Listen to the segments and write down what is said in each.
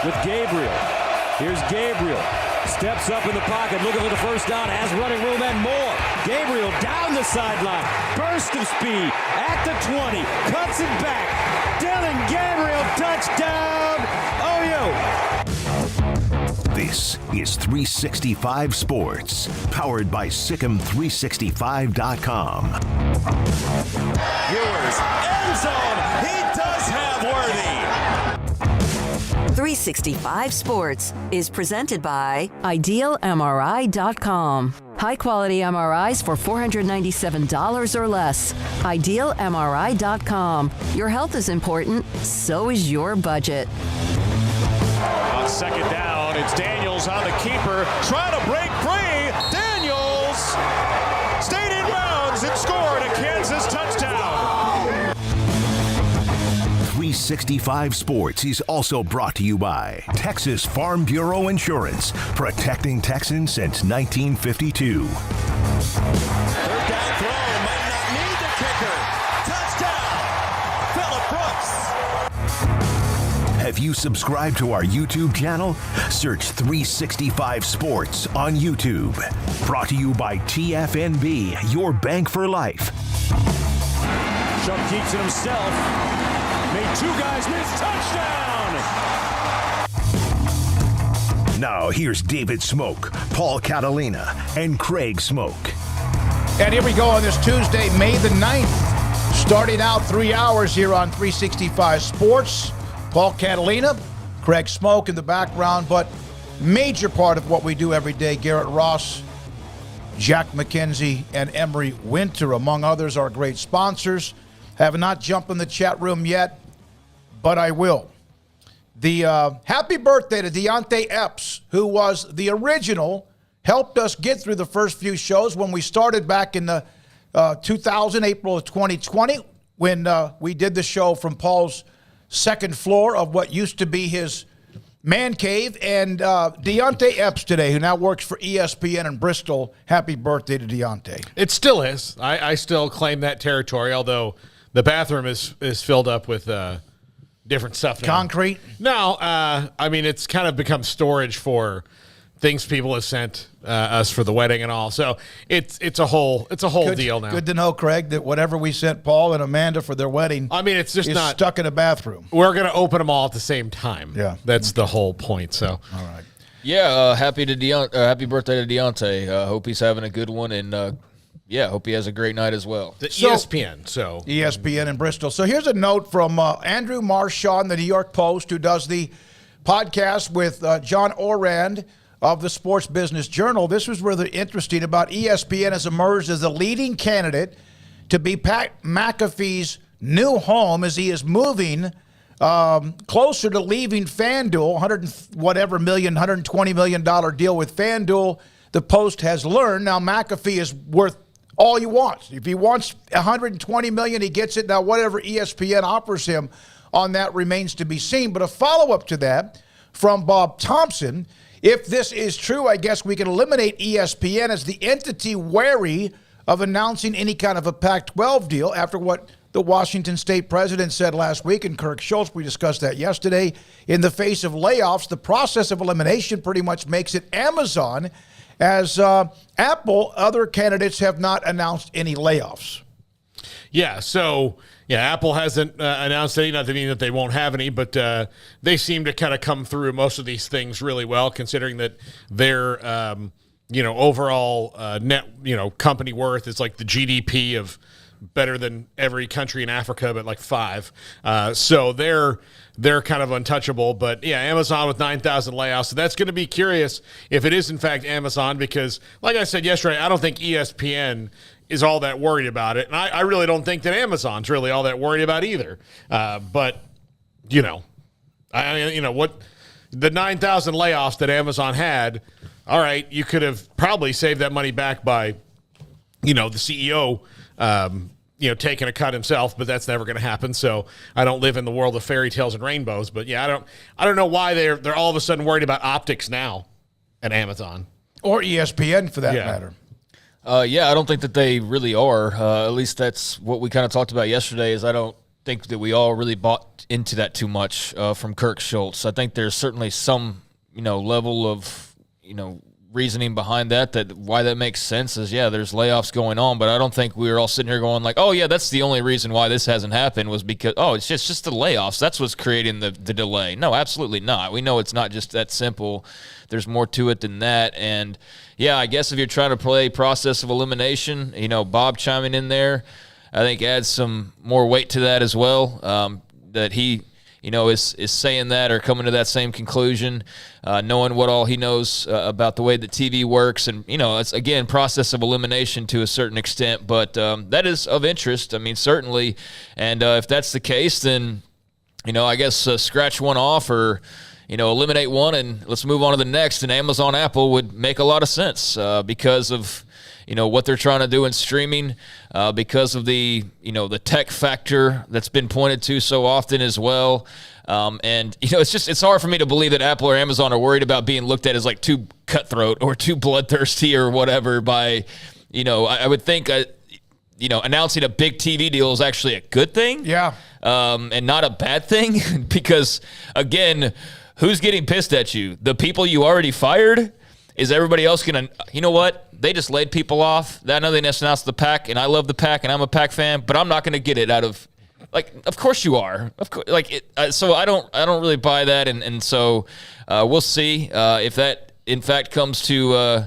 with Gabriel. Here's Gabriel. Steps up in the pocket, looking for the first down, has running room and more. Gabriel down the sideline, burst of speed at the 20, cuts it back. Dylan Gabriel, touchdown, OU. This is 365 Sports, powered by Sikkim365.com. Ewers, end zone, he does have Worthy. 365 Sports is presented by IdealMRI.com. High-quality MRIs for $497 or less. IdealMRI.com. Your health is important, so is your budget. On second down, it's Daniels on the keeper, trying to break free. Daniels stayed in bounds and scored a Kansas touchdown. 365 Sports is also brought to you by Texas Farm Bureau Insurance, protecting Texans since 1952. Third down throw, might not need the kicker. Touchdown, Phillip Brooks. Have you subscribed to our YouTube channel? Search 365 Sports on YouTube. Brought to you by TFNB, your bank for life. Chubb keeps it himself. Made two guys miss. Touchdown! Now here's David Smoak, Paul Catalina, and Craig Smoak. And here we go on this Tuesday, May the 9th. Starting out 3 hours here on 365 Sports. Paul Catalina, Craig Smoak in the background, but major part of what we do every day, Garrett Ross, Jack McKenzie, and Emery Winter, among others, are great sponsors. Have not jumped in the chat room yet, but I will. The happy birthday to Deontay Epps, who was the original, helped us get through the first few shows when we started back in the 2000, April of 2020, when we did the show from Paul's second floor of what used to be his man cave. And Deontay Epps today, who now works for ESPN in Bristol, happy birthday to Deontay. It still is. I still claim that territory, although the bathroom is filled up with different stuff now. Concrete? No, I mean, it's kind of become storage for things people have sent us for the wedding and all. So it's a whole deal now. Good to know, Craig, that whatever we sent Paul and Amanda for their wedding, I mean, it's just is not stuck in a bathroom. We're going to open them all at the same time. Yeah. That's the whole point. So All right. Yeah, happy birthday to Deontay. Hope he's having a good one, and hope he has a great night as well. ESPN. ESPN in Bristol. So here's a note from Andrew Marchand, the New York Post, who does the podcast with John Orand of the Sports Business Journal. This was really interesting about ESPN has emerged as the leading candidate to be Pat McAfee's new home as he is moving closer to leaving FanDuel, $120 million deal with FanDuel. The Post has learned now McAfee is worth all he wants. If he wants $120 million, he gets it. Now, whatever ESPN offers him on that remains to be seen. But a follow-up to that from Bob Thompson, if this is true, I guess we can eliminate ESPN as the entity wary of announcing any kind of a Pac-12 deal after what the Washington State president said last week, and Kirk Schultz, we discussed that yesterday. In the face of layoffs, the process of elimination pretty much makes it Amazon, as Apple, other candidates have not announced any layoffs. Yeah, Apple hasn't announced any, not to mean that they won't have any, but they seem to kind of come through most of these things really well, considering that their, overall net, company worth is like the GDP of better than every country in Africa, but like 5. So they're kind of untouchable. But yeah, Amazon with 9,000 layoffs. So that's going to be curious if it is in fact Amazon, because like I said yesterday, I don't think ESPN is all that worried about it. And I really don't think that Amazon's really all that worried about either. But what the 9,000 layoffs that Amazon had, all right, you could have probably saved that money back by, the CEO, taking a cut himself, but that's never going to happen. So I don't live in the world of fairy tales and rainbows, but yeah, I don't know why they're all of a sudden worried about optics now at Amazon or ESPN for that matter. I don't think that they really are. At least that's what we kind of talked about yesterday, is I don't think that we all really bought into that too much from Kirk Schultz. I think there's certainly some, level of, reasoning behind that why that makes sense is, there's layoffs going on, but I don't think we were all sitting here going like, oh, yeah, that's the only reason why this hasn't happened was because, it's just the layoffs. That's what's creating the delay. No, absolutely not. We know it's not just that simple. There's more to it than that. And, I guess if you're trying to play process of elimination, Bob chiming in there, I think adds some more weight to that as well, that he – is saying that or coming to that same conclusion, knowing what all he knows about the way that TV works. And, it's, again, process of elimination to a certain extent. But that is of interest, certainly. And if that's the case, then, I guess scratch one off or, eliminate one and let's move on to the next. And Amazon Apple would make a lot of sense because of what they're trying to do in streaming, because of the tech factor that's been pointed to so often as well. And it's hard for me to believe that Apple or Amazon are worried about being looked at as like too cutthroat or too bloodthirsty or whatever by, I would think, announcing a big TV deal is actually a good thing. Yeah. And not a bad thing because, again, who's getting pissed at you? The people you already fired? Is everybody else going to, you know what? They just laid people off. I know they just announced the Pac, and I love the Pac, and I'm a Pac fan, but I'm not going to get it out of, of course you are. Of course, so I don't really buy that, and so we'll see if that in fact comes to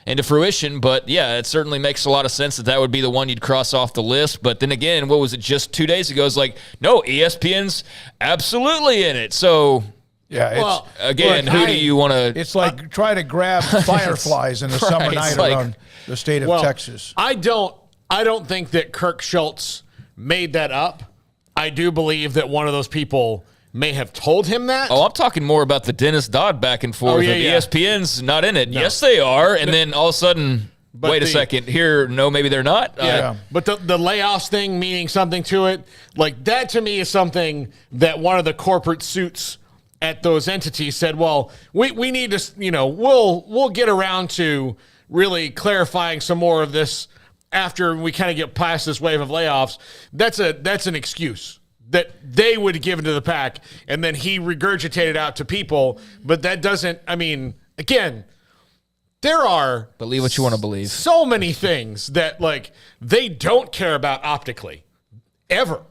into fruition. But yeah, it certainly makes a lot of sense that would be the one you'd cross off the list. But then again, what was it just 2 days ago? It's like, no, ESPN's absolutely in it. So. Yeah, who do you want to? It's like trying to grab fireflies in the summer night around the state of Texas. I don't think that Kirk Schultz made that up. I do believe that one of those people may have told him that. Oh, I'm talking more about the Dennis Dodd back and forth. ESPN's not in it. No. Yes, they are. And then all of a sudden, wait a second. Here, no, maybe they're not. But the layoffs thing meaning something to it, like that to me is something that one of the corporate suits at those entities said, well, we need to, we'll get around to really clarifying some more of this after we kind of get past this wave of layoffs. That's an excuse that they would give to the Pac, and then he regurgitated out to people. But that doesn't, again, there are believe what you want to believe. So many things that they don't care about optically, ever.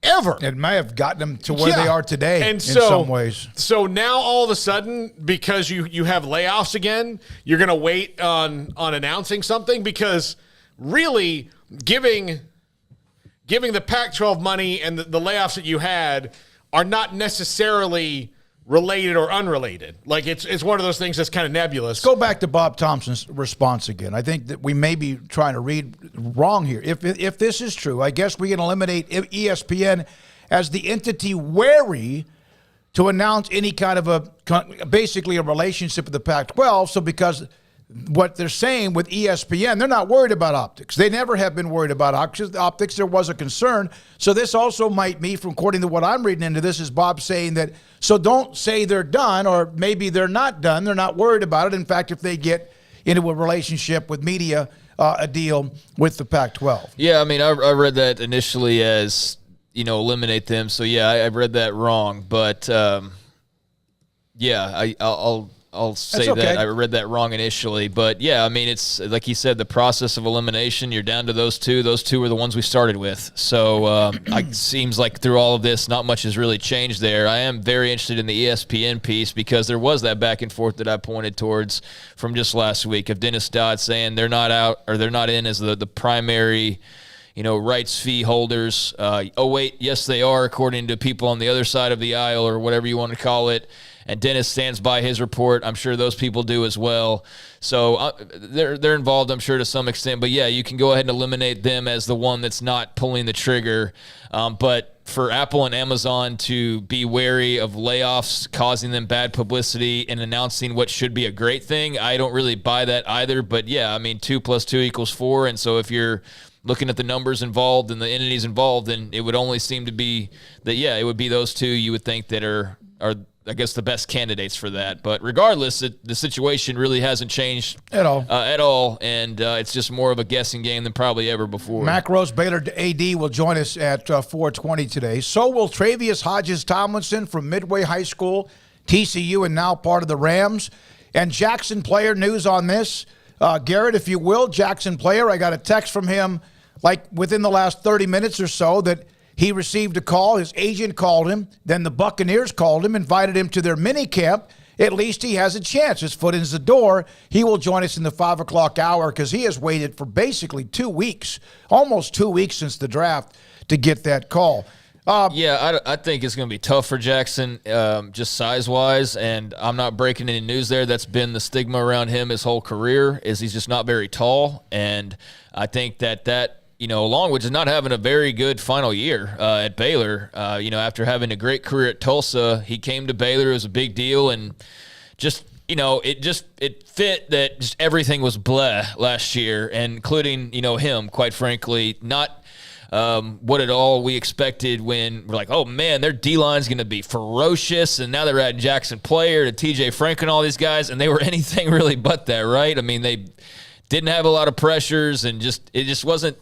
It may have gotten them to where they are today and in some ways. So now all of a sudden, because you have layoffs again, you're going to wait on announcing something because really giving the Pac-12 money and the layoffs that you had are not necessarily related or unrelated. It's one of those things that's kind of nebulous. Go back to Bob Thompson's response again. I think that we may be trying to read wrong here. If this is true, I guess we can eliminate ESPN as the entity wary to announce any kind of basically a relationship with the Pac-12. So because what they're saying with ESPN, they're not worried about optics. They never have been worried about optics. There was a concern. So this also might be, from according to what I'm reading into this, is Bob saying that, so don't say they're done, or maybe they're not done. They're not worried about it. In fact, if they get into a relationship with media, a deal with the Pac-12. Yeah, I read that initially as, eliminate them. So, yeah, I read that wrong. But, I'll say that I read that wrong initially, but yeah, it's like you said, the process of elimination. You're down to those two. Those two were the ones we started with. So it seems like through all of this, not much has really changed there. I am very interested in the ESPN piece because there was that back and forth that I pointed towards from just last week of Dennis Dodd saying they're not out or they're not in as the primary rights fee holders. Yes, they are, according to people on the other side of the aisle or whatever you want to call it. And Dennis stands by his report. I'm sure those people do as well. So they're involved, I'm sure, to some extent. But, yeah, you can go ahead and eliminate them as the one that's not pulling the trigger. But for Apple and Amazon to be wary of layoffs, causing them bad publicity, and announcing what should be a great thing, I don't really buy that either. But, yeah, 2 + 2 = 4. And so if you're looking at the numbers involved and the entities involved, then it would only seem to be that, yeah, it would be those two you would think that are I guess, the best candidates for that. But regardless, the situation really hasn't changed At all. And it's just more of a guessing game than probably ever before. Mac Rose, Baylor AD, will join us at 4:20 today. So will Tre'Vius Hodges-Tomlinson from Midway High School, TCU, and now part of the Rams. And Jackson Player, news on this. Garrett, if you will, Jackson Player, I got a text from him like within the last 30 minutes or so that he received a call. His agent called him. Then the Buccaneers called him, invited him to their mini camp. At least he has a chance. His foot is the door. He will join us in the 5 o'clock hour because he has waited for basically 2 weeks, almost 2 weeks since the draft to get that call. I think it's going to be tough for Jackson, just size-wise, and I'm not breaking any news there. That's been the stigma around him his whole career, is he's just not very tall, and I think that along with just not having a very good final year at Baylor, after having a great career at Tulsa, he came to Baylor. It was a big deal, and just it fit that just everything was bleh last year, and including him, quite frankly, not what at all we expected when we're like, oh man, their D-line's going to be ferocious, and now they're adding Jackson Player to TJ Frank and all these guys, and they were anything really but that, right? I mean, they didn't have a lot of pressures, and it just wasn't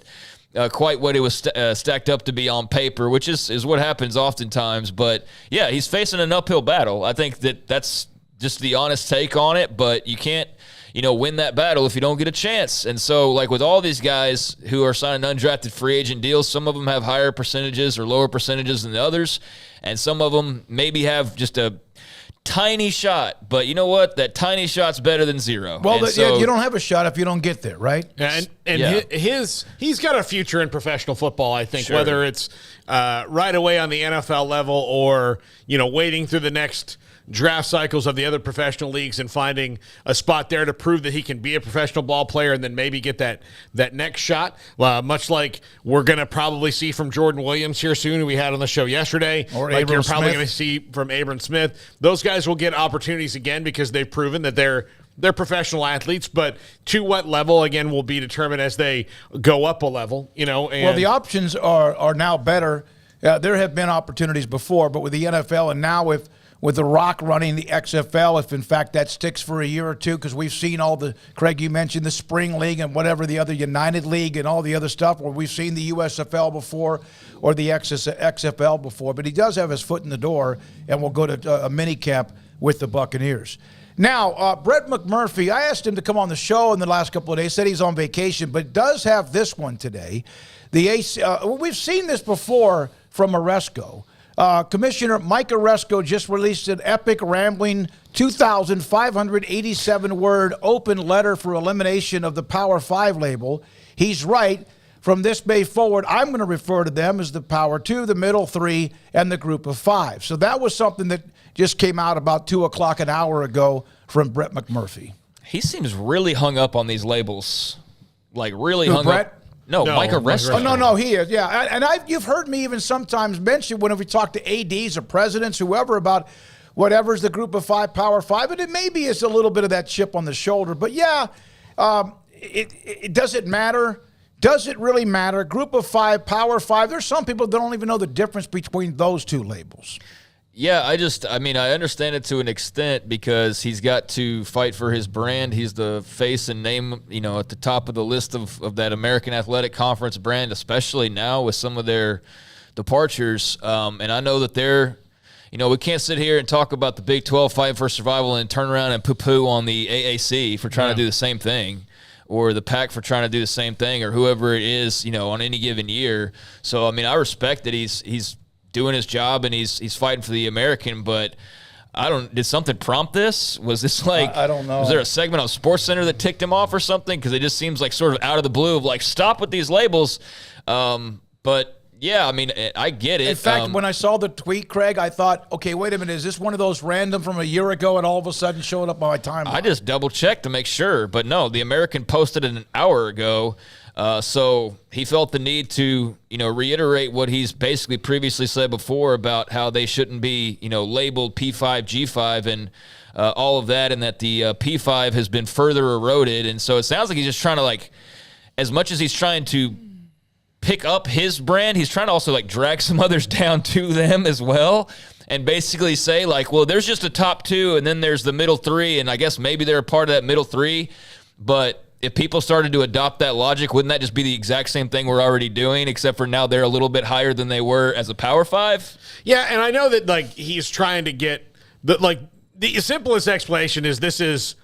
quite what it was stacked up to be on paper, which is what happens oftentimes. But yeah, he's facing an uphill battle. I think that's just the honest take on it, but you can't win that battle if you don't get a chance. And so, like with all these guys who are signing undrafted free agent deals, some of them have higher percentages or lower percentages than the others, and some of them maybe have just a tiny shot. But you know what? That tiny shot's better than zero. Well, you don't have a shot if you don't get there, right? He's got a future in professional football, I think, Sure. whether it's right away on the NFL level or, waiting through the next draft cycles of the other professional leagues and finding a spot there to prove that he can be a professional ball player and then maybe get that next shot, much like we're going to probably see from Jordan Williams here soon, who we had on the show yesterday, or like Abram you're probably Smith. going to see from Abram Smith. Those guys will get opportunities again because they've proven that they're professional athletes, but to what level, again, will be determined as they go up a level, And Well, the options are now better. There have been opportunities before, but with the NFL and now with The Rock running the XFL, if in fact that sticks for a year or two, because we've seen all the, Craig, you mentioned the Spring League and whatever the other United League and all the other stuff, or we've seen the USFL before or the XFL before, but he does have his foot in the door and will go to a mini camp with the Buccaneers. Now, Brett McMurphy, I asked him to come on the show in the last couple of days, said he's on vacation, but does have this one today. We've seen this before from Oresco. Commissioner Mike Oresco just released an epic, rambling 2,587-word open letter for elimination of the Power 5 label. He's right. From this day forward, I'm going to refer to them as the Power 2, the Middle 3, and the Group of 5. So that was something that just came out about 2 o'clock an hour ago from Brett McMurphy. He seems really hung up on these labels. Like really hung Brett? up. No, Mike Oresco. Oh, no, he is, yeah. And you've heard me even sometimes mention whenever we talk to ADs or presidents, whoever, about whatever's the Group of 5, Power 5, and it maybe is a little bit of that chip on the shoulder. But, yeah, it doesn't matter. Does it really matter? Group of 5, Power 5, there's some people that don't even know the difference between those two labels. Yeah, I understand it to an extent because he's got to fight for his brand. He's the face and name, at the top of the list of that American Athletic Conference brand, especially now with some of their departures. And I know that they're, we can't sit here and talk about the Big 12 fight for survival and turn around and poo-poo on the AAC for trying to do the same thing, or the Pac for trying to do the same thing, or whoever it is, on any given year. So, I respect that he's doing his job and he's fighting for the American, but did something prompt this? Was this like, I don't know. Was there a segment on SportsCenter that ticked him off or something? Because it just seems like sort of out of the blue of like, stop with these labels. But yeah, I get it. In fact, when I saw the tweet, Craig, I thought, okay, wait a minute, is this one of those random from a year ago and all of a sudden showed up on my timeline? I just double checked to make sure, but no, the American posted it an hour ago. So he felt the need to, reiterate what he's basically previously said before about how they shouldn't be, labeled P5, G5, and all of that, and that the P5 has been further eroded. And so it sounds like he's just trying to, as much as he's trying to pick up his brand, he's trying to also, drag some others down to them as well. and basically say, like, well, there's just a top 2 and then there's the middle 3, and I guess maybe they're a part of that middle 3. But if people started to adopt that logic, wouldn't that just be the exact same thing we're already doing, except for now they're a little bit higher than they were as a Power 5? Yeah, and I know that, like, he's trying to get the simplest explanation is this is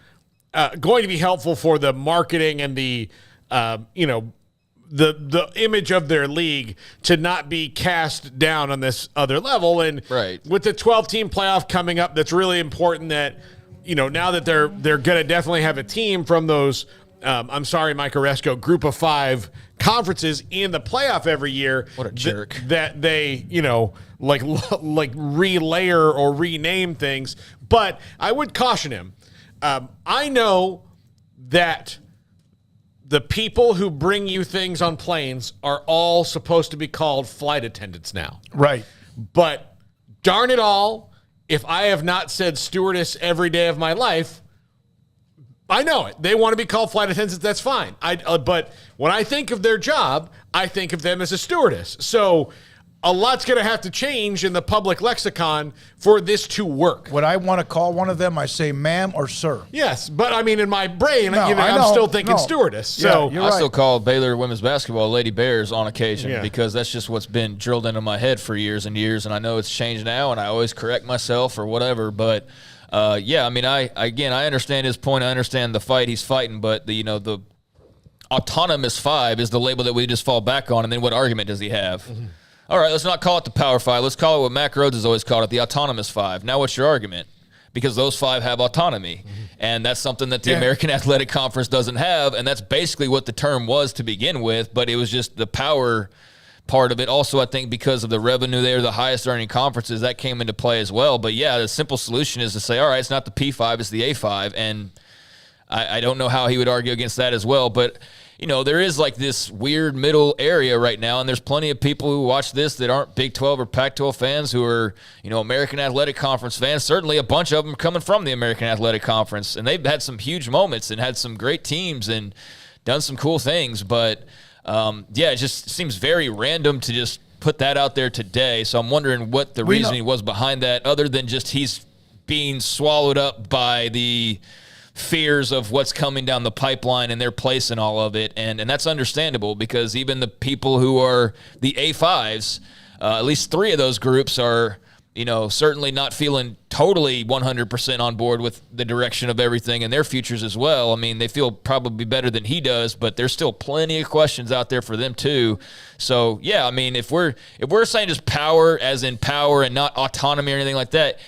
going to be helpful for the marketing and the the image of their league to not be cast down on this other level. And with the 12-team playoff coming up, that's really important that, now that they're going to definitely have a team from those, I'm sorry, Mike Oresco, group of 5 conferences in the playoff every year. What a jerk. That they, like relayer or rename things. But I would caution him. I know that the people who bring you things on planes are all supposed to be called flight attendants now. Right. But darn it all, if I have not said stewardess every day of my life, I know it. They want to be called flight attendants. That's fine. But when I think of their job, I think of them as a stewardess. So a lot's going to have to change in the public lexicon for this to work. Would I want to call one of them? I say ma'am or sir. Yes, but I mean, in my brain, I'm still thinking stewardess. So you're I right. still call Baylor women's basketball Lady Bears on occasion because that's just what's been drilled into my head for years and years, and I know it's changed now, and I always correct myself or whatever. But I mean, I understand his point. I understand the fight he's fighting, but the autonomous 5 is the label that we just fall back on, and then what argument does he have? Mm-hmm. All right, let's not call it the Power 5. Let's call it what Mack Rhodes has always called it, the autonomous 5. Now what's your argument? Because those 5 have autonomy, and that's something that the American Athletic Conference doesn't have, and that's basically what the term was to begin with, but it was just the power part of it. Also, I think because of the revenue there, the highest earning conferences, that came into play as well. But, yeah, the simple solution is to say, all right, it's not the P5, it's the A5, and I don't know how he would argue against that as well, but there is like this weird middle area right now, and there's plenty of people who watch this that aren't Big 12 or Pac-12 fans who are, American Athletic Conference fans. Certainly a bunch of them coming from the American Athletic Conference, and they've had some huge moments and had some great teams and done some cool things. But, it just seems very random to just put that out there today. So I'm wondering what the reasoning was behind that, other than just he's being swallowed up by the fears of what's coming down the pipeline and their place in all of it. And that's understandable, because even the people who are the A5s, at least 3 of those groups are, certainly not feeling totally 100% on board with the direction of everything and their futures as well. I mean, they feel probably better than he does, but there's still plenty of questions out there for them too. So, I mean, if we're saying just power as in power and not autonomy or anything like that,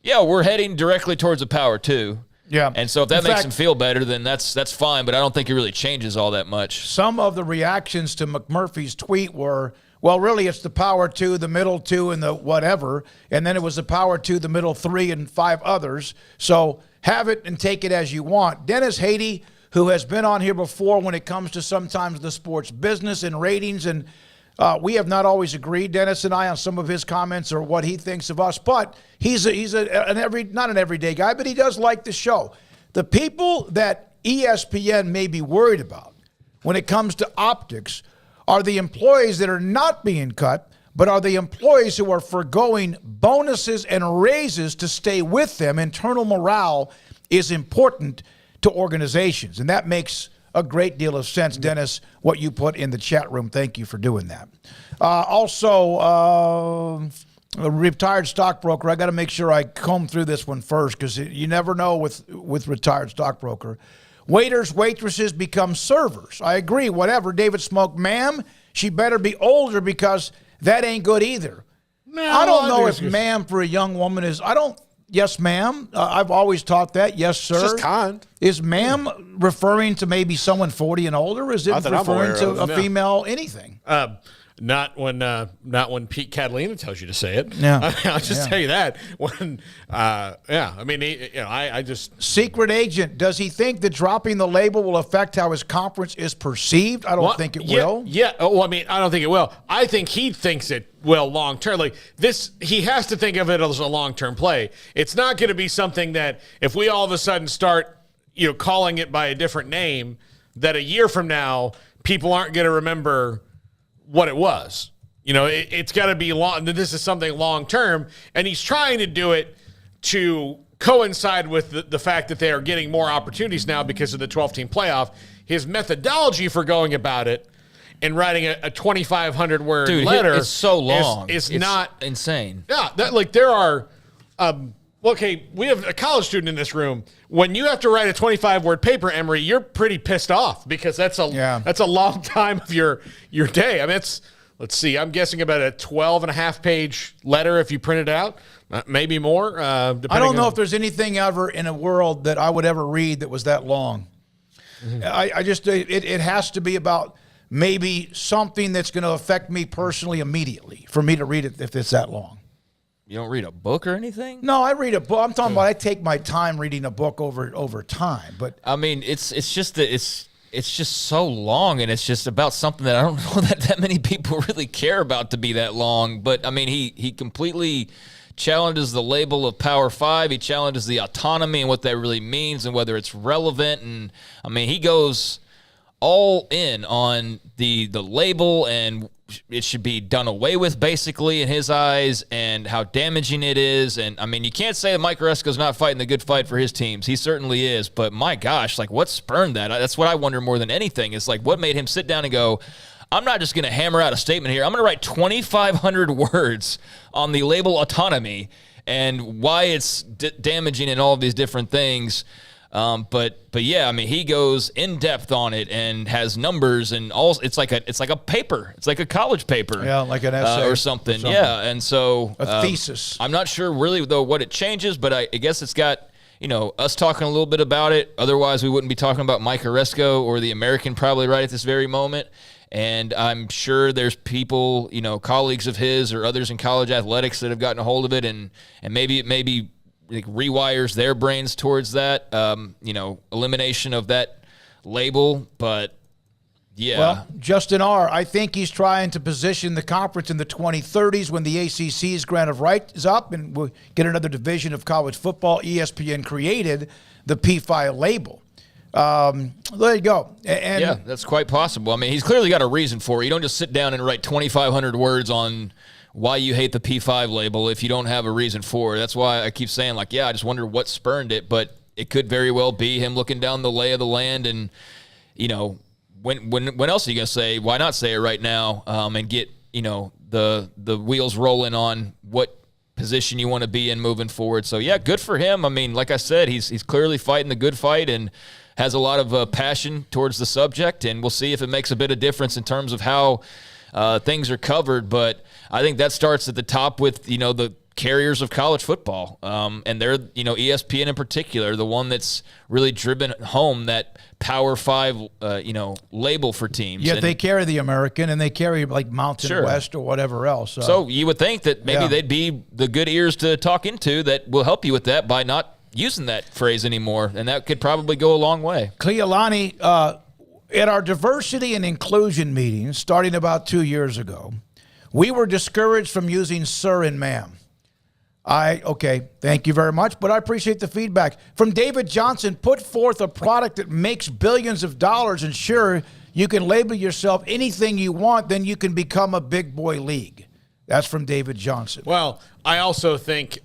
we're heading directly towards the power too. Yeah. And so if that makes him feel better, then that's fine, but I don't think it really changes all that much. Some of the reactions to McMurphy's tweet were, well, really it's the power 2, the middle 2, and the whatever, and then it was the power 2, the middle 3, and 5 others. So have it and take it as you want. Dennis Haiti, who has been on here before when it comes to sometimes the sports business and ratings, and we have not always agreed, Dennis and I, on some of his comments or what he thinks of us, but he's not an everyday guy, but he does like the show. The people that ESPN may be worried about when it comes to optics are the employees that are not being cut, but are the employees who are forgoing bonuses and raises to stay with them. Internal morale is important to organizations, and that makes a great deal of sense, Dennis, what you put in the chat room. Thank you for doing that. Also, a retired stockbroker, I got to make sure I comb through this one first, because you never know with retired stockbroker. Waiters, waitresses become servers. I agree, whatever. David Smoak, ma'am, she better be older, because that ain't good either. No, I don't know if ma'am for a young woman is, yes, ma'am. I've always taught that. Yes, sir. It's just kind. Is ma'am referring to maybe someone 40 and older? Or is it referring to a female anything? Not when Pete Catalina tells you to say it. Yeah. I'll just tell you that. When, I mean, I just. Secret agent, does he think that dropping the label will affect how his conference is perceived? I don't think it will. Yeah. Oh, I mean, I don't think it will. I think he thinks it will long term. Like this, he has to think of it as a long term play. It's not going to be something that if we all of a sudden start, calling it by a different name, that a year from now people aren't going to remember what it was. it's got to be long. This is something long term, and he's trying to do it to coincide with the fact that they are getting more opportunities now because of the 12-team playoff. His methodology for going about it and writing a 2,500-word letter it's so long. It's it's not insane. Yeah, there are. Okay, we have a college student in this room. When you have to write a 25-word paper, Emery, you're pretty pissed off because that's a long time of your day. I mean, let's see, I'm guessing about a 12.5-page letter if you print it out, maybe more. I don't know if there's anything ever in a world that I would ever read that was that long. Mm-hmm. I just it has to be about maybe something that's going to affect me personally immediately for me to read it if it's that long. You don't read a book or anything? No, I read a book. I'm talking about I take my time reading a book over time. But I mean, it's just that it's just so long, and it's just about something that I don't know that many people really care about to be that long. But I mean, he completely challenges the label of Power 5. He challenges the autonomy and what that really means and whether it's relevant. And I mean, he goes all in on the label, and it should be done away with basically in his eyes, and how damaging it is. And I mean, you can't say that Mike Resco's not fighting the good fight for his teams. He certainly is. But my gosh, like, what spurned that? That's what I wonder more than anything, is like, what made him sit down and go, I'm not just going to hammer out a statement here. I'm going to write 2,500 words on the label autonomy and why it's damaging and all of these different things. But yeah, I mean, he goes in depth on it and has numbers and all. It's like a paper. It's like a college paper. Yeah, like an essay or something. Yeah, and so a thesis. I'm not sure really though what it changes, but I guess it's got us talking a little bit about it. Otherwise, we wouldn't be talking about Mike Resco or the American probably right at this very moment. And I'm sure there's people, colleagues of his or others in college athletics that have gotten a hold of it, and maybe it rewires their brains towards that, elimination of that label. But yeah. Well, Justin R., I think he's trying to position the conference in the 2030s when the ACC's grant of right is up and we'll get another division of college football. ESPN created the P5 label. There you go. And yeah, that's quite possible. I mean, he's clearly got a reason for it. You don't just sit down and write 2,500 words on why you hate the P5 label if you don't have a reason for it. That's why I keep saying, like, yeah, I just wonder what spurned it, but it could very well be him looking down the lay of the land. And, when else are you going to say, why not say it right now, and get, the wheels rolling on what position you want to be in moving forward. So yeah, good for him. I mean, like I said, he's clearly fighting the good fight and has a lot of passion towards the subject, and we'll see if it makes a bit of difference in terms of how things are covered. But I think that starts at the top with, the carriers of college football. And they're, ESPN in particular, the one that's really driven home that Power 5, label for teams. Yet they carry the American, and they carry like Mountain West or whatever else. So you would think that maybe they'd be the good ears to talk into that will help you with that by not using that phrase anymore, and that could probably go a long way. Cleolani, at our diversity and inclusion meetings starting about 2 years ago, we were discouraged from using sir and ma'am. Okay, thank you very much, but I appreciate the feedback. From David Johnson, put forth a product that makes billions of dollars, and sure, you can label yourself anything you want, then you can become a big boy league. That's from David Johnson. Well, I also think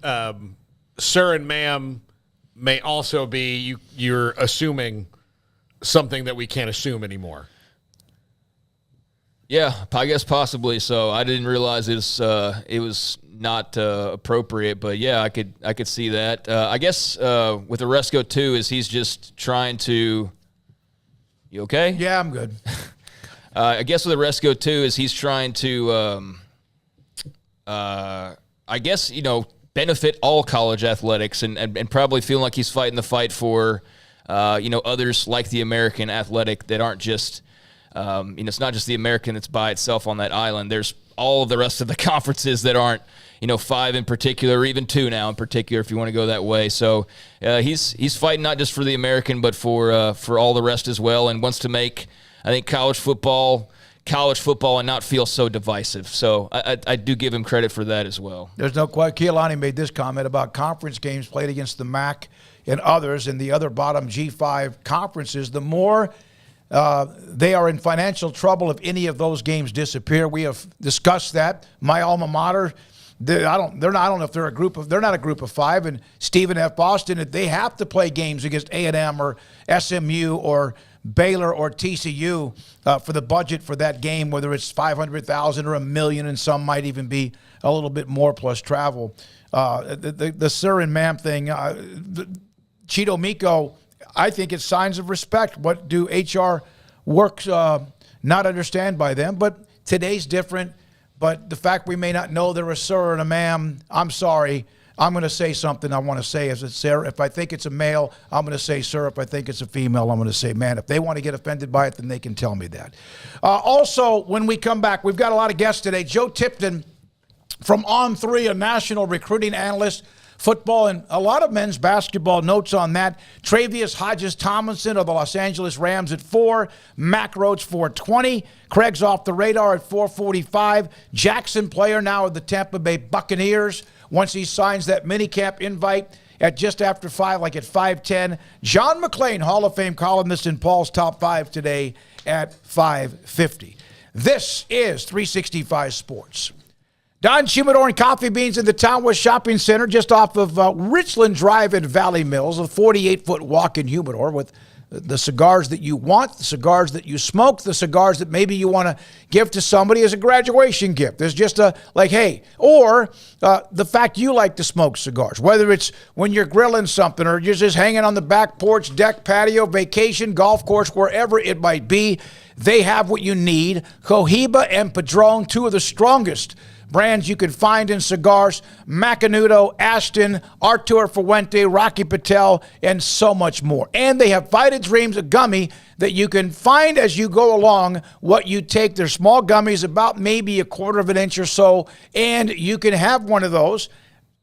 sir and ma'am may also be you're assuming something that we can't assume anymore. Yeah, I guess possibly so. I didn't realize it was not appropriate, but yeah, I could see that. I guess with Resco too, is he's just trying to. You okay? Yeah, I'm good. I guess with Resco too, is he's trying to. I guess benefit all college athletics and probably feeling like he's fighting the fight for others like the American athletic that aren't just. It's not just the American that's by itself on that island. There's all of the rest of the conferences that aren't, 5 in particular, or even 2 now in particular, if you want to go that way. So he's fighting not just for the American, but for all the rest as well, and wants to make, I think, college football and not feel so divisive. So I do give him credit for that as well. There's no question. Keilani made this comment about conference games played against the MAC and others in the other bottom G5 conferences. The more They are in financial trouble if any of those games disappear. We have discussed that. My alma mater, I don't know if they're not a group of five. And Stephen F. Boston, they have to play games against A&M or SMU or Baylor or TCU for the budget for that game, whether it's $500,000 or $1 million, and some might even be a little bit more plus travel. The sir and ma'am thing, Cheeto Miko, I think it's signs of respect. What do HR works not understand by them? But today's different. But the fact we may not know they're a sir and a ma'am, I'm sorry. I'm going to say something I want to say. As it's sir, if I think it's a male, I'm going to say sir. If I think it's a female, I'm going to say man. If they want to get offended by it, then they can tell me that. Also, when we come back, we've got a lot of guests today. Joe Tipton from On3, a national recruiting analyst, football and a lot of men's basketball notes on that. Tre'Vius Hodges-Tomlinson of the Los Angeles Rams at 4. Mac Rhodes 420. Craig's off the radar at 445. Jackson player now of the Tampa Bay Buccaneers. Once he signs that minicamp invite at just after 5, like at 5:10. John McClain, Hall of Fame columnist in Paul's Top 5 today at 5:50. This is 365 Sports. Don Humidor and Coffee Beans in the Townwest Shopping Center, just off of Richland Drive in Valley Mills, a 48-foot walk in Humidor with the cigars that you want, the cigars that you smoke, the cigars that maybe you want to give to somebody as a graduation gift. There's just or the fact you like to smoke cigars, whether it's when you're grilling something or you're just hanging on the back porch, deck, patio, vacation, golf course, wherever it might be, they have what you need. Cohiba and Padron, two of the strongest brands you can find in cigars: Macanudo, Ashton, Artur Fuente, Rocky Patel, and so much more. And they have Vita Dreams, a gummy that you can find as you go along what you take. They're small gummies, about maybe a quarter of an inch or so, and you can have one of those,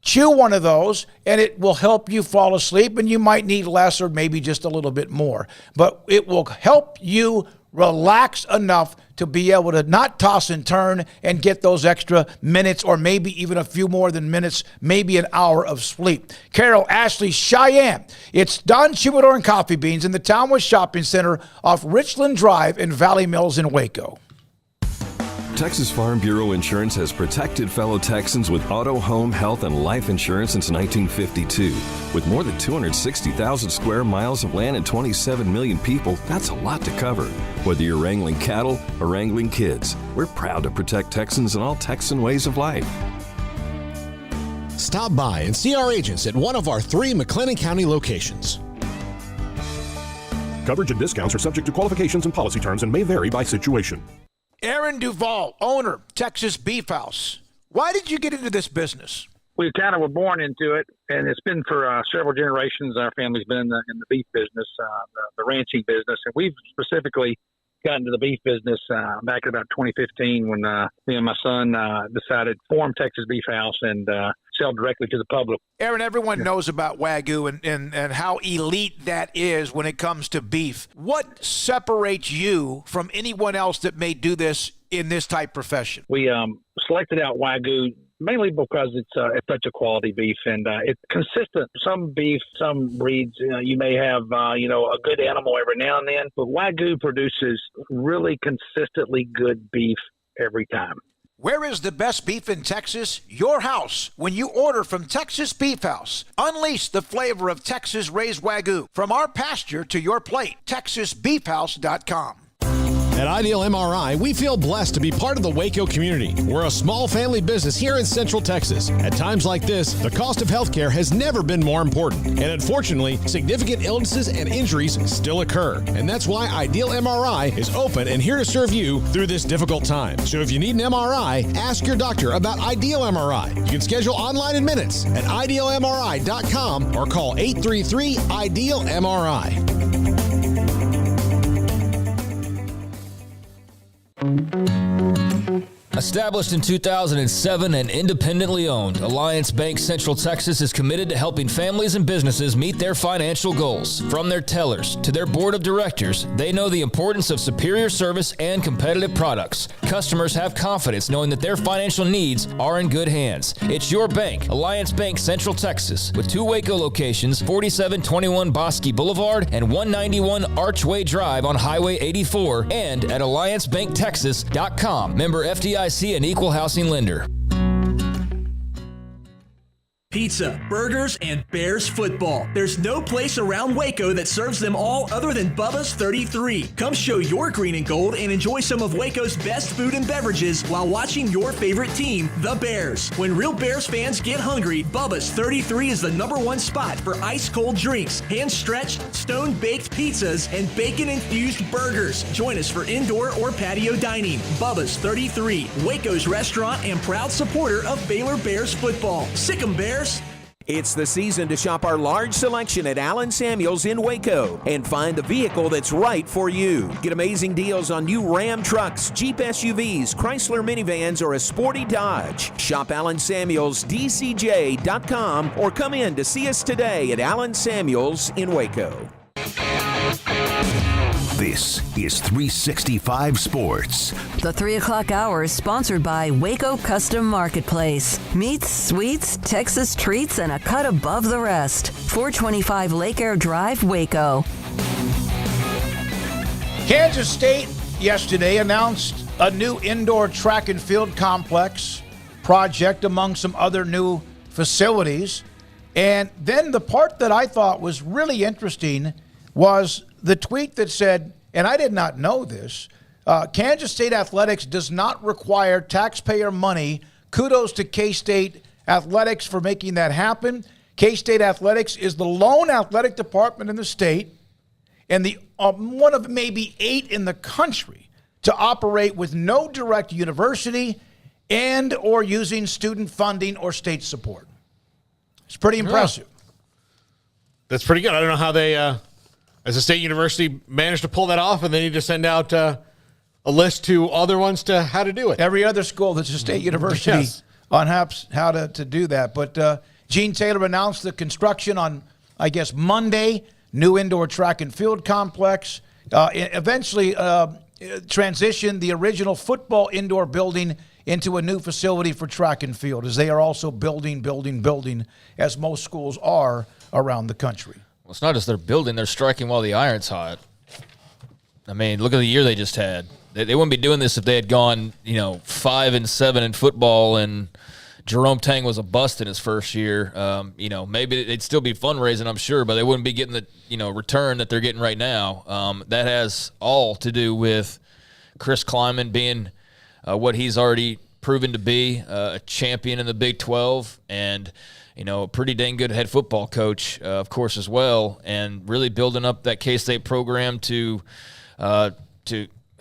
chew one of those, and it will help you fall asleep, and you might need less or maybe just a little bit more. But it will help you relax enough to be able to not toss and turn and get those extra minutes or maybe even a few more than minutes, maybe an hour of sleep. Carol, Ashley, Cheyenne. It's Don Humidor and Coffee Beans in the Townwest Shopping Center off Richland Drive in Valley Mills in Waco. Texas Farm Bureau Insurance has protected fellow Texans with auto, home, health, and life insurance since 1952. With more than 260,000 square miles of land and 27 million people, that's a lot to cover. Whether you're wrangling cattle or wrangling kids, we're proud to protect Texans in all Texan ways of life. Stop by and see our agents at one of our 3 McLennan County locations. Coverage and discounts are subject to qualifications and policy terms and may vary by situation. Aaron Duvall, owner, Texas Beef House. Why did you get into this business? We kind of were born into it, and it's been for several generations. Our family's been in the beef business, the ranching business, and we've specifically got into the beef business back in about 2015 when me and my son decided to form Texas Beef House and sell directly to the public. Aaron, everyone knows about Wagyu and how elite that is when it comes to beef. What separates you from anyone else that may do this in this type profession? We selected out Wagyu mainly because it's such a quality beef, and it's consistent. Some beef, some breeds, you may have, a good animal every now and then, but Wagyu produces really consistently good beef every time. Where is the best beef in Texas? Your house. When you order from Texas Beef House, unleash the flavor of Texas raised Wagyu. From our pasture to your plate, TexasBeefHouse.com. At Ideal MRI, we feel blessed to be part of the Waco community. We're a small family business here in Central Texas. At times like this, the cost of healthcare has never been more important. And unfortunately, significant illnesses and injuries still occur. And that's why Ideal MRI is open and here to serve you through this difficult time. So if you need an MRI, ask your doctor about Ideal MRI. You can schedule online in minutes at idealmri.com or call 833-IDEAL-MRI. Established in 2007 and independently owned, Alliance Bank Central Texas is committed to helping families and businesses meet their financial goals. From their tellers to their board of directors, they know the importance of superior service and competitive products. Customers have confidence knowing that their financial needs are in good hands. It's your bank, Alliance Bank Central Texas, with 2 Waco locations, 4721 Bosque Boulevard and 191 Archway Drive on Highway 84, and at alliancebanktexas.com. Member FDIC, an equal housing lender. Pizza, burgers, and Bears football. There's no place around Waco that serves them all other than Bubba's 33. Come show your green and gold and enjoy some of Waco's best food and beverages while watching your favorite team, the Bears. When real Bears fans get hungry, Bubba's 33 is the #1 spot for ice-cold drinks, hand-stretched, stone-baked pizzas, and bacon-infused burgers. Join us for indoor or patio dining. Bubba's 33, Waco's restaurant and proud supporter of Baylor Bears football. Sick 'em, Bears. It's the season to shop our large selection at Allen Samuels in Waco and find the vehicle that's right for you. Get amazing deals on new Ram trucks, Jeep SUVs, Chrysler minivans, or a sporty Dodge. Shop AllenSamuelsDCJ.com or come in to see us today at Allen Samuels in Waco. This is 365 Sports. The 3 o'clock hour is sponsored by Waco Custom Marketplace. Meats, sweets, Texas treats, and a cut above the rest. 425 Lake Air Drive, Waco. Kansas State yesterday announced a new indoor track and field complex project among some other new facilities. And then the part that I thought was really interesting was the tweet that said, and I did not know this, Kansas State Athletics does not require taxpayer money. Kudos to K-State Athletics for making that happen. K-State Athletics is the lone athletic department in the state and the one of maybe 8 in the country to operate with no direct university and or using student funding or state support. It's pretty impressive. That's pretty good. I don't know how they... as a state university, managed to pull that off, and they need to send out a list to other ones to how to do it. Every other school that's a state university yes. on how to do that. But Gene Taylor announced the construction on, I guess, Monday, new indoor track and field complex. Eventually transitioned the original football indoor building into a new facility for track and field, as they are also building, as most schools are around the country. Well, it's not just they're building, they're striking while the iron's hot. I mean, look at the year they just had. They wouldn't be doing this if they had gone, 5-7 in football and Jerome Tang was a bust in his first year. Maybe they'd still be fundraising, I'm sure, but they wouldn't be getting the, return that they're getting right now. That has all to do with Chris Kleiman being what he's already proven to be, a champion in the Big 12, and a pretty dang good head football coach, of course, as well, and really building up that K-State program to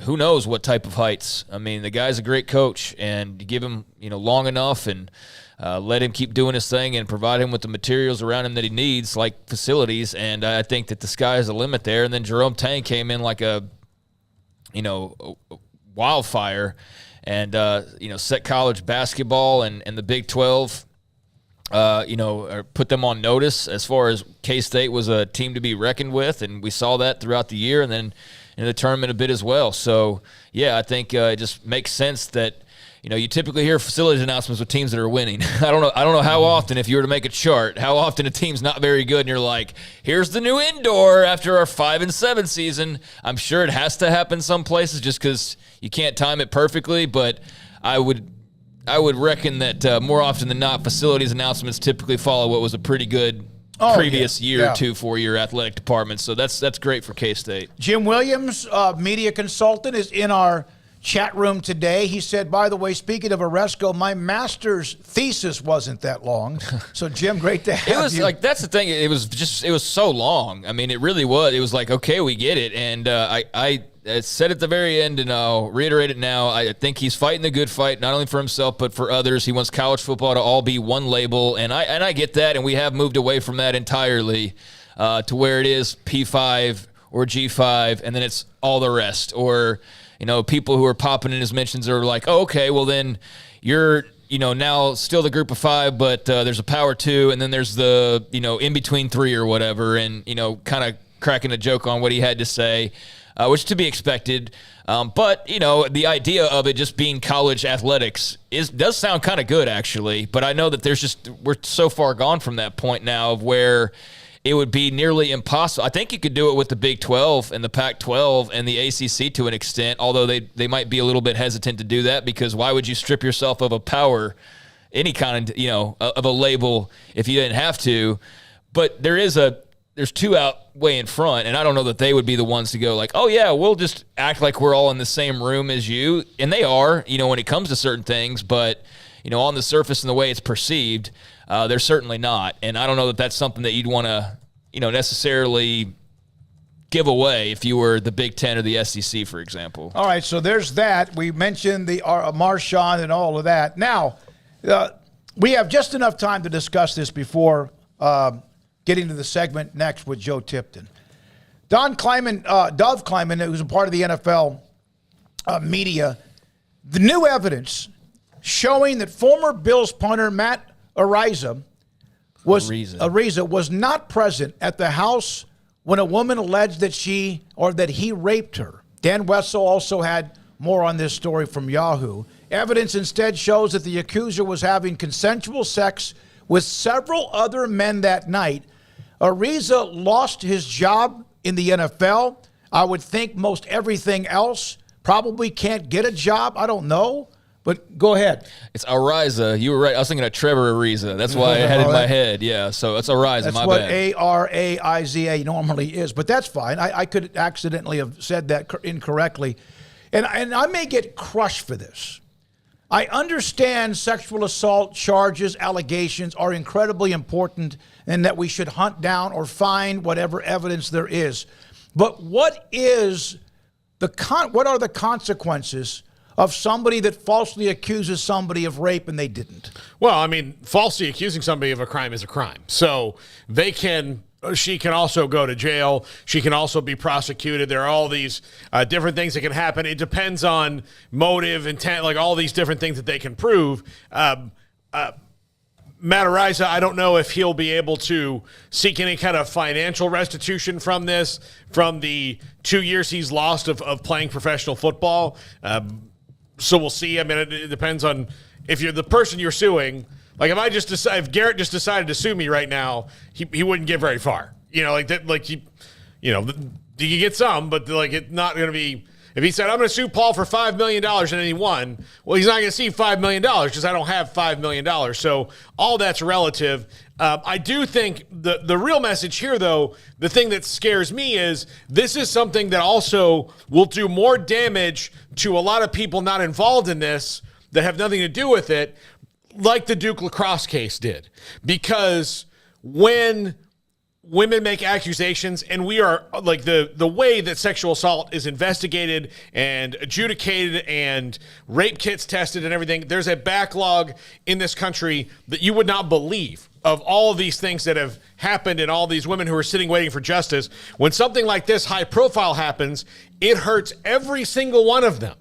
who knows what type of heights. I mean, the guy's a great coach, and you give him, long enough and let him keep doing his thing and provide him with the materials around him that he needs, like facilities, and I think that the sky is the limit there. And then Jerome Tang came in like a wildfire and, set college basketball and the Big 12 put them on notice as far as K-State was a team to be reckoned with, and we saw that throughout the year and then in the tournament a bit as well. So, yeah, I think it just makes sense that, you typically hear facilities announcements with teams that are winning. I don't know how often, if you were to make a chart, how often a team's not very good and you're like, here's the new indoor after our 5-7 season. I'm sure it has to happen some places just because you can't time it perfectly, but I would reckon that more often than not, facilities announcements typically follow what was a pretty good previous year, 2-4 year athletic department. So that's great for K-State. Jim Williams, media consultant, is in our chat room today. He said, by the way, speaking of Oresco, my master's thesis wasn't that long. So, Jim, great to have you. It was like, that's the thing. It was so long. I mean, it really was. It was like, okay, we get it. And I said at the very end, and I'll reiterate it now, I think he's fighting the good fight, not only for himself, but for others. He wants college football to all be one label, and I get that, and we have moved away from that entirely to where it is P5 or G5, and then it's all the rest, or people who are popping in his mentions are like, oh, okay, well then you're, now still the group of 5, but there's a power 2, and then there's the, in between 3 or whatever, and, kind of cracking a joke on what he had to say, which to be expected. But, the idea of it just being college athletics does sound kind of good, actually. But I know that we're so far gone from that point now of where it would be nearly impossible. I think you could do it with the Big 12 and the Pac-12 and the ACC to an extent, although they might be a little bit hesitant to do that, because why would you strip yourself of a power, any kind of, of a label if you didn't have to? But there's 2 out way in front, and I don't know that they would be the ones to go like, oh yeah, we'll just act like we're all in the same room as you. And they are, when it comes to certain things, but on the surface and the way it's perceived, they're certainly not. And I don't know that that's something that you'd want to, necessarily give away if you were the Big Ten or the SEC, for example. All right, so there's that. We mentioned the Marshawn and all of that. Now, we have just enough time to discuss this before getting to the segment next with Joe Tipton. Dove Kleiman, who's a part of the NFL media, the new evidence showing that former Bills punter Matt Ariza was not present at the house when a woman alleged that he raped her. Dan Wessel also had more on this story from Yahoo. Evidence instead shows that the accuser was having consensual sex with several other men that night. Ariza lost his job in the NFL. I would think most everything else. Probably can't get a job. I don't know. But go ahead. It's Ariza. You were right. I was thinking of Trevor Ariza. That's why I had it in my head. Yeah, so it's Ariza. That's my what bad. Araiza normally is. But that's fine. I could accidentally have said that incorrectly. And I may get crushed for this. I understand sexual assault charges, allegations are incredibly important and that we should hunt down or find whatever evidence there is. But what are the consequences of somebody that falsely accuses somebody of rape and they didn't? Well, I mean, falsely accusing somebody of a crime is a crime. So she can also go to jail. She can also be prosecuted. There are all these different things that can happen. It depends on motive, intent, like all these different things that they can prove. Matt Ariza, I don't know if he'll be able to seek any kind of financial restitution from this, from the 2 years he's lost of playing professional football. So we'll see. I mean, it depends on if you're the person you're suing. Like if Garrett just decided to sue me right now, he wouldn't get very far. You can get some, but like it's not going to be. If he said, I'm going to sue Paul for $5 million and then he won, well, he's not going to see $5 million because I don't have $5 million. So all that's relative. I do think the real message here, though, the thing that scares me is this is something that also will do more damage to a lot of people not involved in this that have nothing to do with it, like the Duke lacrosse case did. Because when women make accusations, and we are like the way that sexual assault is investigated and adjudicated and rape kits tested and everything, there's a backlog in this country that you would not believe of all of these things that have happened and all these women who are sitting waiting for justice. When something like this high profile happens, it hurts every single one of them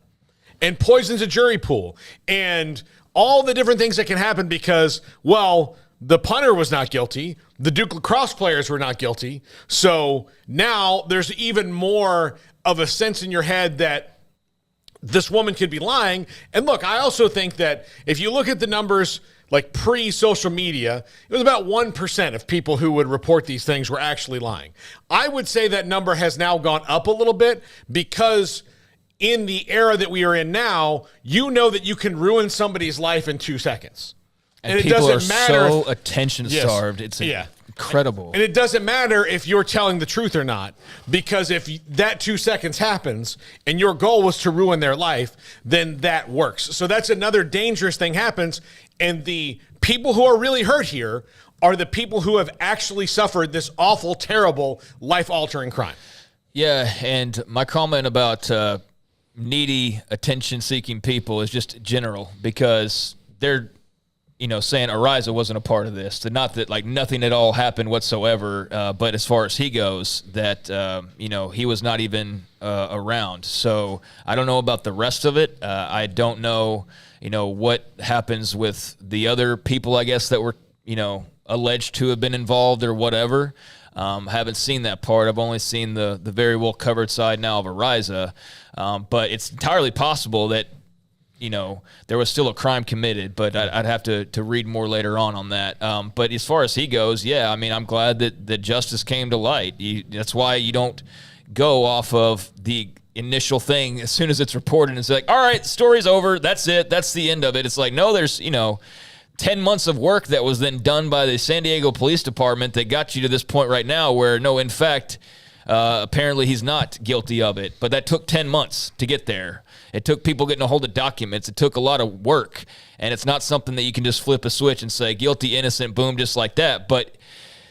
and poisons a jury pool and all the different things that can happen because, well, the punter was not guilty. The Duke lacrosse players were not guilty. So now there's even more of a sense in your head that this woman could be lying. And look, I also think that if you look at the numbers like pre-social media, it was about 1% of people who would report these things were actually lying. I would say that number has now gone up a little bit because in the era that we are in now, you know that you can ruin somebody's life in 2 seconds. And it doesn't matter so attention-starved. It's incredible. And it doesn't matter if you're telling the truth or not, because if that 2 seconds happens and your goal was to ruin their life, then that works. So that's another dangerous thing happens. And the people who are really hurt here are the people who have actually suffered this awful, terrible, life-altering crime. Yeah, and my comment about needy, attention-seeking people is just general because they're saying Ariza wasn't a part of this. Not that like nothing at all happened whatsoever, but as far as he goes, that he was not even around. So I don't know about the rest of it. I don't know, what happens with the other people, I guess, that were alleged to have been involved or whatever. Haven't seen that part. I've only seen the very well covered side now of Ariza, but it's entirely possible that there was still a crime committed, but I'd have to read more later on that. But as far as he goes, yeah, I mean, I'm glad that justice came to light. That's why you don't go off of the initial thing as soon as it's reported and say, like, all right, the story's over. That's it. That's the end of it. It's like, no, there's, 10 months of work that was then done by the San Diego Police Department that got you to this point right now where, no, in fact, apparently he's not guilty of it. But that took 10 months to get there. It took people getting a hold of documents. It took a lot of work, and it's not something that you can just flip a switch and say guilty, innocent, boom, just like that. But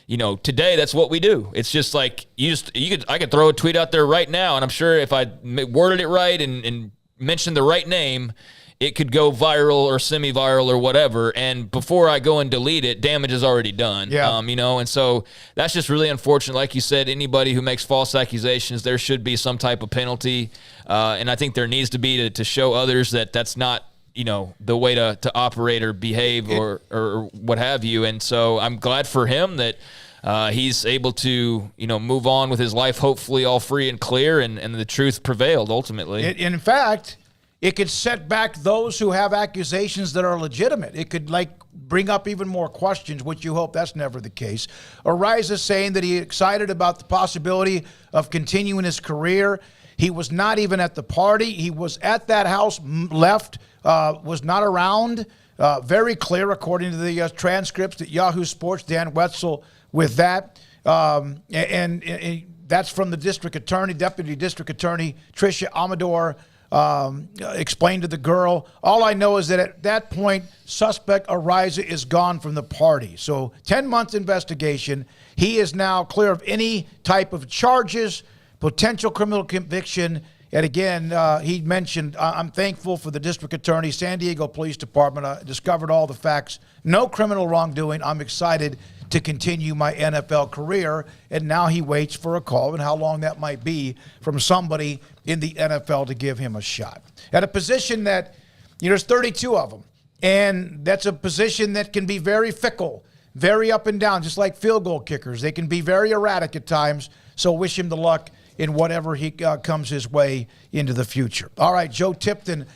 today that's what we do. It's just like I could throw a tweet out there right now, and I'm sure if I worded it right and mentioned the right name, it could go viral or semi-viral or whatever. And before I go and delete it, damage is already done. Yeah. And so that's just really unfortunate. Like you said, anybody who makes false accusations, there should be some type of penalty. And I think there needs to be to show others that that's not, the way to operate or behave or what have you. And so I'm glad for him that he's able to, move on with his life, hopefully all free and clear, and the truth prevailed ultimately. In fact, it could set back those who have accusations that are legitimate. It could bring up even more questions, which you hope that's never the case. Ariza saying that he's excited about the possibility of continuing his career. He was not even at the party. He was at that house, left, was not around. Very clear, according to the transcripts at Yahoo Sports, Dan Wetzel with that. And that's from the district attorney, Deputy District Attorney Tricia Amador, explained to the girl. All I know is that at that point, suspect Ariza is gone from the party. So 10 months investigation. He is now clear of any type of charges, potential criminal conviction. And again, he mentioned, I'm thankful for the district attorney, San Diego Police Department. I discovered all the facts. No criminal wrongdoing. I'm excited to continue my NFL career. And now he waits for a call, and how long that might be from somebody in the NFL to give him a shot. At a position that, there's 32 of them. And that's a position that can be very fickle, very up and down, just like field goal kickers. They can be very erratic at times. So wish him the luck in whatever he comes his way into the future. All right, Joe Tipton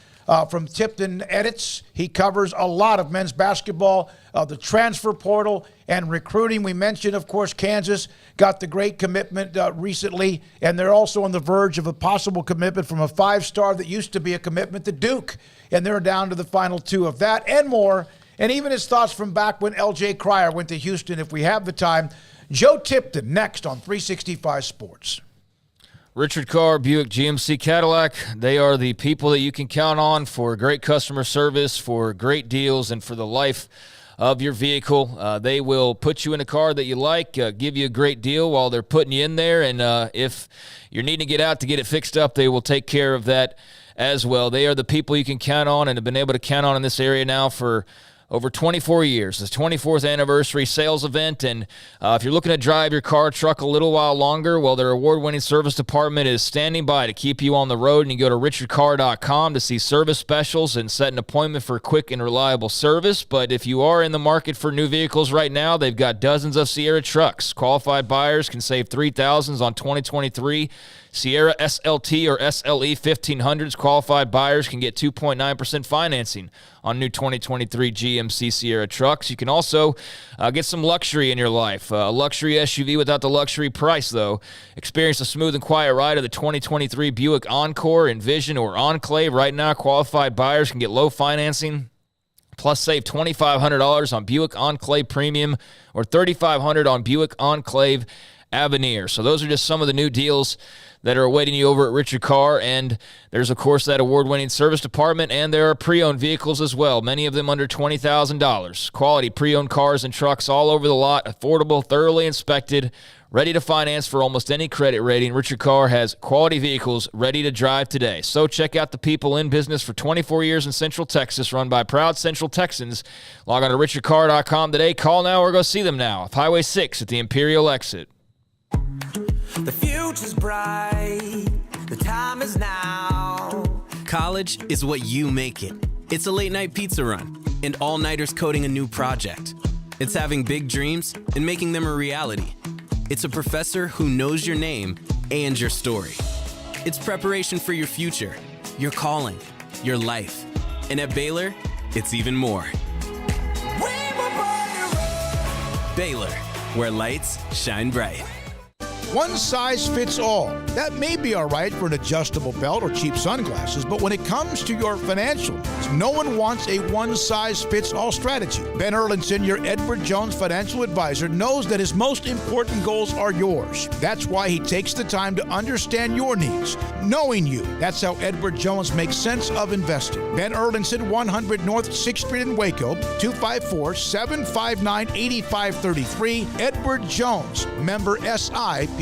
from Tipton Edits. He covers a lot of men's basketball, the transfer portal, and recruiting. We mentioned, of course, Kansas got the great commitment recently, and they're also on the verge of a possible commitment from a 5-star that used to be a commitment to Duke, and they're down to the final 2 of that and more, and even his thoughts from back when L.J. Cryer went to Houston, if we have the time. Joe Tipton next on 365 Sports. Richard Carr, Buick GMC Cadillac, they are the people that you can count on for great customer service, for great deals, and for the life of your vehicle. They will put you in a car that you like, give you a great deal while they're putting you in there, and if you're needing to get out to get it fixed up, they will take care of that as well. They are the people you can count on and have been able to count on in this area now for over 24 years. It's the 24th anniversary sales event, and if you're looking to drive your car, truck a little while longer, well, their award-winning service department is standing by to keep you on the road, and you go to richardcar.com to see service specials and set an appointment for quick and reliable service. But if you are in the market for new vehicles right now, they've got dozens of Sierra trucks. Qualified buyers can save $3,000 on 2023 Sierra SLT or SLE 1500s. Qualified buyers can get 2.9% financing on new 2023 GMC Sierra trucks. You can also get some luxury in your life. A luxury SUV without the luxury price, though. Experience a smooth and quiet ride of the 2023 Buick Encore, Envision, or Enclave. Right now, qualified buyers can get low financing, plus save $2,500 on Buick Enclave Premium or $3,500 on Buick Enclave Avenir. So those are just some of the new deals that are awaiting you over at Richard Carr. And there's, of course, that award-winning service department, and there are pre-owned vehicles as well, many of them under $20,000. Quality pre-owned cars and trucks all over the lot, affordable, thoroughly inspected, ready to finance for almost any credit rating. Richard Carr has quality vehicles ready to drive today. So check out the people in business for 24 years in Central Texas, run by proud Central Texans. Log on to richardcarr.com today. Call now or go see them now. Off Highway 6 at the Imperial exit. The future's bright. The time is now. College is what you make it. It's a late-night pizza run and all-nighters coding a new project. It's having big dreams and making them a reality. It's a professor who knows your name and your story. It's preparation for your future, your calling, your life. And at Baylor, it's even more. Baylor, where lights shine bright. One size fits all. That may be all right for an adjustable belt or cheap sunglasses, but when it comes to your financial needs, no one wants a one-size-fits-all strategy. Ben Erlinson, your Edward Jones financial advisor, knows that his most important goals are yours. That's why he takes the time to understand your needs, knowing you. That's how Edward Jones makes sense of investing. Ben Erlinson, 100 North 6th Street in Waco, 254-759-8533. Edward Jones, member SIPC.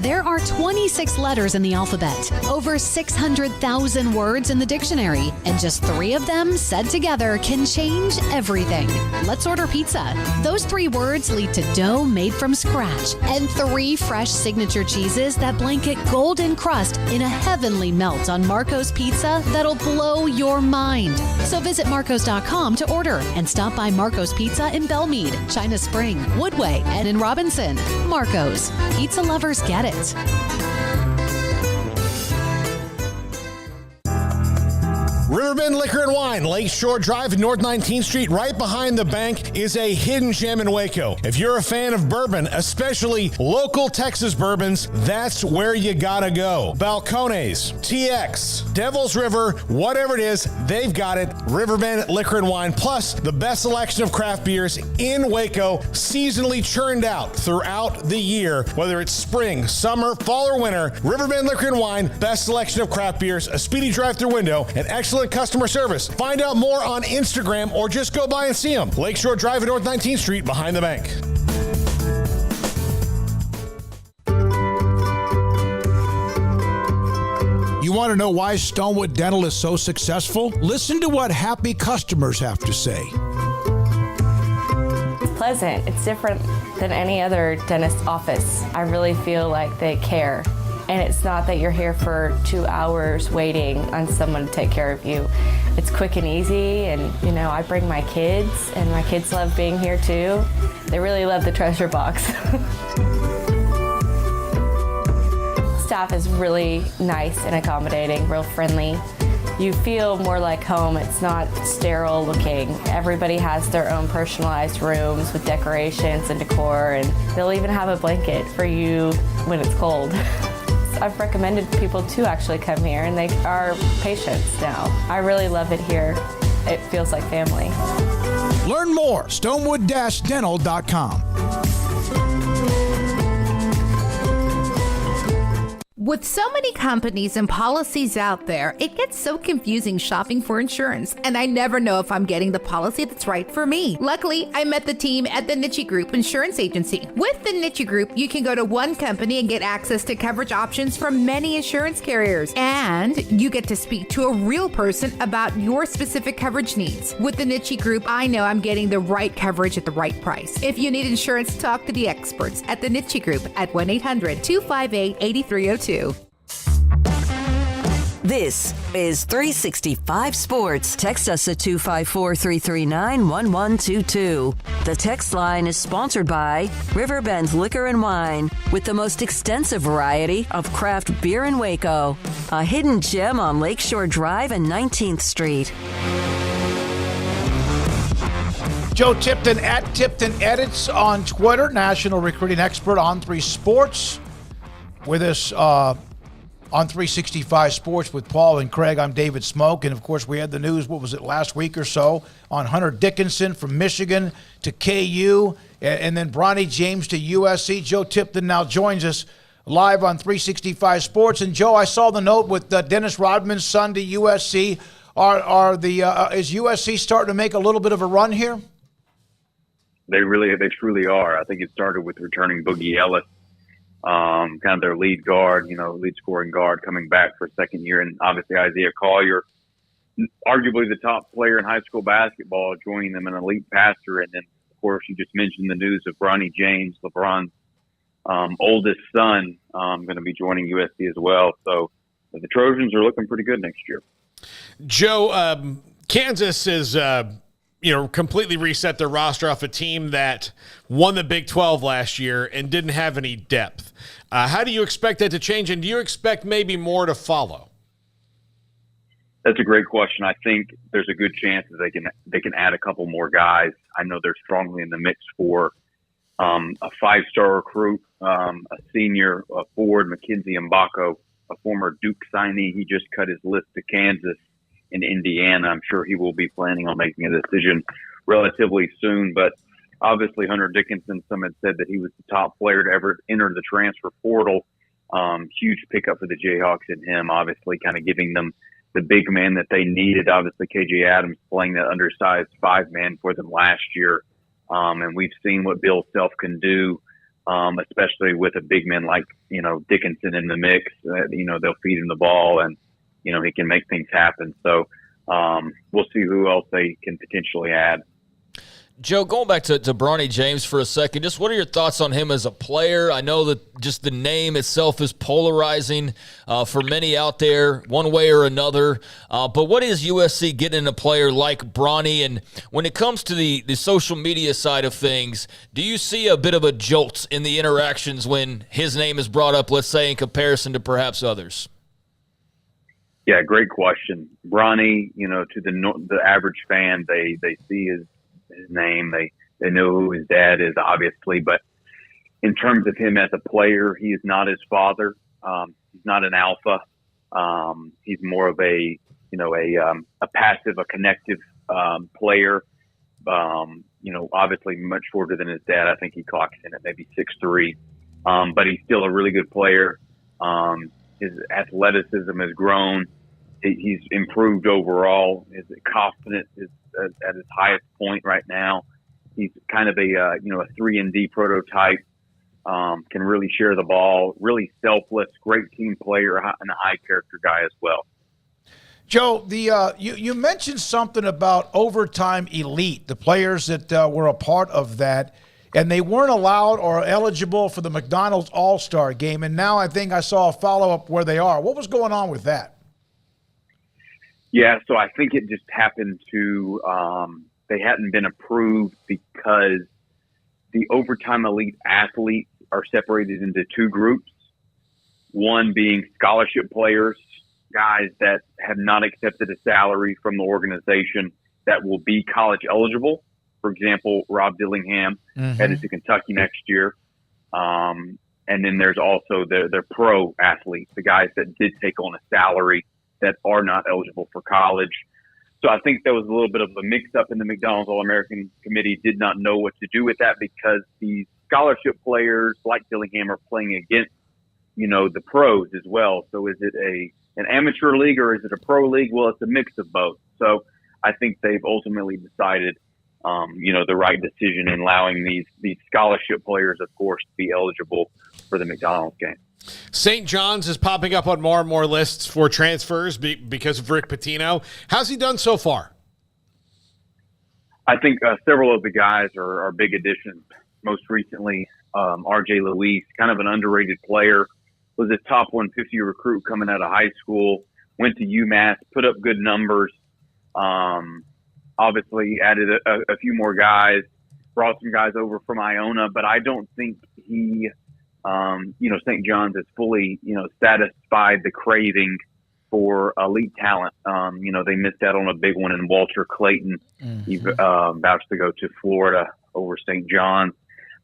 There are 26 letters in the alphabet, over 600,000 words in the dictionary, and just 3 of them said together can change everything. Let's order pizza. Those 3 words lead to dough made from scratch and 3 fresh signature cheeses that blanket golden crust in a heavenly melt on Marco's Pizza that'll blow your mind. So visit marcos.com to order and stop by Marco's Pizza in Belmead, China Spring, Woodway, and in Robinson. Marco's. Pizza lovers get it. Riverbend Liquor and Wine, Lakeshore Drive, North 19th Street, right behind the bank, is a hidden gem in Waco. If you're a fan of bourbon, especially local Texas bourbons, that's where you gotta go. Balcones, TX, Devil's River, whatever it is, they've got it. Riverbend Liquor and Wine, plus the best selection of craft beers in Waco, seasonally churned out throughout the year, whether it's spring, summer, fall, or winter. Riverbend Liquor and Wine, best selection of craft beers, a speedy drive-through window, and excellent customer service. Find out more on Instagram or just go by and see them. Lakeshore Drive at North 19th Street behind the bank. You want to know why Stonewood Dental is so successful? Listen to what happy customers have to say. It's pleasant. It's different than any other dentist office. I really feel like they care. And it's not that you're here for 2 hours waiting on someone to take care of you. It's quick and easy, and I bring my kids, and my kids love being here too. They really love the treasure box. Staff is really nice and accommodating, real friendly. You feel more like home. It's not sterile looking. Everybody has their own personalized rooms with decorations and decor, and they'll even have a blanket for you when it's cold. I've recommended people to actually come here, and they are patients now. I really love it here. It feels like family. Learn more, stonewood-dental.com. With so many companies and policies out there, it gets so confusing shopping for insurance, and I never know if I'm getting the policy that's right for me. Luckily, I met the team at the Niche Group Insurance Agency. With the Niche Group, you can go to one company and get access to coverage options from many insurance carriers, and you get to speak to a real person about your specific coverage needs. With the Niche Group, I know I'm getting the right coverage at the right price. If you need insurance, talk to the experts at the Niche Group at 1-800-258-8302. This is 365 Sports. Text us at 254-339-1122. The text line is sponsored by Riverbend Liquor and Wine, with the most extensive variety of craft beer in Waco. A hidden gem on Lakeshore Drive and 19th Street. Joe Tipton at Tipton Edits on Twitter, national recruiting expert on 3 Sports. With us on 365 Sports with Paul and Craig. I'm David Smoak, and of course we had the news, what was it, last week or so, on Hunter Dickinson from Michigan to KU, and then Bronny James to USC. Joe Tipton now joins us live on 365 Sports. And Joe, I saw the note with Dennis Rodman's son to USC. Is USC starting to make a little bit of a run here? They truly are. I think it started with returning Boogie Ellis, kind of their lead guard, lead scoring guard, coming back for a second year. And obviously Isaiah Collier, arguably the top player in high school basketball, joining them, an elite passer. And then, of course, you just mentioned the news of Bronny James, LeBron's oldest son, going to be joining USC as well. So the Trojans are looking pretty good next year. Joe, Kansas is completely reset their roster off a team that won the Big 12 last year and didn't have any depth. How do you expect that to change, and do you expect maybe more to follow? That's a great question. I think there's a good chance that they can add a couple more guys. I know they're strongly in the mix for a 5-star recruit, a senior forward, Mackenzie Mbako, a former Duke signee. He just cut his list to Kansas and Indiana. I'm sure he will be planning on making a decision relatively soon. But obviously, Hunter Dickinson, some had said that he was the top player to ever enter the transfer portal. Huge pickup for the Jayhawks in him, obviously kind of giving them the big man that they needed. Obviously, KJ Adams playing that undersized 5-man for them last year. And we've seen what Bill Self can do, especially with a big man like, Dickinson in the mix. They'll feed him the ball and, he can make things happen. So we'll see who else they can potentially add. Joe, going back to Bronny James for a second, just what are your thoughts on him as a player? I know that just the name itself is polarizing for many out there, one way or another. But what is USC getting in a player like Bronny? And when it comes to the social media side of things, do you see a bit of a jolt in the interactions when his name is brought up, let's say, in comparison to perhaps others? Yeah, great question. Bronny, to the average fan, they see his name. They know who his dad is, obviously. But in terms of him as a player, he is not his father. He's not an alpha. He's more of a passive, a connective player. Obviously much shorter than his dad. I think he clocks in at maybe 6'3". But he's still a really good player. His athleticism has grown. He's improved overall. His confidence is at its highest point right now. He's kind of a 3-and-D prototype. Can really share the ball. Really selfless. Great team player and a high character guy as well. Joe, you mentioned something about overtime elite, the players that were a part of that, and they weren't allowed or eligible for the McDonald's All-Star game. And now I think I saw a follow-up where they are. What was going on with that? Yeah, so I think it just happened to they hadn't been approved because the overtime elite athletes are separated into two groups. One being scholarship players, guys that have not accepted a salary from the organization that will be college eligible. For example, Rob Dillingham headed to Kentucky next year. And then there's also their pro athletes, the guys that did take on a salary that are not eligible for college. So I think there was a little bit of a mix-up in the McDonald's All-American Committee, did not know what to do with that because these scholarship players like Dillingham are playing against, the pros as well. So is it an amateur league or is it a pro league? Well, it's a mix of both. So I think they've ultimately decided, the right decision in allowing these scholarship players, of course, to be eligible for the McDonald's game. St. John's is popping up on more and more lists for transfers because of Rick Pitino. How's he done so far? I think several of the guys are big additions. Most recently, R.J. Luis, kind of an underrated player, was a top 150 recruit coming out of high school, went to UMass, put up good numbers, obviously added a few more guys, brought some guys over from Iona, but I don't think he St. John's has fully, satisfied the craving for elite talent. They missed out on a big one in Walter Clayton. He vouched to go to Florida over St. John's.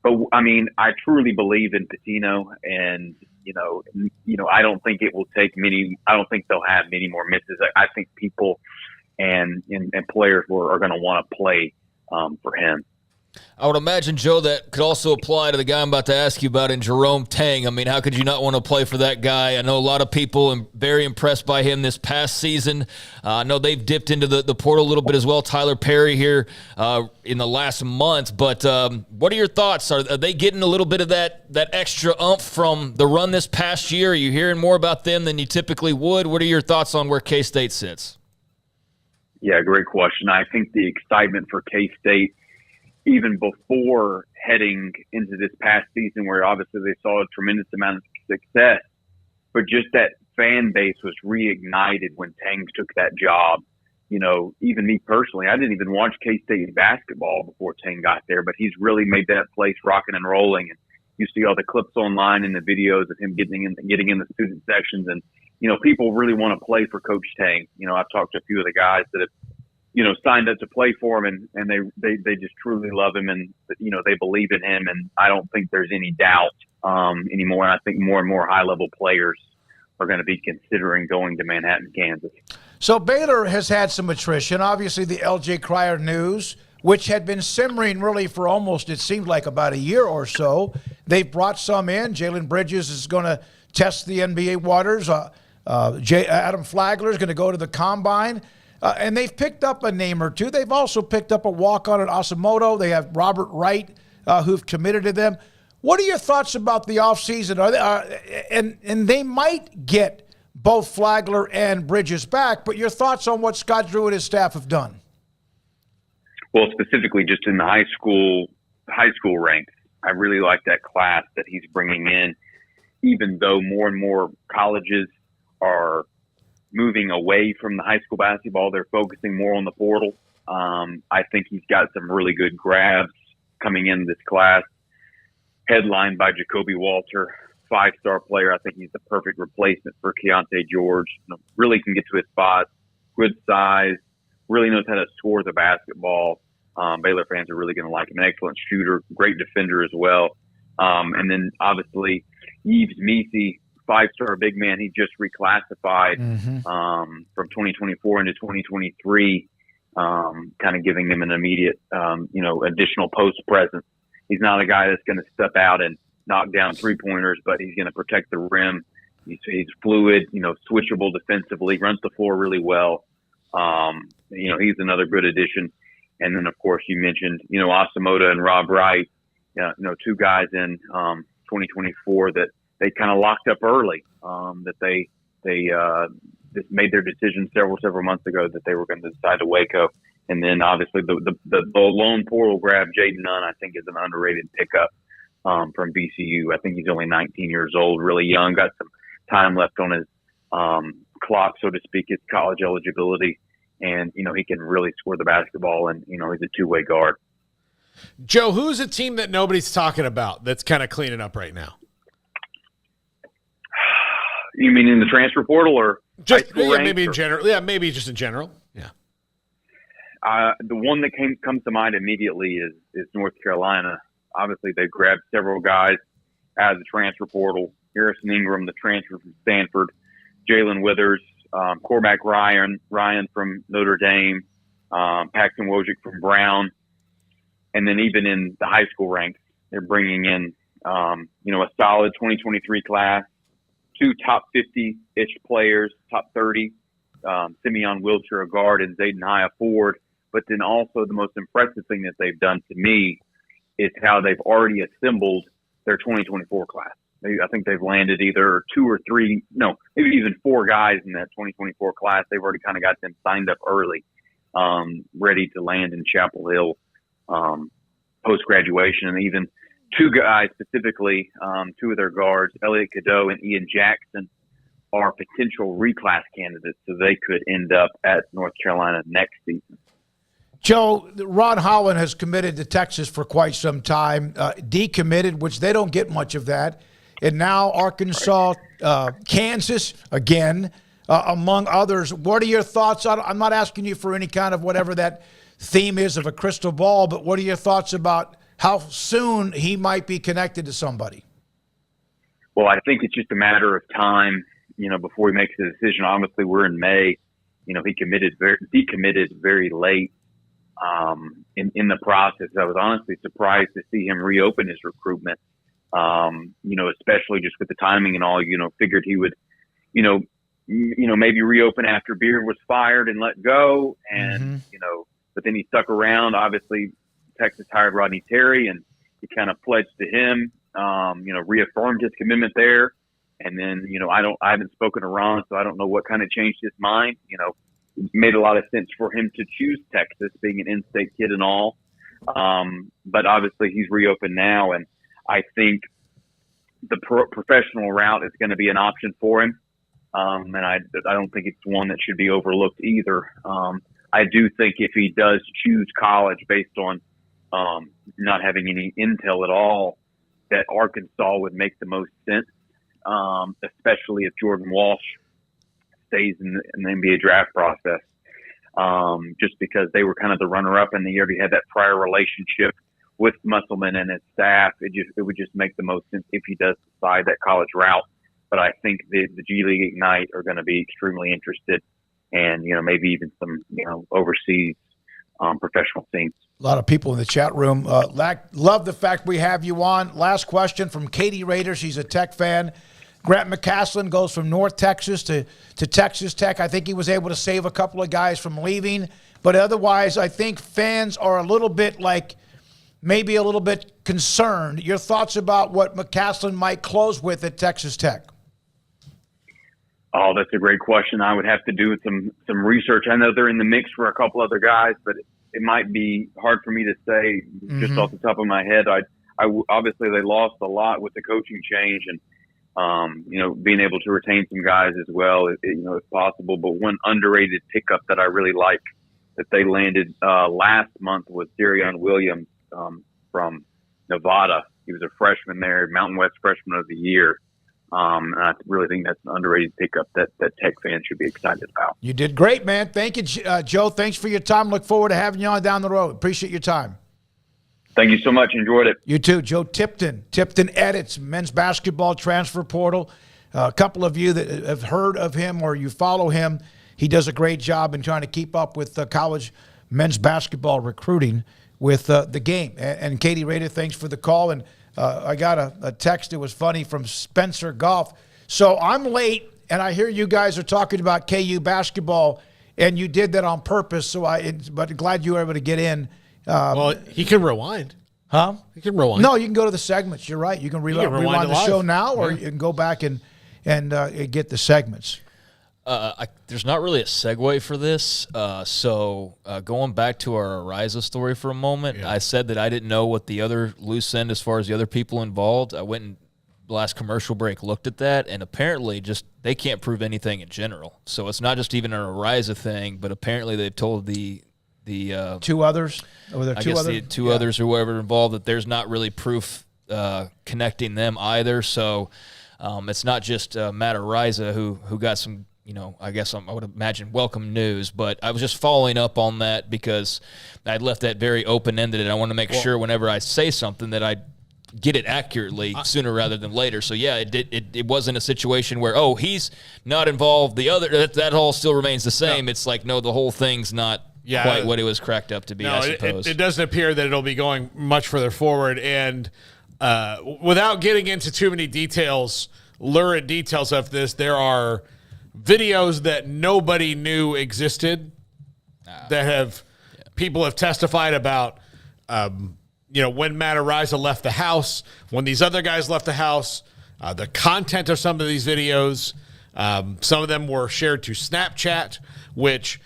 But, I truly believe in Pitino and, I don't think it will take many. I don't think they'll have many more misses. I think people and players are going to want to play for him. I would imagine, Joe, that could also apply to the guy I'm about to ask you about in Jerome Tang. I mean, how could you not want to play for that guy? I know a lot of people are very impressed by him this past season. I know they've dipped into the portal a little bit as well. Tyler Perry here in the last month. But what are your thoughts? Are they getting a little bit of that extra oomph from the run this past year? Are you hearing more about them than you typically would? What are your thoughts on where K-State sits? Yeah, great question. I think the excitement for K-State, even before heading into this past season where obviously they saw a tremendous amount of success, but just that fan base was reignited when Tang took that job. Even me personally, I didn't even watch K-State basketball before Tang got there, but he's really made that place rocking and rolling. And you see all the clips online and the videos of him getting in the student sections. And, people really want to play for Coach Tang. I've talked to a few of the guys that have, signed up to play for him, and they just truly love him, and they believe in him, and I don't think there's any doubt anymore. And I think more and more high-level players are going to be considering going to Manhattan, Kansas. So Baylor has had some attrition. Obviously, the L.J. Cryer news, which had been simmering really for almost, it seemed like about a year or so. They've brought some in. Jalen Bridges is going to test the NBA waters. Adam Flagler is going to go to the Combine. And they've picked up a name or two. They've also picked up a walk-on at Asamoah. They have Robert Wright, who've committed to them. What are your thoughts about the offseason? And they might get both Flagler and Bridges back, but your thoughts on what Scott Drew and his staff have done? Well, specifically just in the high school ranks, I really like that class that he's bringing in, even though more and more colleges are moving away from the high school basketball. They're focusing more on the portal. I think he's got some really good grabs coming in this class, headlined by Jacoby Walter, 5-star player. I think he's the perfect replacement for Keontae George. Really can get to his spots, good size, really knows how to score the basketball. Baylor fans are really going to like him. An excellent shooter, great defender as well. And then obviously Yves Missi, 5-star big man. He just reclassified from 2024 into 2023, kind of giving him an immediate, additional post presence. He's not a guy that's going to step out and knock down 3-pointers, but he's going to protect the rim. He's fluid, switchable defensively, runs the floor really well. He's another good addition. And then, of course, you mentioned, Asamoah and Rob Wright, two guys in 2024 that they kind of locked up early, that they just made their decision several months ago that they were going to decide to Waco. And then obviously the lone portal grab, Jaden Nunn, I think is an underrated pickup from VCU. I think he's only 19 years old, really young, got some time left on his clock, so to speak, his college eligibility. And, he can really score the basketball, and, he's a two-way guard. Joe, who's a team that nobody's talking about that's kind of cleaning up right now? You mean in the transfer portal or just maybe in general? Yeah, maybe just in general. Yeah. The one that comes to mind immediately is North Carolina. Obviously, they grabbed several guys out of the transfer portal. Harrison Ingram, the transfer from Stanford, Jalen Withers, Cormac Ryan from Notre Dame, Paxton Wojcik from Brown, and then even in the high school ranks, they're bringing in a solid 2023 class. 2 top 50-ish players, top 30, Simeon Wilcher, a guard, and Zayden High, a forward. But then also the most impressive thing that they've done to me is how they've already assembled their 2024 class. I think they've landed either 2 or 3, maybe even 4 guys in that 2024 class. They've already kind of got them signed up early, ready to land in Chapel Hill post-graduation, and even 2 guys specifically, 2 of their guards, Elliot Cadeau and Ian Jackson, are potential reclass candidates, so they could end up at North Carolina next season. Joe, Ron Holland has committed to Texas for quite some time, decommitted, which they don't get much of that, and now Arkansas, Kansas again, among others. What are your thoughts on? I'm not asking you for any kind of whatever that theme is of a crystal ball, but what are your thoughts about how soon he might be connected to somebody? Well, I think it's just a matter of time, before he makes a decision. Obviously, we're in May. He decommitted very late in the process. I was honestly surprised to see him reopen his recruitment, especially just with the timing and all. Figured he would, maybe reopen after Beard was fired and let go. And, but then he stuck around. Obviously, Texas hired Rodney Terry, and he kind of pledged to him, reaffirmed his commitment there. And then, I haven't spoken to Ron, so I don't know what kind of changed his mind. It made a lot of sense for him to choose Texas, being an in-state kid and all. But obviously he's reopened now, and I think the professional route is going to be an option for him. And I don't think it's one that should be overlooked either. I do think if he does choose college based on not having any intel at all, that Arkansas would make the most sense, especially if Jordan Walsh stays in the NBA draft process, just because they were kind of the runner-up and they already had that prior relationship with Musselman and his staff. It would just make the most sense if he does decide that college route. But I think the G League Ignite are going to be extremely interested, and maybe even some overseas professional teams. A lot of people in the chat room love the fact we have you on. Last question from Katie Rader. She's a Tech fan. Grant McCaslin goes from North Texas to Texas Tech. I think he was able to save a couple of guys from leaving. But otherwise, I think fans are a little bit maybe a little bit concerned. Your thoughts about what McCaslin might close with at Texas Tech? Oh, that's a great question. I would have to do some research. I know they're in the mix for a couple other guys, but it might be hard for me to say just off the top of my head. I obviously they lost a lot with the coaching change, and being able to retain some guys as well, is possible. But one underrated pickup that I really like that they landed last month was Darion Williams from Nevada. He was a freshman there, Mountain West Freshman of the Year. And I really think that's an underrated pickup that Tech fans should be excited about. You did great, man. Thank you, Joe. Thanks for your time. Look forward to having you on down the road. Appreciate your time. Thank you so much. Enjoyed it. You too. Joe Tipton. Tipton Edits, men's basketball transfer portal. A couple of you that have heard of him or you follow him, he does a great job in trying to keep up with college men's basketball recruiting with the game. And Katie Rader, thanks for the call. And I got a text that was funny from Spencer Goff. So I'm late, and I hear you guys are talking about KU basketball, and you did that on purpose. But glad you were able to get in. Well, he can rewind. Huh? He can rewind. No, you can go to the segments. You're right. You can rewind the show now, or you can go back and get the segments. There's not really a segue for this. So going back to our Ariza story for a moment, I said that I didn't know what the other loose end as far as the other people involved. I went and last commercial break looked at that, and apparently just they can't prove anything in general. So it's not just even an Ariza thing, but apparently they've told the two others, or I guess the two others or whoever involved, that there's not really proof connecting them either. So it's not just Matt Ariza who got some, I guess I would imagine welcome news. But I was just following up on that because I'd left that very open-ended, and I want to make sure whenever I say something that I get it accurately sooner rather than later. So, yeah, it wasn't a situation where, he's not involved. The other, that all still remains the same. No. It's like, no, the whole thing's not quite what it was cracked up to be, I suppose. It doesn't appear that it'll be going much further forward. And without getting into too many lurid details of this, there are videos that nobody knew existed that people have testified about, when Matt Ariza left the house, when these other guys left the house, the content of some of these videos. Some of them were shared to Snapchat, which,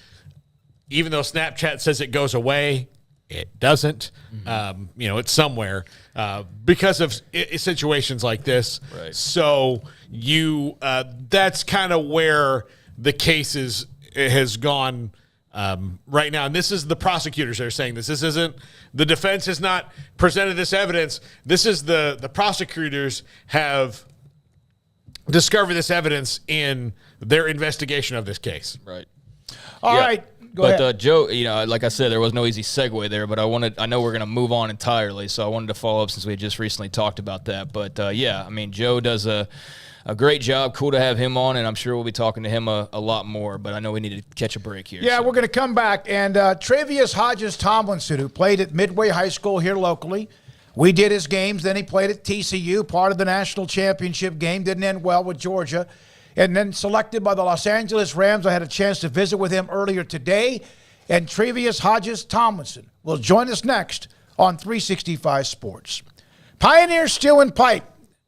even though Snapchat says it goes away, it doesn't. It's somewhere because of situations like this. Right. So that's kind of where the case has gone right now. And this is the prosecutors that are saying this. This isn't the defense has not presented this evidence. This is the prosecutors have discovered this evidence in their investigation of this case. Right. All right. Go ahead. Joe, like I said, there was no easy segue there, but I know we're going to move on entirely, so I wanted to follow up since we had just recently talked about that. But, Joe does a great job. Cool to have him on, and I'm sure we'll be talking to him a lot more, but I know we need to catch a break here. Yeah, we're going to come back. And Tre'Vius Hodges-Tomlinson, who played at Midway High School here locally, we did his games. Then he played at TCU, part of the national championship game. Didn't end well with Georgia. And then selected by the Los Angeles Rams. I had a chance to visit with him earlier today. And Tre'Vius Hodges-Tomlinson will join us next on 365 Sports. Pioneer Steel and Pipe.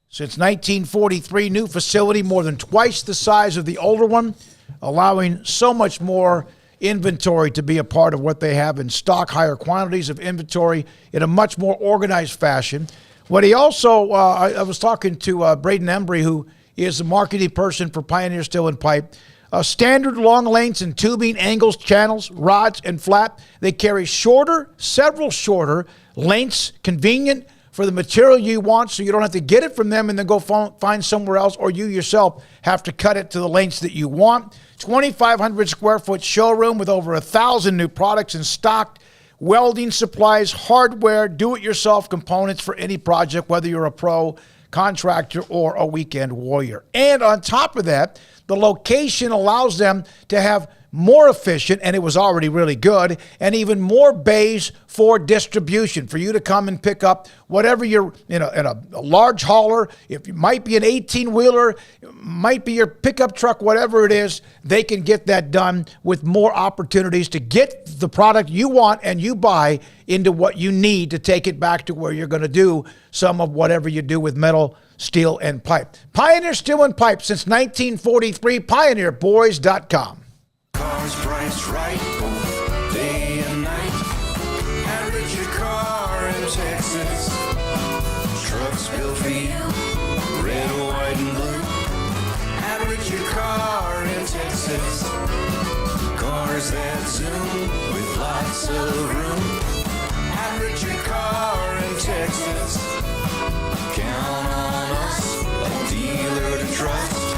Since 1943, new facility more than twice the size of the older one, allowing so much more inventory to be a part of what they have in stock, higher quantities of inventory in a much more organized fashion. What he also, I was talking to Braden Embry, who is the marketing person for Pioneer Steel and Pipe. Standard long lengths and tubing, angles, channels, rods, and flat. They carry several shorter lengths, convenient for the material you want, so you don't have to get it from them and then go find somewhere else, or you yourself have to cut it to the lengths that you want. 2,500 square foot showroom with over 1,000 new products in stock, welding supplies, hardware, do-it-yourself components for any project, whether you're a pro, contractor, or a weekend warrior. And on top of that, the location allows them to have more efficient, and it was already really good, and even more bays for distribution for you to come and pick up whatever you're in a large hauler. If it might be an 18-wheeler, might be your pickup truck, whatever it is, they can get that done with more opportunities to get the product you want and you buy into what you need to take it back to where you're going to do some of whatever you do with metal, steel, and pipe. Pioneer Steel and Pipe since 1943, pioneerboys.com. Cars priced right, both day and night. Average your car in Texas. Trucks built for you, red, white, and blue. Average your car in Texas. Cars that zoom with lots of room. Average your car in Texas. Count on us, a dealer to trust.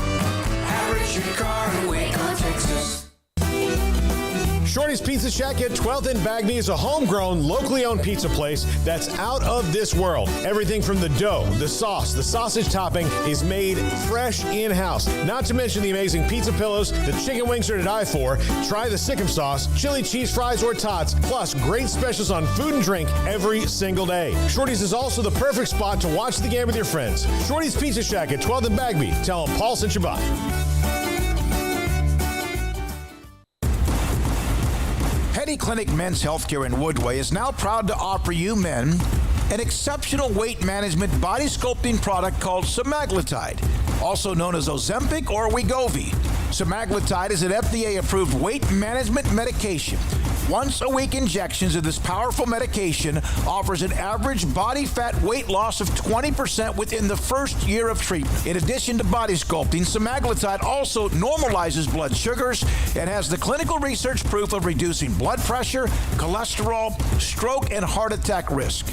Average your car in Waco, Texas. Shorty's Pizza Shack at 12th and Bagby is a homegrown, locally owned pizza place that's out of this world. Everything from the dough, the sauce, the sausage topping is made fresh in-house. Not to mention the amazing pizza pillows, the chicken wings are to die for. Try the Sikkim sauce, chili cheese fries or tots, plus great specials on food and drink every single day. Shorty's is also the perfect spot to watch the game with your friends. Shorty's Pizza Shack at 12th and Bagby. Tell them Paul sent you by. Petty Clinic Men's Healthcare in Woodway is now proud to offer you men an exceptional weight management body sculpting product called semaglutide, also known as Ozempic or Wegovy. Semaglutide is an FDA-approved weight management medication. Once-a-week injections of this powerful medication offers an average body fat weight loss of 20% within the first year of treatment. In addition to body sculpting, semaglutide also normalizes blood sugars and has the clinical research proof of reducing blood pressure, cholesterol, stroke, and heart attack risk.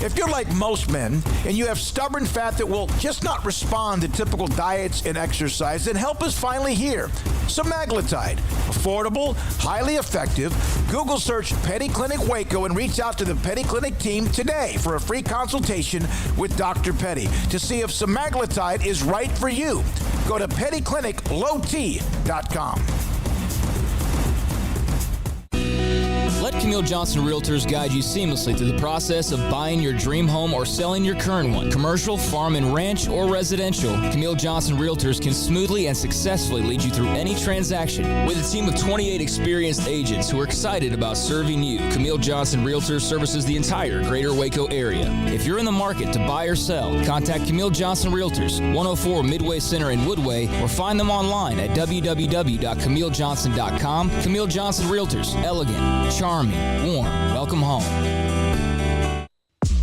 If you're like most men and you have stubborn fat that will just not respond to typical diets and exercise, then help is finally here. Semaglutide, affordable, highly effective. Google search Petty Clinic Waco and reach out to the Petty Clinic team today for a free consultation with Dr. Petty to see if semaglutide is right for you. Go to pettycliniclowt.com. Let Camille Johnson Realtors guide you seamlessly through the process of buying your dream home or selling your current one. Commercial, farm and ranch, or residential, Camille Johnson Realtors can smoothly and successfully lead you through any transaction. With a team of 28 experienced agents who are excited about serving you, Camille Johnson Realtors services the entire greater Waco area. If you're in the market to buy or sell, contact Camille Johnson Realtors, 104 Midway Center in Woodway, or find them online at www.camillejohnson.com. Camille Johnson Realtors, elegant, charming, warm. Welcome home.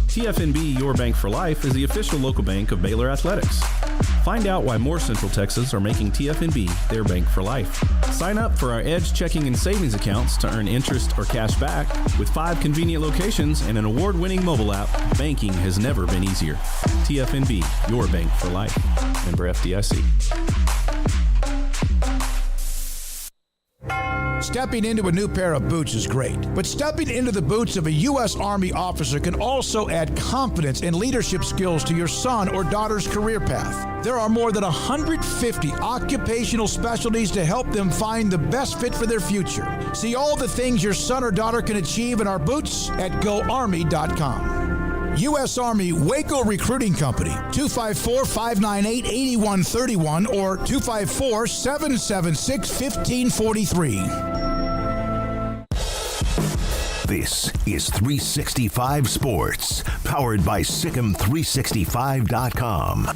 TFNB Your Bank for Life is the official local bank of Baylor Athletics. Find out why more Central Texas are making TFNB their bank for life. Sign up for our Edge checking and savings accounts to earn interest or cash back. With 5 convenient locations and an award-winning mobile app, banking has never been easier. TFNB Your Bank for Life. Member FDIC. Stepping into a new pair of boots is great, but stepping into the boots of a U.S. Army officer can also add confidence and leadership skills to your son or daughter's career path. There are more than 150 occupational specialties to help them find the best fit for their future. See all the things your son or daughter can achieve in our boots at GoArmy.com. U.S. Army Waco Recruiting Company, 254-598-8131 or 254-776-1543. This is 365 Sports, powered by Sikkim365.com.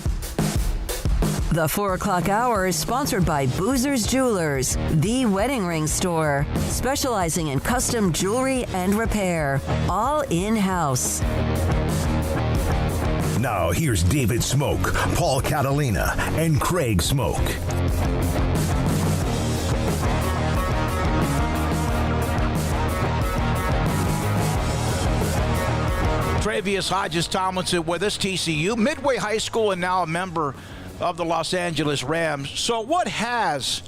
The 4 o'clock hour is sponsored by Boozer's Jewelers, the wedding ring store, specializing in custom jewelry and repair, all in-house. Now here's David Smoak, Paul Catalina, and Craig Smoak. Tre'Vius Hodges-Tomlinson with us, TCU, Midway High School, and now a member of the Los Angeles Rams. So what has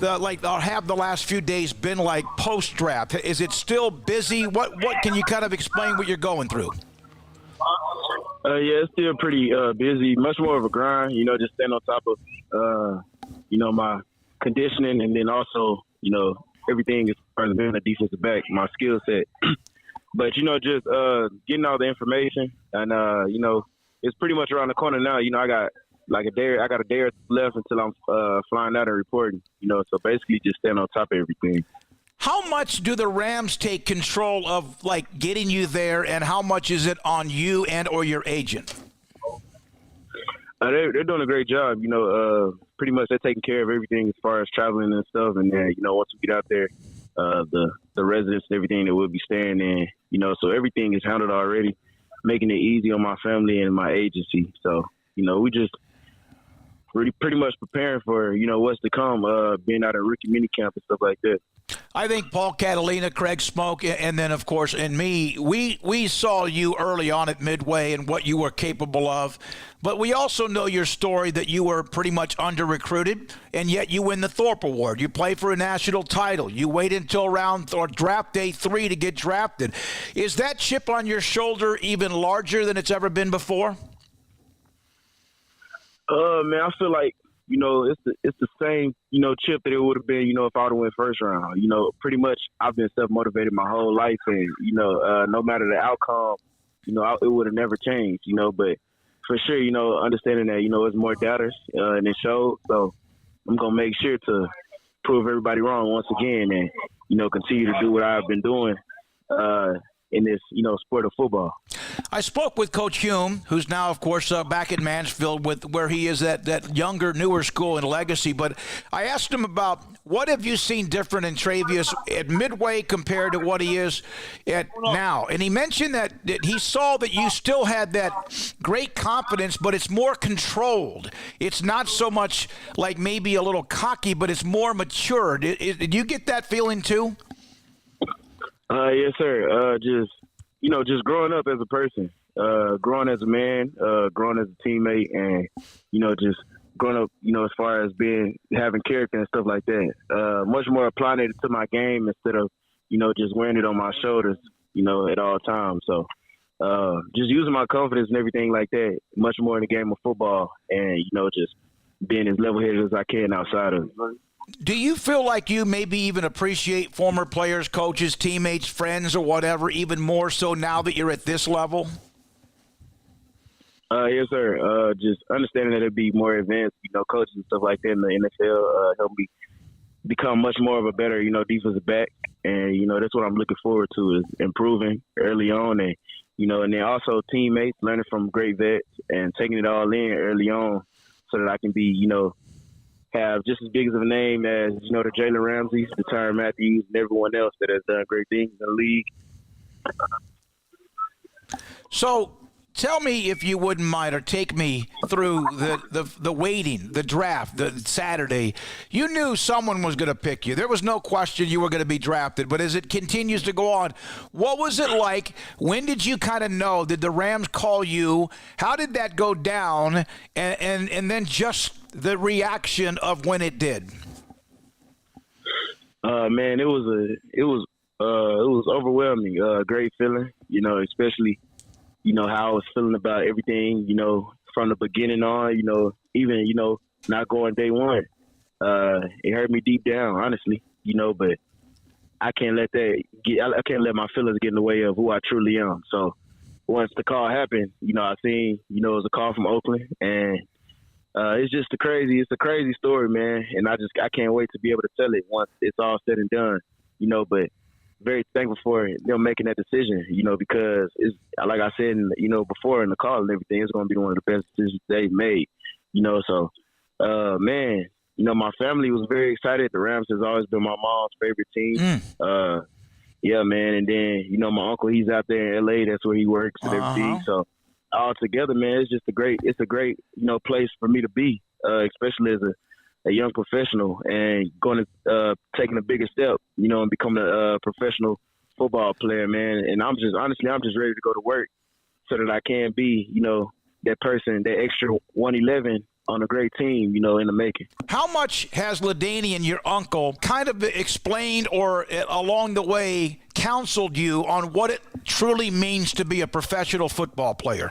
the last few days been like post-draft? Is it still busy? What can you kind of explain what you're going through? Yeah, it's still pretty busy. Much more of a grind, just staying on top of, my conditioning, and then also, everything as far as being a defensive back, my skill set. But, just getting all the information, and, it's pretty much around the corner now. I got a day left until I'm flying out and reporting, so basically just staying on top of everything. How much do the Rams take control of, getting you there, and how much is it on you and or your agent? They're doing a great job. Pretty much they're taking care of everything as far as traveling and stuff. And then, once we get out there, the residence and everything that we'll be staying in, so everything is handled already, making it easy on my family and my agency. So, we just pretty much preparing for, what's to come, being out at rookie minicamp and stuff like that. I think Paul Catalina, Craig Smoak, and then, of course, and me, we saw you early on at Midway and what you were capable of. But we also know your story that you were pretty much under-recruited, and yet you win the Thorpe Award. You play for a national title. You wait until draft day 3 to get drafted. Is that chip on your shoulder even larger than it's ever been before? Man, I feel like, it's the same, chip that it would have been, if I would have went first round. Pretty much I've been self-motivated my whole life, and, no matter the outcome, it would have never changed, but for sure, understanding that, it's more doubters, and it showed. So I'm going to make sure to prove everybody wrong once again and, continue to do what I've been doing, in this, sport of football. I spoke with Coach Hume, who's now, of course, back in Mansfield with where he is at that younger, newer school in Legacy. But I asked him about what have you seen different in Tre'Vius at Midway compared to what he is at now. And he mentioned that he saw that you still had that great confidence, but it's more controlled. It's not so much like maybe a little cocky, but it's more mature. Did you get that feeling too? Yes, sir. Just growing up as a person, growing as a man, growing as a teammate, and, just growing up, as far as having character and stuff like that. Much more applying it to my game instead of, just wearing it on my shoulders, at all times. So, just using my confidence and everything like that, much more in the game of football, and, just being as level-headed as I can outside of it. Do you feel like you maybe even appreciate former players, coaches, teammates, friends, or whatever, even more so now that you're at this level? Yes, sir. Just understanding that it'd be more advanced, coaches and stuff like that in the NFL help me become much more of a better, defensive back. And, that's what I'm looking forward to is improving early on and, and then also teammates, learning from great vets and taking it all in early on so that I can be, have just as big of a name as, the Jalen Ramseys, the Tyrann Matthews, and everyone else that has done great things in the league. So tell me, if you wouldn't mind, or take me through the waiting, the draft, the Saturday. You knew someone was going to pick you. There was no question you were going to be drafted. But as it continues to go on, what was it like? When did you kind of know? Did the Rams call you? How did that go down? And then just the reaction of when it did. Man, it was overwhelming. Great feeling, especially, how I was feeling about everything, from the beginning on, even, not going day one. It hurt me deep down, honestly, but I can't let I can't let my feelings get in the way of who I truly am. So once the call happened, I seen, it was a call from Oakland, and it's a crazy story, man. And I can't wait to be able to tell it once it's all said and done, but very thankful for them making that decision, because it's, like I said, before in the call and everything, it's going to be one of the best decisions they've made, so, man, my family was very excited. The Rams has always been my mom's favorite team. Yeah, man. And then, my uncle, he's out there in LA. That's where he works and everything. So all together, man, it's a great, place for me to be, especially as a young professional and going to, taking a bigger step, and becoming a professional football player, man. And I'm just ready to go to work so that I can be, that person, that extra 111 on a great team, in the making. How much has LaDainian, your uncle, kind of explained or along the way counseled you on what it truly means to be a professional football player?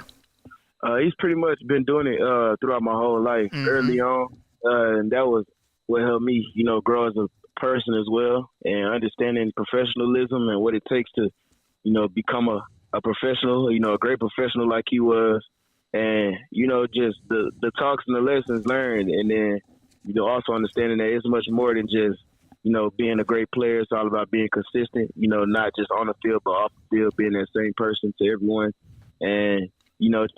He's pretty much been doing it throughout my whole life. Early on, and that was what helped me, grow as a person as well, and understanding professionalism and what it takes to, become a professional, a great professional like he was. And, just the talks and the lessons learned. And then, also understanding that it's much more than just, being a great player. It's all about being consistent, not just on the field, but off the field, being that same person to everyone. And,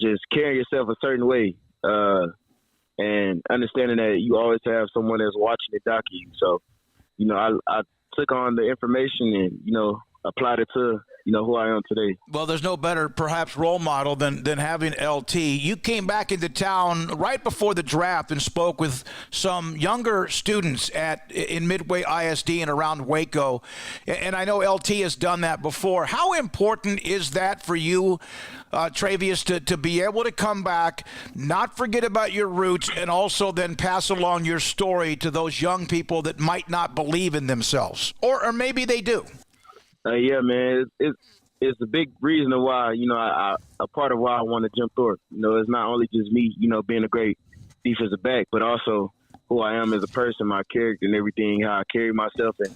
just carrying yourself a certain way. And understanding that you always have someone that's watching and docking you. So, I took on the information and, applied it to, who I am today. Well, there's no better, perhaps, role model than having LT. You came back into town right before the draft and spoke with some younger students in Midway ISD and around Waco. And I know LT has done that before. How important is that for you, Tre'Vius, to be able to come back, not forget about your roots, and also then pass along your story to those young people that might not believe in themselves? Or maybe they do. Yeah, man, it's a big reason why, a part of why I want to jump through. It's not only just me, being a great defensive back, but also who I am as a person, my character and everything, how I carry myself and,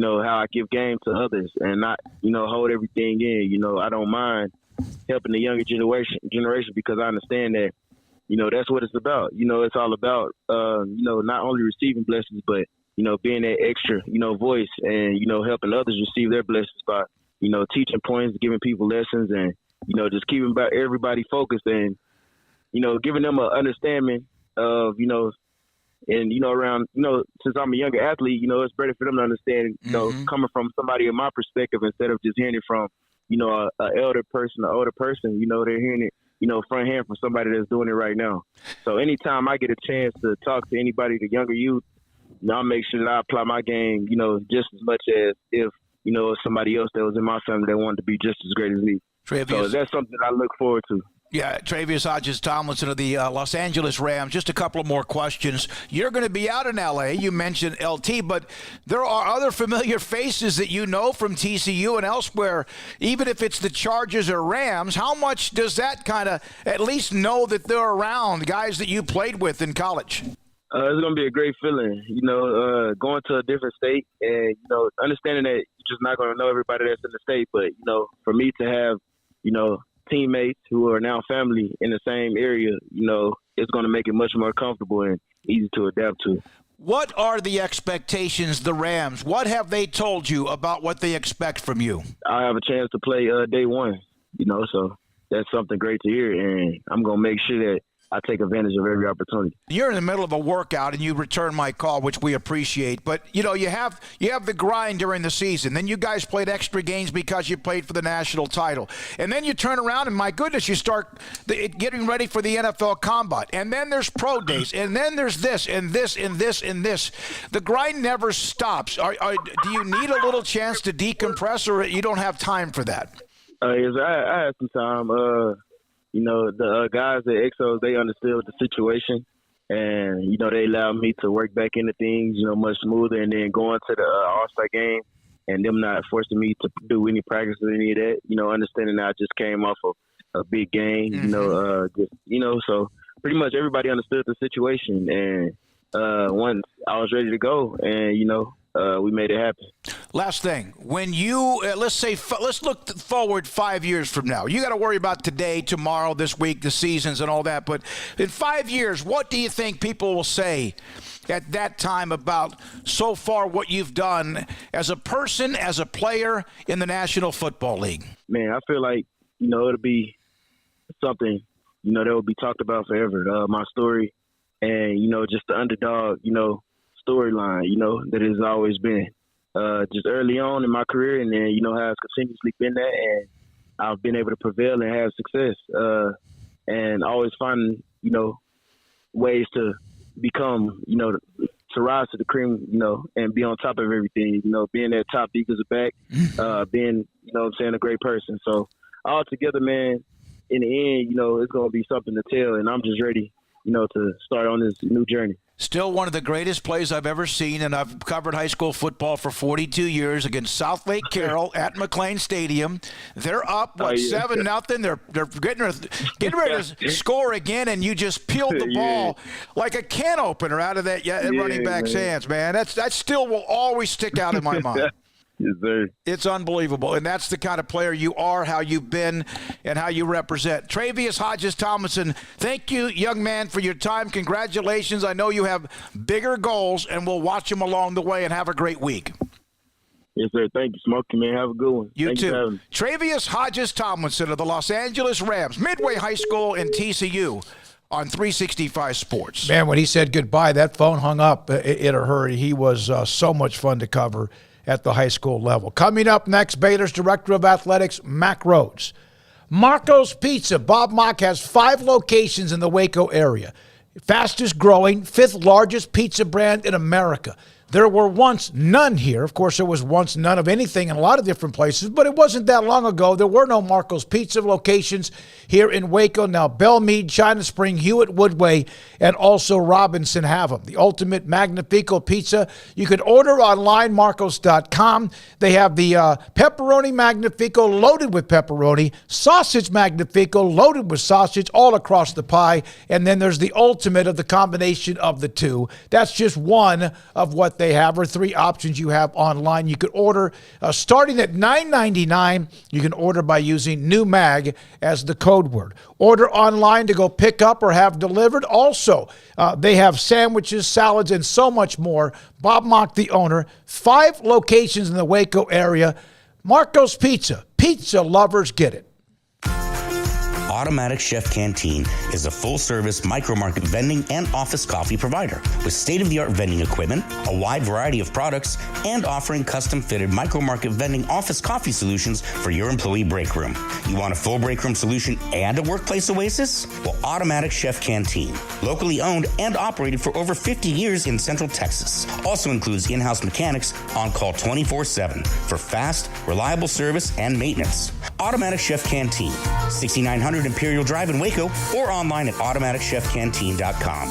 how I give game to others and not, hold everything in. I don't mind helping the younger generation because I understand that, that's what it's about. It's all about, not only receiving blessings, but being that extra, voice and, helping others receive their blessings by, teaching points, giving people lessons and, just keeping everybody focused and, giving them an understanding of, and, around, since I'm a younger athlete, it's better for them to understand, coming from somebody in my perspective instead of just hearing it from, an older person, they're hearing it, front hand from somebody that's doing it right now. So anytime I get a chance to talk to anybody, the younger youth, I'll make sure that I apply my game, just as much as if, somebody else that was in my family that wanted to be just as great as me. Tre'Vius. So that's something I look forward to. Yeah, Tre'Vius Hodges-Tomlinson of the Los Angeles Rams. Just a couple of more questions. You're going to be out in L.A. You mentioned LT, but there are other familiar faces that you know from TCU and elsewhere, even if it's the Chargers or Rams. How much does that kind of at least know that they're around, guys that you played with in college? It's going to be a great feeling, going to a different state and, understanding that you're just not going to know everybody that's in the state. But, for me to have, teammates who are now family in the same area, it's going to make it much more comfortable and easy to adapt to. What are the expectations, the Rams? What have they told you about what they expect from you? I have a chance to play day one, so that's something great to hear. And I'm going to make sure that I take advantage of every opportunity. You're in the middle of a workout and you return my call, which we appreciate. But, you have the grind during the season. Then you guys played extra games because you played for the national title. And then you turn around and, my goodness, you start getting ready for the NFL Combine. And then there's pro days. And then there's this and this and this and this. The grind never stops. Do you need a little chance to decompress, or you don't have time for that? Yes, I had some time. The guys at Exos, they understood the situation, And, you know, they allowed me to work back into things, you know, much smoother. And then going to the All-Star game and them not forcing me to do any practice or any of that, you know, understanding that I just came off of a big game, you know, so pretty much everybody understood the situation. And once I was ready to go and, you know, we made it happen. Last thing, when you, let's look forward 5 years from now. You got to worry about today, tomorrow, this week, the seasons and all that. But in 5 years, what do you think people will say at that time about so far what you've done as a person, as a player in the National Football League? Man, I feel like, you know, it'll be something, you know, that will be talked about forever. My story and, you know, just the underdog, you know, storyline, you know, that has always been just early on in my career, and then, you know, has continuously been that, and I've been able to prevail and have success, and always finding, you know, ways to become, you know, to rise to the cream, you know, and be on top of everything, you know, being that top Eagles back, being, you know what I'm saying, a great person. So all together, man, in the end, you know, it's going to be something to tell, and I'm just ready, you know, to start on this new journey. Still one of the greatest plays I've ever seen, and I've covered high school football for 42 years against South Lake Carroll at McLean Stadium. They're up, 7-0. They're getting ready to score again, and you just peeled the ball like a can opener out of that running back's hands, man. That still will always stick out in my mind. Yes, sir. It's unbelievable, and that's the kind of player you are, how you've been, and how you represent. Tre'Vius Hodges-Tomlinson, thank you, young man, for your time. Congratulations. I know you have bigger goals, and we'll watch them along the way, and have a great week. Yes, sir. Thank you, Smoak. Man, have a good one. You Thank too. Tre'Vius Hodges-Tomlinson of the Los Angeles Rams, Midway High School and TCU on 365 Sports. Man, when he said goodbye, that phone hung up in a hurry. He was so much fun to cover at the high school level. Coming up next, Baylor's Director of Athletics, Mack Rhodes. Marco's Pizza. Bob Mock has 5 locations in the Waco area. Fastest growing, 5th largest pizza brand in America. There were once none here. Of course, there was once none of anything in a lot of different places, but it wasn't that long ago. There were no Marco's Pizza locations here in Waco. Now, Belmead, China Spring, Hewitt, Woodway, and also Robinson have them. The ultimate Magnifico pizza. You can order online, marcos.com. They have the pepperoni Magnifico loaded with pepperoni, sausage Magnifico loaded with sausage all across the pie, and then there's the ultimate of the combination of the two. That's just one of what they have, or 3 options you have online. You could order starting at $9.99. You can order by using New Mag as the code word. Order online to go pick up or have delivered. Also, they have sandwiches, salads, and so much more. Bob Mock, the owner, 5 locations in the Waco area. Marco's Pizza. Pizza lovers get it. Automatic Chef Canteen is a full-service micro-market vending and office coffee provider with state-of-the-art vending equipment, a wide variety of products, and offering custom-fitted micro-market vending office coffee solutions for your employee break room. You want a full break room solution and a workplace oasis? Well, Automatic Chef Canteen, locally owned and operated for over 50 years in Central Texas, also includes in-house mechanics on call 24/7 for fast, reliable service and maintenance. Automatic Chef Canteen, 6900 Imperial Drive in Waco, or online at automaticchefcanteen.com.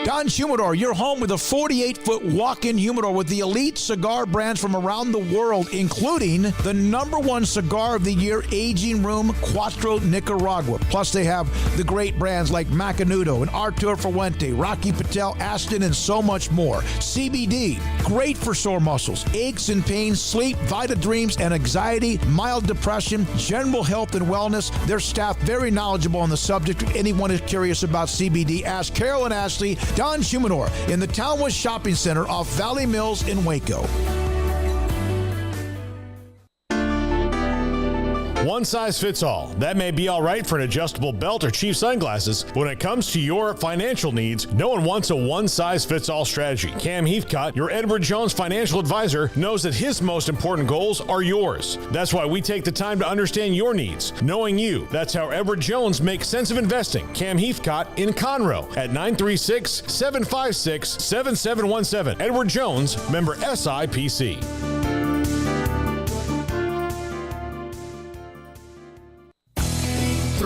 Don's Humidor, your home with a 48-foot walk-in humidor with the elite cigar brands from around the world, including the #1 cigar of the year, Aging Room Cuatro Nicaragua. Plus, they have the great brands like Macanudo and Artur Fuente, Rocky Patel, Aston, and so much more. CBD, great for sore muscles, aches and pains, sleep, Vita Dreams, and anxiety, mild depression, general health and wellness. Their staff very knowledgeable on the subject. If anyone is curious about CBD, ask Carol and Ashley. Don's Humidor in the Townwest Shopping Center off Valley Mills in Waco. One size fits all. That may be all right for an adjustable belt or cheap sunglasses, but when it comes to your financial needs, no one wants a one-size-fits-all strategy. Cam Heathcott, your Edward Jones financial advisor, knows that his most important goals are yours. That's why we take the time to understand your needs, knowing you. That's how Edward Jones makes sense of investing. Cam Heathcott in Conroe at 936-756-7717. Edward Jones, member SIPC.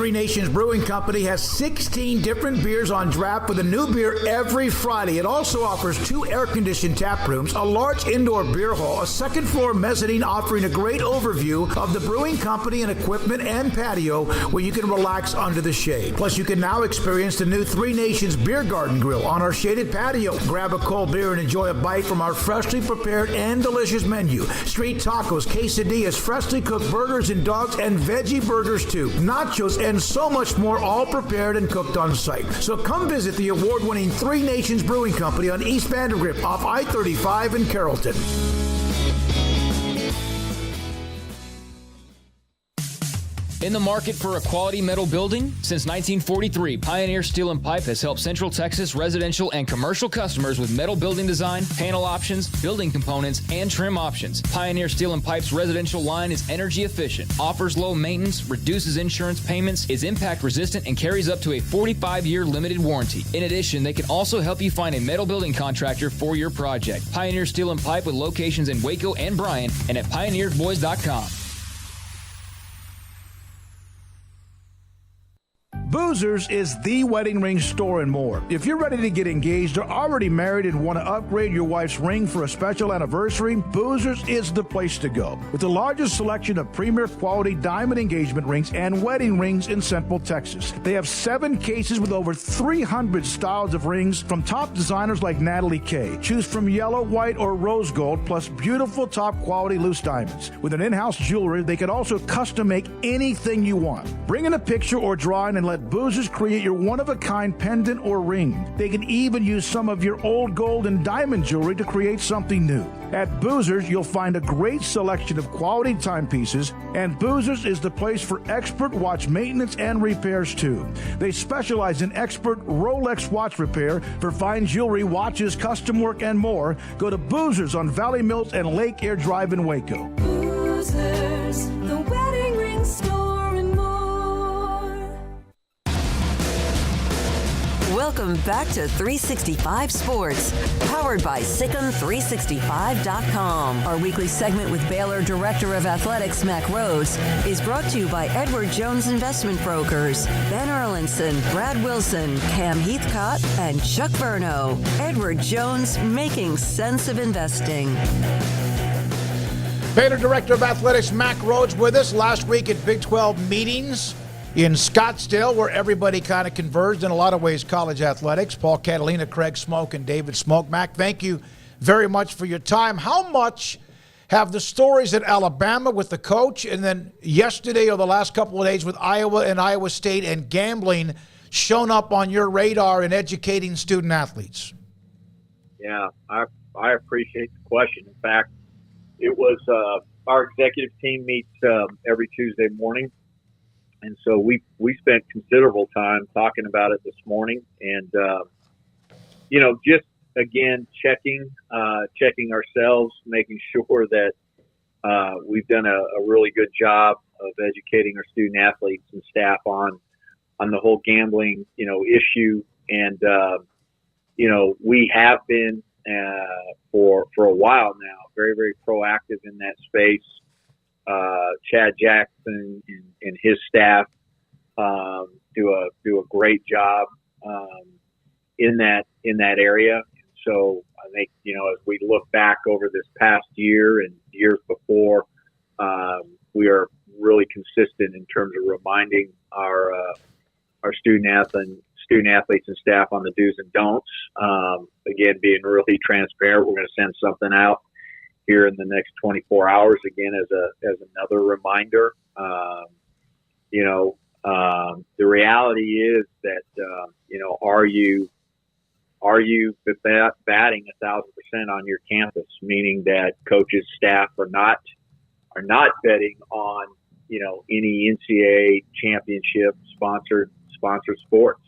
Three Nations Brewing Company has 16 different beers on draft with a new beer every Friday. It also offers 2 air-conditioned tap rooms, a large indoor beer hall, a second-floor mezzanine offering a great overview of the brewing company and equipment and patio where you can relax under the shade. Plus, you can now experience the new Three Nations Beer Garden Grill on our shaded patio. Grab a cold beer and enjoy a bite from our freshly prepared and delicious menu. Street tacos, quesadillas, freshly cooked burgers and dogs, and veggie burgers too. Nachos and so much more, all prepared and cooked on site. So come visit the award-winning Three Nations Brewing Company on East Vandergrift off I-35 in Carrollton. In the market for a quality metal building? Since 1943, Pioneer Steel and Pipe has helped Central Texas residential and commercial customers with metal building design, panel options, building components, and trim options. Pioneer Steel and Pipe's residential line is energy efficient, offers low maintenance, reduces insurance payments, is impact resistant, and carries up to a 45-year limited warranty. In addition, they can also help you find a metal building contractor for your project. Pioneer Steel and Pipe with locations in Waco and Bryan and at pioneersboys.com. Boozers is the wedding ring store and more. If you're ready to get engaged or already married and want to upgrade your wife's ring for a special anniversary, Boozers is the place to go. With the largest selection of premier quality diamond engagement rings and wedding rings in Central Texas. They have 7 cases with over 300 styles of rings from top designers like Natalie Kay. Choose from yellow, white, or rose gold, plus beautiful top quality loose diamonds. With an in-house jeweler, they can also custom make anything you want. Bring in a picture or drawing and let Boozers create your one-of-a-kind pendant or ring. They can even use some of your old gold and diamond jewelry to create something new. At Boozers, you'll find a great selection of quality timepieces, and Boozers is the place for expert watch maintenance and repairs too. They specialize in expert Rolex watch repair for fine jewelry, watches, custom work, and more. Go to Boozers on Valley Mills and Lake Air Drive in Waco. Boozers, the wedding ring store and more. Welcome back to 365 Sports, powered by Sikkim365.com. Our weekly segment with Baylor Director of Athletics, Mac Rhodes, is brought to you by Edward Jones Investment Brokers, Ben Erlinson, Brad Wilson, Cam Heathcott, and Chuck Verno. Edward Jones, making sense of investing. Baylor Director of Athletics, Mac Rhodes, with us last week at Big 12 meetings in Scottsdale, where everybody kind of converged in a lot of ways, college athletics. Paul Catalina, Craig Smoak, and David Smoak. Mac, thank you very much for your time. How much have the stories at Alabama with the coach, and then yesterday or the last couple of days with Iowa and Iowa State and gambling shown up on your radar in educating student athletes? Yeah, I appreciate the question. In fact, it was our executive team meets every Tuesday morning. And so we spent considerable time talking about it this morning, and just again checking ourselves, making sure that we've done a really good job of educating our student athletes and staff on the whole gambling issue, and we have been for a while now very, very proactive in that space. Chad Jackson and his staff do a great job in that area. So I think as we look back over this past year and years before, we are really consistent in terms of reminding our student athletes and staff on the do's and don'ts. Again, being really transparent. We're going to send something out here in the next 24 hours again as another reminder. The reality is that are you batting 1,000% on your campus, meaning that coaches, staff are not betting on any NCAA championship sponsored sports,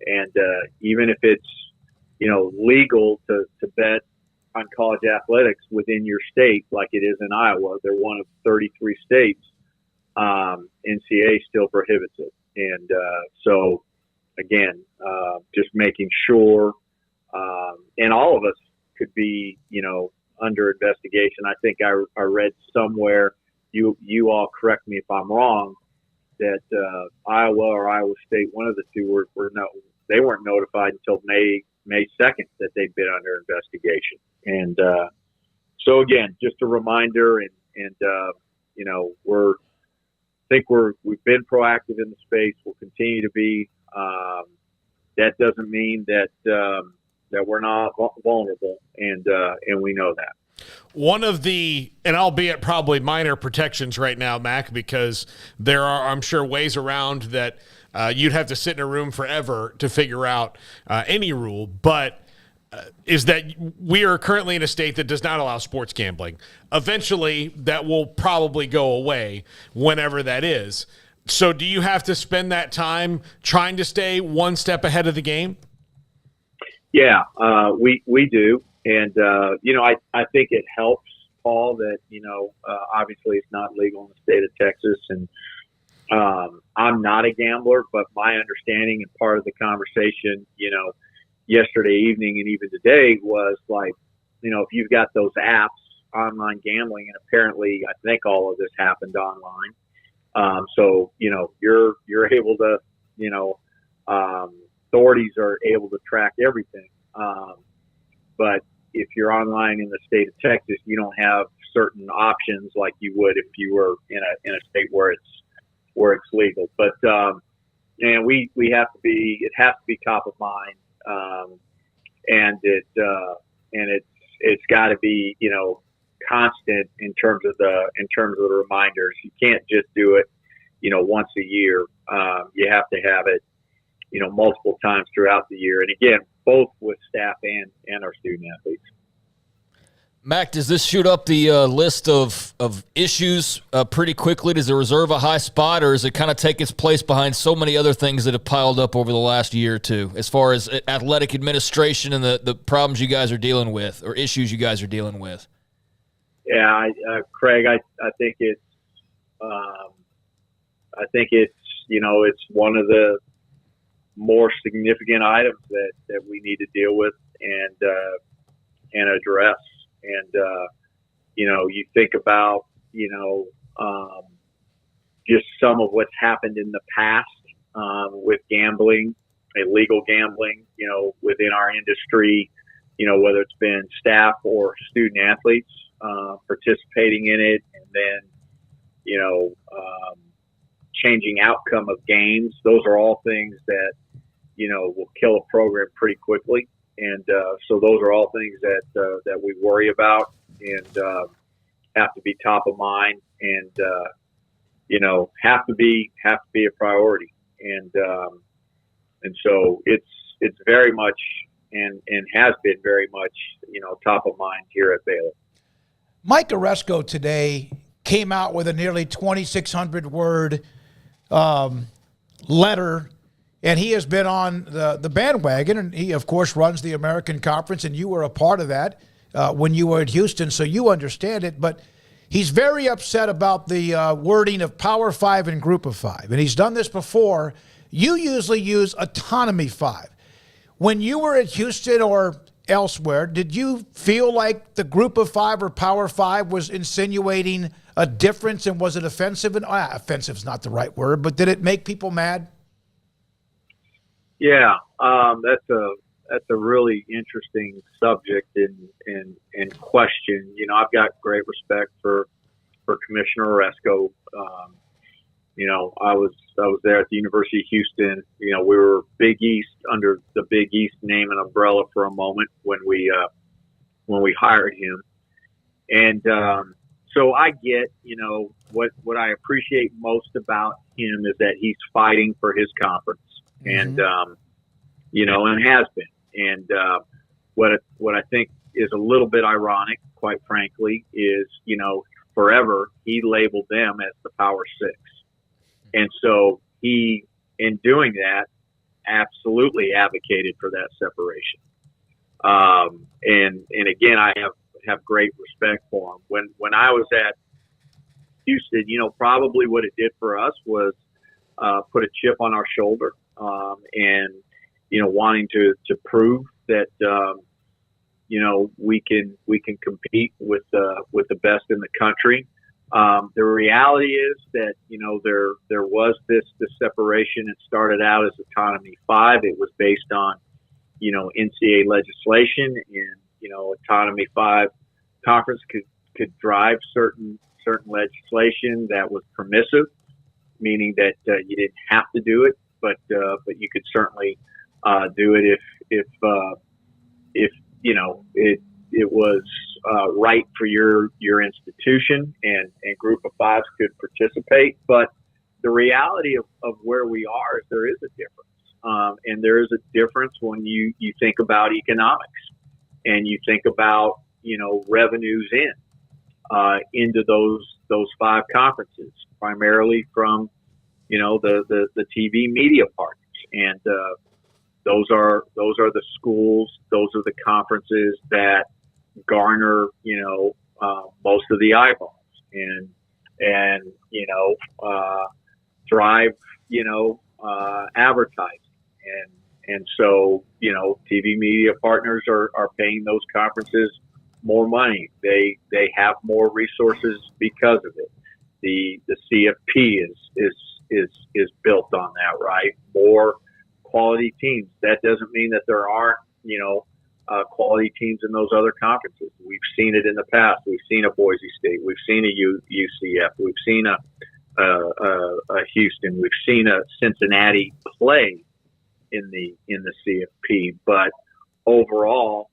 and even if it's legal to bet on college athletics within your state, like it is in Iowa. They're one of 33 states. NCAA still prohibits it. And so, again, just making sure, and all of us could be, under investigation. I think I read somewhere, you all correct me if I'm wrong, that Iowa or Iowa State, one of the two, they weren't notified until May 2nd that they'd been under investigation. And so again, just a reminder, and you know, we've been proactive in the space. We'll continue to be. That doesn't mean that we're not vulnerable, and we know that. One of the, and albeit probably minor protections right now, Mac, because there are, I'm sure, ways around that you'd have to sit in a room forever to figure out any rule, but is that we are currently in a state that does not allow sports gambling. Eventually, that will probably go away whenever that is. So do you have to spend that time trying to stay one step ahead of the game? Yeah, we do. And, you know, I think it helps, Paul, that, you know, obviously it's not legal in the state of Texas. And I'm not a gambler, but my understanding and part of the conversation, you know, yesterday evening and even today was like, you know, if you've got those apps, online gambling, and apparently I think all of this happened online. So, you know, you're able to, you know, authorities are able to track everything. But if you're online in the state of Texas, you don't have certain options like you would if you were in a state where it's legal. But and we have to be, it has to be top of mind, and it's got to be, you know, constant in terms of the reminders. You can't just do it, you know, once a year. You have to have it, you know, multiple times throughout the year. And again, both with staff and our student athletes. Mac, does this shoot up the list of issues pretty quickly? Does it reserve a high spot, or does it kind of take its place behind so many other things that have piled up over the last year or two, as far as athletic administration and the problems you guys are dealing with, or issues you guys are dealing with? Yeah, Craig, I think it's you know, it's one of the more significant items that we need to deal with and address. And you know, you think about, you know, just some of what's happened in the past with gambling, illegal gambling, you know, within our industry, you know, whether it's been staff or student athletes participating in it, and then, you know, changing outcome of games. Those are all things that, you know, will kill a program pretty quickly. And so those are all things that we worry about and have to be top of mind, and you know, have to be a priority. And so it's very much and has been very much, you know, top of mind here at Baylor. Mike Oresco today came out with a nearly 2,600 word letter. And he has been on the bandwagon, and he, of course, runs the American Conference, and you were a part of that when you were at Houston, so you understand it. But he's very upset about the wording of Power 5 and Group of 5, and he's done this before. You usually use Autonomy 5. When you were at Houston or elsewhere, did you feel like the Group of 5 or Power 5 was insinuating a difference, and was it offensive? And offensive is not the right word, but did it make people mad? Yeah, that's a really interesting subject and question. You know, I've got great respect for Commissioner Oresco. You know, I was there at the University of Houston. You know, we were Big East, under the Big East name and umbrella for a moment when we hired him. And so I get, you know, what I appreciate most about him is that he's fighting for his conference. And, you know, and has been. And what I think is a little bit ironic, quite frankly, is, you know, forever he labeled them as the Power 6. And so he, in doing that, absolutely advocated for that separation. And again, I have great respect for him. When I was at Houston, you know, probably what it did for us was put a chip on our shoulder. And, you know, wanting to prove that, you know, we can compete with the best in the country. The reality is that, there was this separation. It started out as Autonomy 5. It was based on, NCAA legislation, and, Autonomy 5 conference could drive certain legislation that was permissive, meaning that you didn't have to do it, but you could certainly do it if it was right for your institution, and group of fives could participate. But the reality of where we are is there is a difference, and there is a difference when you think about economics and you think about revenues into those five conferences, primarily from the TV media partners, and those are the schools, those are the conferences that garner most of the eyeballs and drive advertising, and so TV media partners are paying those conferences more money. They have more resources because of it. The CFP is built on that, right? More quality teams. That doesn't mean that there aren't quality teams in those other conferences. We've seen it in the past. We've seen a Boise State. We've seen a UCF. We've seen a Houston. We've seen a Cincinnati play in the CFP. But overall,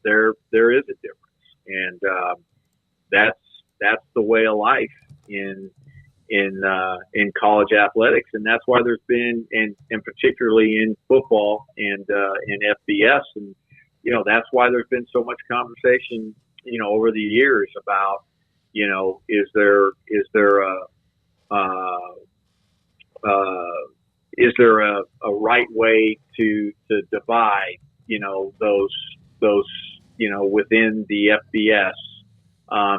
there is a difference, and that's the way of life in college athletics, and that's why there's been, and particularly in football and in FBS, and that's why there's been so much conversation over the years about is there a right way to divide those within the FBS?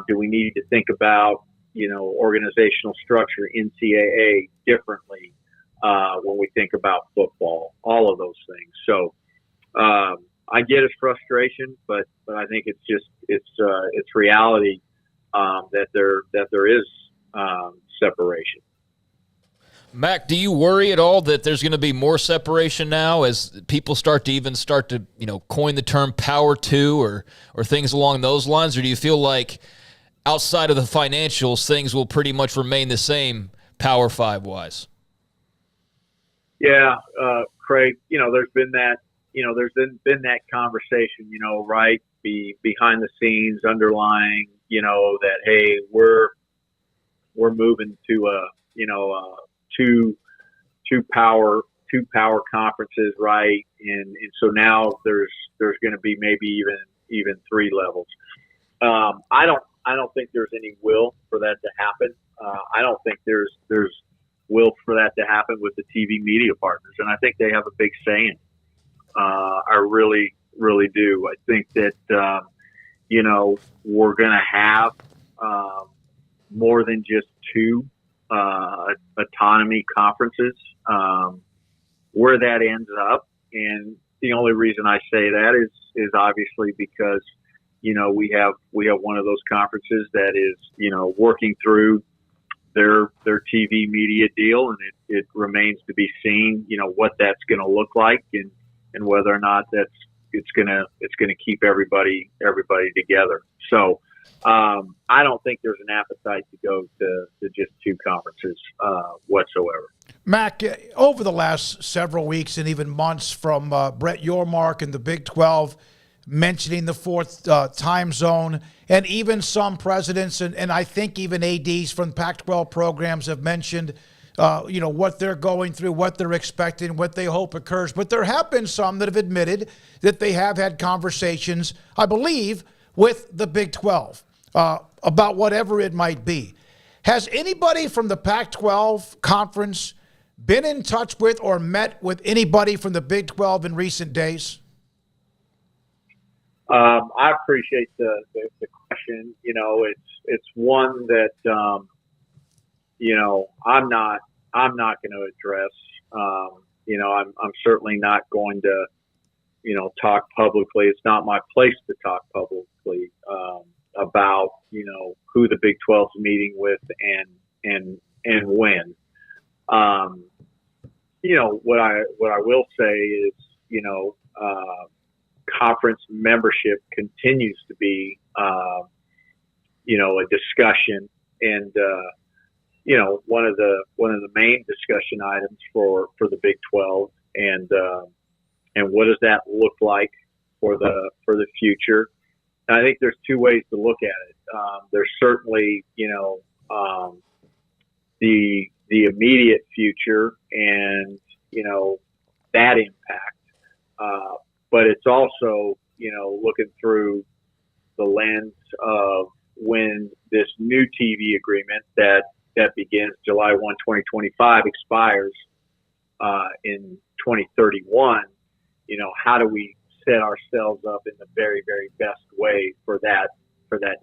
Do we need to think about organizational structure, NCAA, differently when we think about football? All of those things. So I get his frustration, but I think it's reality that there is separation. Mac, do you worry at all that there's going to be more separation now as people start to coin the term Power 2 or things along those lines? Or do you feel like outside of the financials, things will pretty much remain the same Power 5 wise? Yeah, Craig, there's been that, been that conversation, right? Behind the scenes, underlying, that, hey, we're moving to two power conferences, right? And so now there's going to be maybe even three levels. I don't think there's any will for that to happen. I don't think there's will for that to happen with the TV media partners, and I think they have a big say in it. I really, really do. I think that we're going to have more than just two autonomy conferences. Where that ends up, and the only reason I say that is obviously because we have one of those conferences that is working through their TV media deal, and it remains to be seen what that's going to look like, and whether or not it's going to keep everybody together. So I don't think there's an appetite to go to just two conferences whatsoever. Mac, over the last several weeks and even months, from Brett Yormark and the Big 12 mentioning the fourth time zone, and even some presidents and I think even ADs from Pac-12 programs have mentioned what they're going through, what they're expecting, what they hope occurs. But there have been some that have admitted that they have had conversations, I believe, with the Big 12 about whatever it might be. Has anybody from the Pac-12 conference been in touch with or met with anybody from the Big 12 in recent days? I appreciate the question. It's one that I'm not going to address. I'm certainly not going to talk publicly. It's not my place to talk publicly about who the Big 12 is meeting with and when. What I will say is conference membership continues to be a discussion, and one of the main discussion items for the Big 12, and what does that look like for the future. And I think there's two ways to look at it. There's certainly the immediate future and that impact, but it's also looking through the lens of when this new TV agreement that begins July 1, 2025 expires in 2031. How do we set ourselves up in the very, very best way for that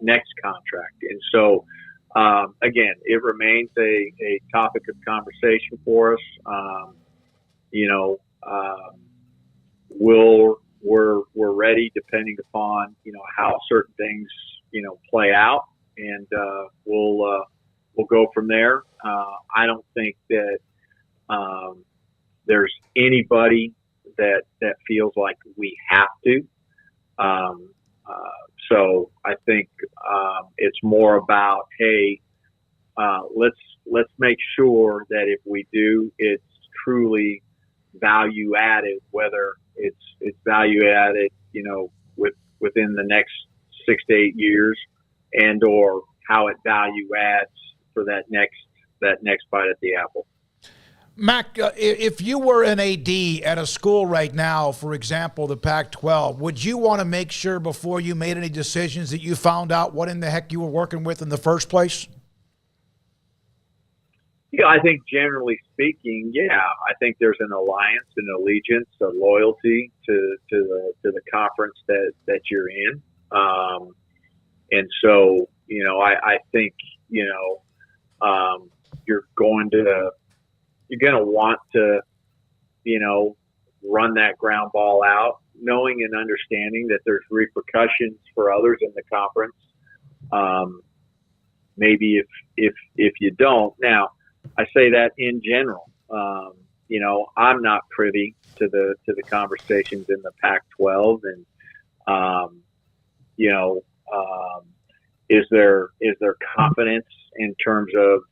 next contract? And so, again, it remains a topic of conversation for us. We're ready depending upon how certain things play out, and we'll go from there. I don't think that there's anybody that feels like we have to. So I think it's more about, hey, let's make sure that if we do, it's truly value added, whether it's value added, within the next 6 to 8 years, and or how it value adds for that next bite at the apple. Mac, if you were an AD at a school right now, for example, the Pac-12, would you want to make sure before you made any decisions that you found out what in the heck you were working with in the first place? Yeah, I think generally speaking, I think there's an alliance, an allegiance, a loyalty to the conference that you're in, and so I think you're going to want to run that ground ball out, knowing and understanding that there's repercussions for others in the conference. Maybe if you don't. Now, I say that in general. I'm not privy to the conversations in the Pac-12, and is there confidence in terms of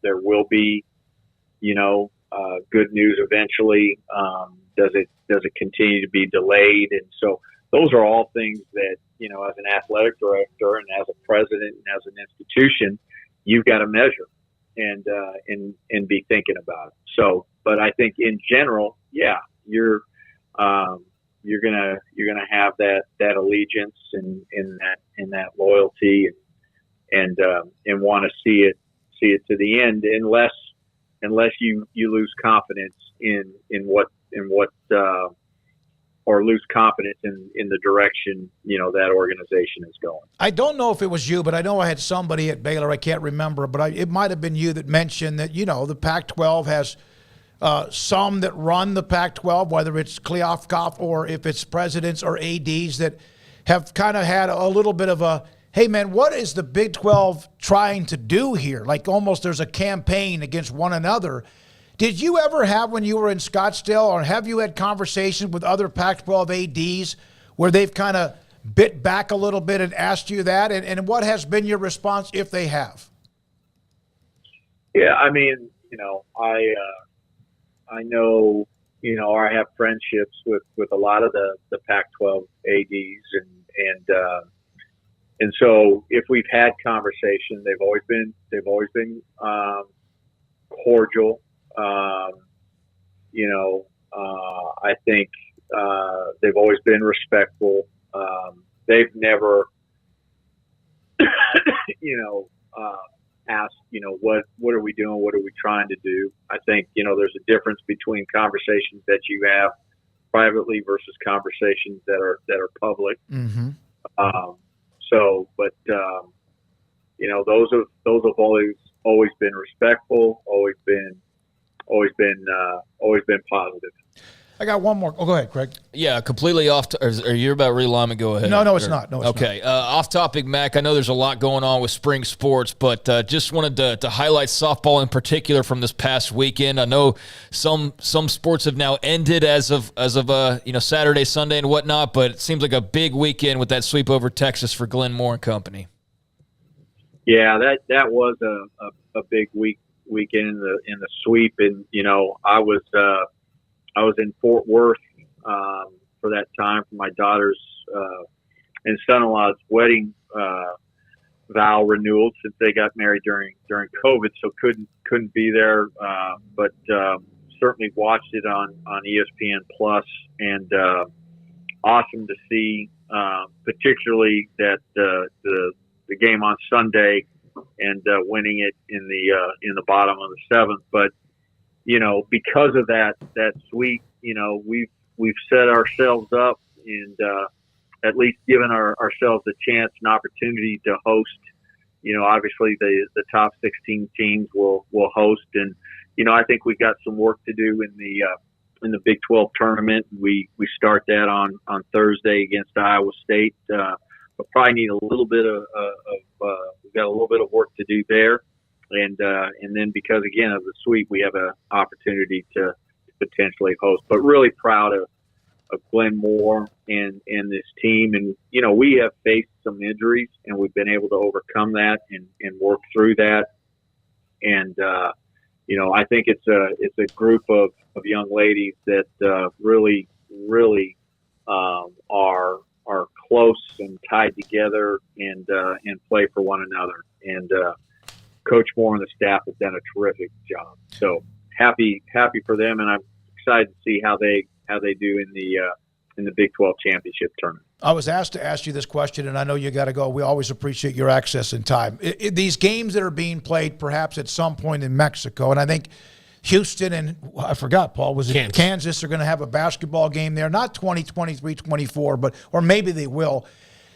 there will be good news eventually? Does it continue to be delayed? And so those are all things that as an athletic director and as a president and as an institution, you've got to measure and be thinking about it. So, but I think in general, you're gonna have that allegiance and that loyalty and want to see it to the end, unless you lose confidence in what or lose confidence in the direction that organization is going. I don't know if it was you, but I know I had somebody at Baylor, I can't remember, but it might have been you that mentioned that the Pac-12 has some that run the Pac-12, whether it's Kliavkoff or if it's presidents or ADs that have kind of had a little bit of a, hey man, what is the Big 12 trying to do here? Like almost there's a campaign against one another. Did you ever have, when you were in Scottsdale, or have you had conversations with other Pac-12 ADs where they've kind of bit back a little bit and asked you that? And what has been your response if they have? Yeah, I mean, I know, I have friendships with a lot of the Pac-12 ADs, and so if we've had conversation, they've always been cordial. I think they've always been respectful. They've never, asked, what are we doing? What are we trying to do? I think, there's a difference between conversations that you have privately versus conversations that are public. Mm-hmm. Those have always been respectful, always been positive. I got one more. Oh, go ahead, Craig. Yeah, completely off. Are you about realignment? Go ahead. No, it's not. No, it's okay. Off topic, Mac. I know there's a lot going on with spring sports, but just wanted to highlight softball in particular from this past weekend. I know some sports have now ended as of Saturday, Sunday, and whatnot, but it seems like a big weekend with that sweep over Texas for Glenn Moore and company. Yeah, that was a big weekend in the sweep, and I was in Fort Worth for that time for my daughter's and son-in-law's wedding vow renewal since they got married during COVID, so couldn't be there, but certainly watched it on ESPN Plus, and awesome to see, particularly that the game on Sunday and winning it in the bottom of the seventh, but because of that sweep, we've set ourselves up and at least given ourselves a chance, an opportunity to host. Obviously the top 16 teams will host, and I think we got some work to do in the Big 12 tournament. We start that on Thursday against Iowa State. But probably need a little bit of we've got a little bit of work to do there. And then because, again, of the sweep, we have an opportunity to potentially host. But really proud of Glenn Moore and this team. And, we have faced some injuries, and we've been able to overcome that and work through that. And, I think it's a group of young ladies that really are close and tied together and play for one another. And Coach Moore and the staff have done a terrific job. So happy for them, and I'm excited to see how they do in the Big 12 championship tournament. I was asked to ask you this question, and I know you got to go. We always appreciate your access and time. These games that are being played perhaps at some point in Mexico, and I think Houston and I forgot, Paul, was it Kansas are going to have a basketball game there, not 2023, 24, or maybe they will.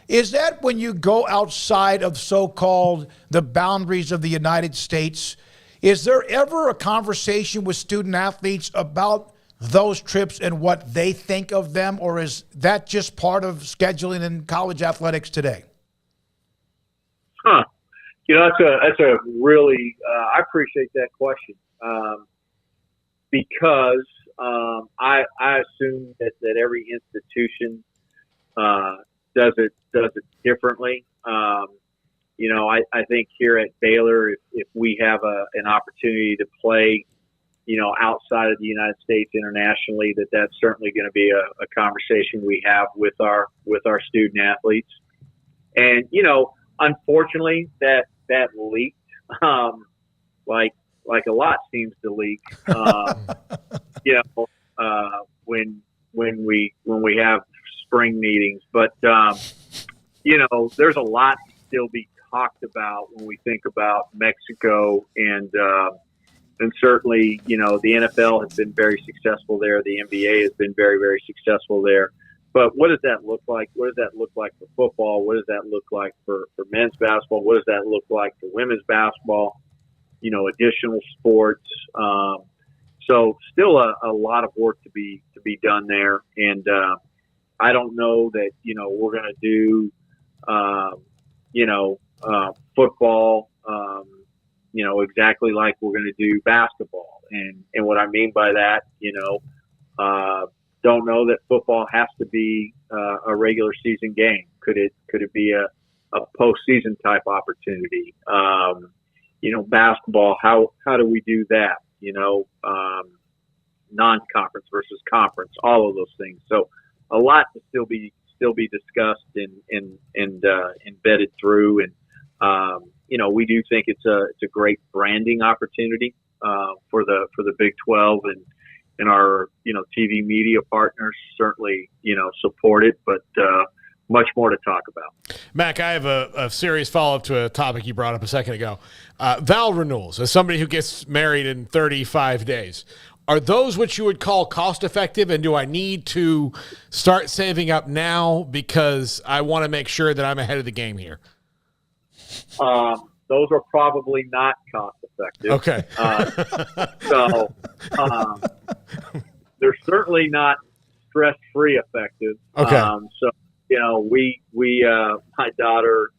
Is that when you go outside of so-called the boundaries of the United States, is there ever a conversation with student athletes about those trips and what they think of them, or is that just part of scheduling in college athletics today? That's a really I appreciate that question. Because I assume that every institution does it differently. I think here at Baylor, if we have an opportunity to play, outside of the United States internationally, that's certainly going to be a conversation we have with our student athletes. And unfortunately, that leaked. Like a lot seems to leak, when we have spring meetings. But there's a lot to still be talked about when we think about Mexico, and certainly the NFL has been very successful there. The NBA has been very, very successful there. But what does that look like? What does that look like for football? What does that look like for men's basketball? What does that look like for women's basketball? Additional sports. So still a lot of work to be done there. And I don't know that, we're going to do, football, exactly like we're going to do basketball. And what I mean by that, don't know that football has to be a regular season game. Could it be a postseason type opportunity? Basketball, how do we do that? Non-conference versus conference, all of those things. So a lot to still be discussed and embedded through. And we do think it's a great branding opportunity for the Big 12, and our TV media partners certainly support it, but much more to talk about. Mac, I have a serious follow-up to a topic you brought up a second ago. Vow renewals. As somebody who gets married in 35 days, are those what you would call cost-effective, and do I need to start saving up now because I want to make sure that I'm ahead of the game here? Those are probably not cost-effective. Okay. they're certainly not stress-free effective. Okay. So, we my daughter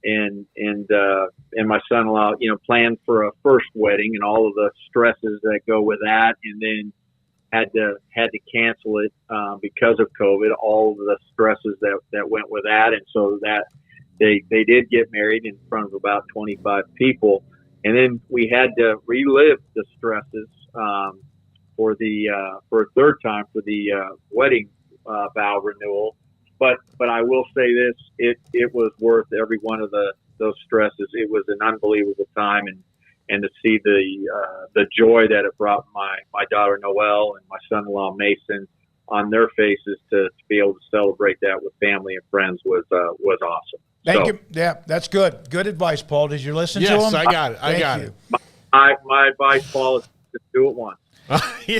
and my son-in-law, planned for a first wedding and all of the stresses that go with that, and then had to cancel it because of COVID. All of the stresses that went with that, and so that they did get married in front of about 25 people, and then we had to relive the stresses for a third time for the wedding vow renewal. But I will say this: it was worth every one of those stresses. It was an unbelievable time, and to see the joy that it brought my daughter Noelle and my son-in-law Mason on their faces to be able to celebrate that with family and friends was awesome. Thank you. Yeah, that's good. Good advice, Paul. Did you listen to him? Yes, I got it. I got it. My advice, Paul, is to do it once. Yeah.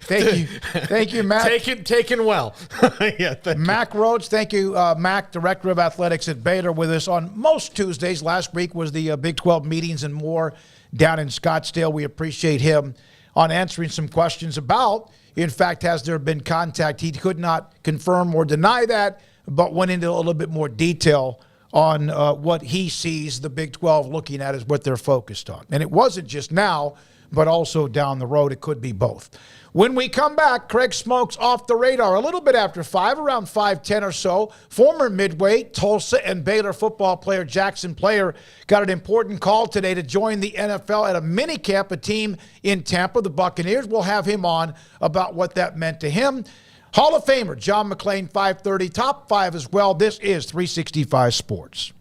Thank you, Mac. Taken well. Yeah, Mac Rhodes, thank you, Mac, Director of Athletics at Baylor, with us on most Tuesdays. Last week was the Big 12 meetings and more down in Scottsdale. We appreciate him on answering some questions about, in fact, has there been contact? He could not confirm or deny that, but went into a little bit more detail on what he sees the Big 12 looking at as what they're focused on. And it wasn't just now, but also down the road. It could be both. When we come back, Craig Smoak's Off the Radar a little bit after 5, around 5:10 or so. Former Midway, Tulsa, and Baylor football player Jackson Player got an important call today to join the NFL at a minicamp, a team in Tampa, the Buccaneers. We'll have him on about what that meant to him. Hall of Famer John McClain, 5:30, top 5 as well. This is 365 Sports.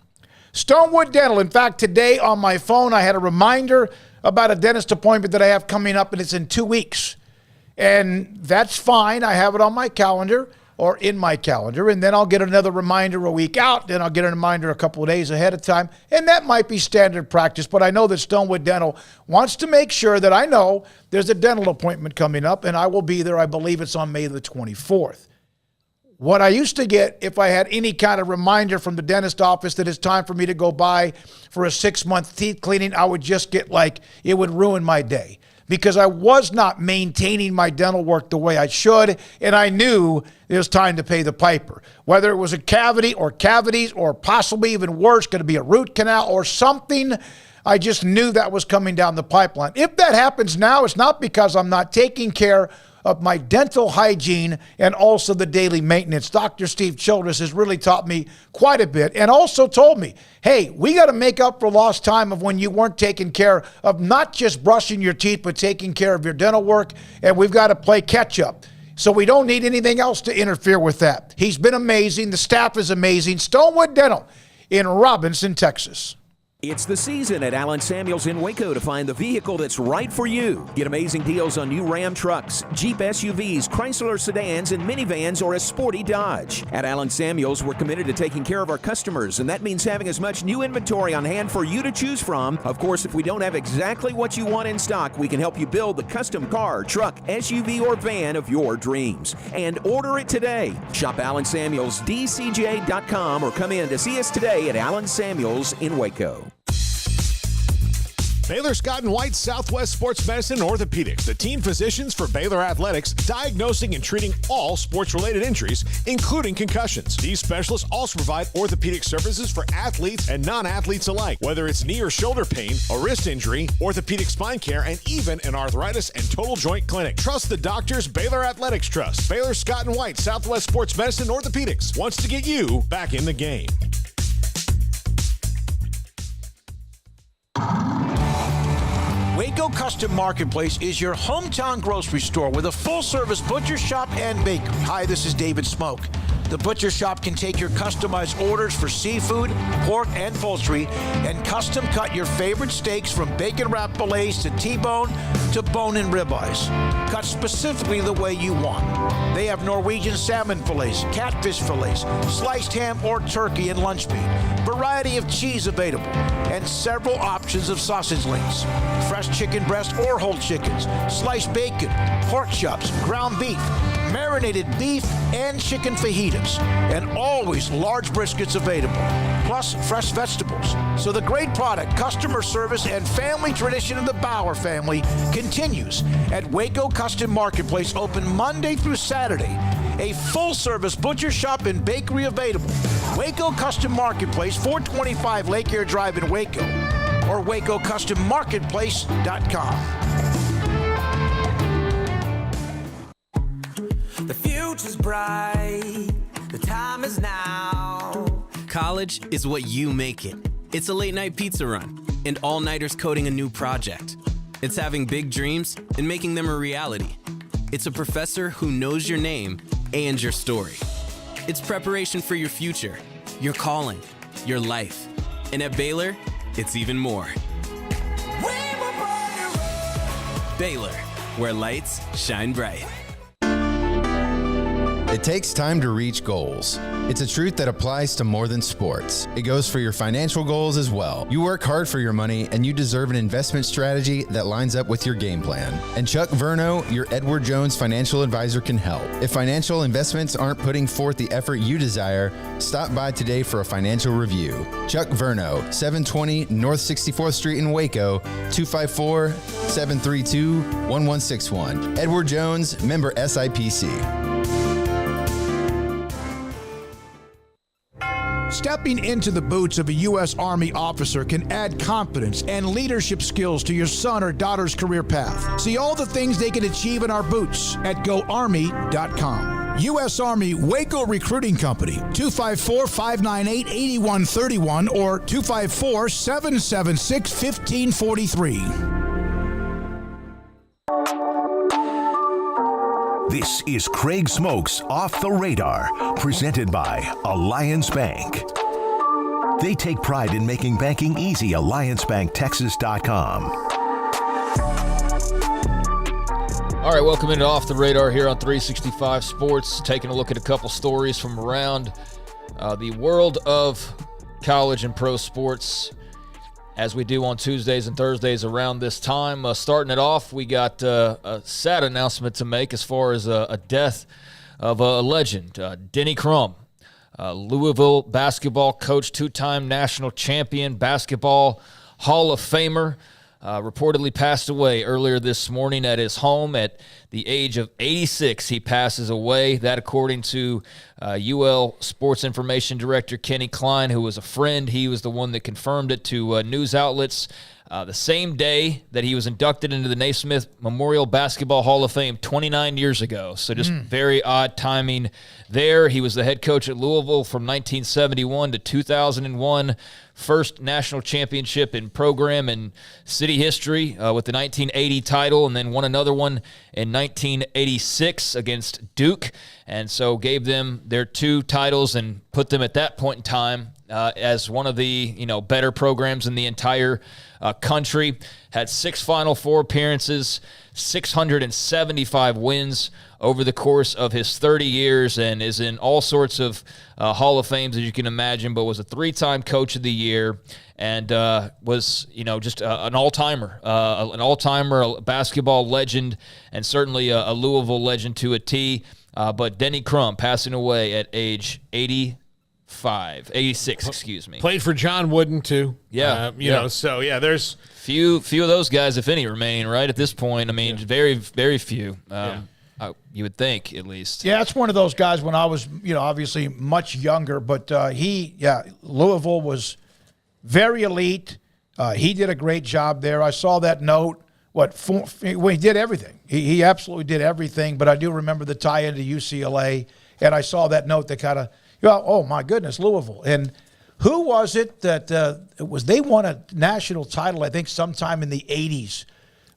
Stonewood Dental. In fact, today on my phone, I had a reminder about a dentist appointment that I have coming up, and it's in 2 weeks. And that's fine. I have it on my calendar or in my calendar, and then I'll get another reminder a week out. Then I'll get a reminder a couple of days ahead of time, and that might be standard practice. But I know that Stonewood Dental wants to make sure that I know there's a dental appointment coming up, and I will be there. I believe it's on May the 24th. What I used to get, if I had any kind of reminder from the dentist office that it's time for me to go by for a 6-month teeth cleaning, I would just get it would ruin my day because I was not maintaining my dental work the way I should, and I knew it was time to pay the piper. Whether it was a cavity or cavities or possibly even worse, going to be a root canal or something, I just knew that was coming down the pipeline. If that happens now, it's not because I'm not taking care of my dental hygiene and also the daily maintenance. Dr. Steve Childress has really taught me quite a bit and also told me, hey, we got to make up for lost time of when you weren't taking care of not just brushing your teeth, but taking care of your dental work, and we've got to play catch up. So we don't need anything else to interfere with that. He's been amazing. The staff is amazing. Stonewood Dental in Robinson, Texas. It's the season at Allen Samuels in Waco to find the vehicle that's right for you. Get amazing deals on new Ram trucks, Jeep SUVs, Chrysler sedans, and minivans, or a sporty Dodge. At Allen Samuels, we're committed to taking care of our customers, and that means having as much new inventory on hand for you to choose from. Of course, if we don't have exactly what you want in stock, we can help you build the custom car, truck, SUV, or van of your dreams. And order it today. Shop AllenSamuelsDCJ.com or come in to see us today at Allen Samuels in Waco. Baylor Scott & White Southwest Sports Medicine and Orthopedics, the team physicians for Baylor Athletics, diagnosing and treating all sports-related injuries, including concussions. These specialists also provide orthopedic services for athletes and non-athletes alike, whether it's knee or shoulder pain, a wrist injury, orthopedic spine care, and even an arthritis and total joint clinic. Trust the doctors Baylor Athletics trust. Baylor Scott & White Southwest Sports Medicine and Orthopedics wants to get you back in the game. Waco Custom Marketplace is your hometown grocery store with a full-service butcher shop and bakery. Hi, this is David Smoak. The butcher shop can take your customized orders for seafood, pork, and poultry and custom cut your favorite steaks from bacon-wrapped fillets to T-bone to bone-in ribeyes, cut specifically the way you want. They have Norwegian salmon fillets, catfish fillets, sliced ham or turkey and lunch meat, variety of cheese available, and several options of sausage links. Fresh chicken breast or whole chickens, sliced bacon, pork chops, ground beef, marinated beef, and chicken fajitas, and always large briskets available, plus fresh vegetables. So the great product, customer service, and family tradition of the Bauer family continues at Waco Custom Marketplace, open Monday through Saturday. A full-service butcher shop and bakery available. Waco Custom Marketplace, 425 Lake Air Drive in Waco, or WacoCustomMarketplace.com. The future's bright. The time is now. College is what you make it. It's a late-night pizza run and all-nighters coding a new project. It's having big dreams and making them a reality. It's a professor who knows your name and your story. It's preparation for your future, your calling, your life. And at Baylor, it's even more. Baylor, where lights shine bright. It takes time to reach goals. It's a truth that applies to more than sports. It goes for your financial goals as well. You work hard for your money, and you deserve an investment strategy that lines up with your game plan. And Chuck Verno, your Edward Jones financial advisor, can help. If financial investments aren't putting forth the effort you desire, stop by today for a financial review. Chuck Verno, 720 North 64th Street in Waco, 254-732-1161. Edward Jones, member SIPC. Stepping into the boots of a U.S. Army officer can add confidence and leadership skills to your son or daughter's career path. See all the things they can achieve in our boots at GoArmy.com. U.S. Army Waco Recruiting Company, 254-598-8131 or 254-776-1543. This is Craig Smoak's Off the Radar, presented by Alliance Bank. They take pride in making banking easy. AllianceBankTexas.com. All right, welcome into Off the Radar here on 365 Sports. Taking a look at a couple stories from around the world of college and pro sports, as we do on Tuesdays and Thursdays around this time. Starting it off, we got a sad announcement to make as far as a death of a legend, Denny Crum, Louisville basketball coach, two-time national champion, basketball Hall of Famer, reportedly passed away earlier this morning at his home at the age of 86. He passes away. That, according to UL Sports Information Director Kenny Klein, who was a friend. He was the one that confirmed it to news outlets. The same day that he was inducted into the Naismith Memorial Basketball Hall of Fame 29 years ago. So just very odd timing there. He was the head coach at Louisville from 1971 to 2001. First national championship in program and city history with the 1980 title, and then won another one in 1986 against Duke. And so gave them their two titles and put them at that point in time as one of the better programs in the entire country. Had 6 Final Four appearances, 675 wins over the course of his 30 years, and is in all sorts of Hall of Fames, as you can imagine, but was a 3-time Coach of the Year, and was, just an all-timer, a basketball legend, and certainly a Louisville legend to a T. But Denny Crum passing away at age 86, excuse me. Played for John Wooden, too. Yeah. There's few of those guys, if any, remaining right at this point. I mean, very, very few. You would think, at least. Yeah, it's one of those guys when I was, obviously much younger, but Louisville was very elite. He did a great job there. I saw that note. He did everything. He absolutely did everything, but I do remember the tie-in to UCLA, and I saw that note that kind of, oh, my goodness, Louisville. And who was it that they won a national title, I think, sometime in the 80s.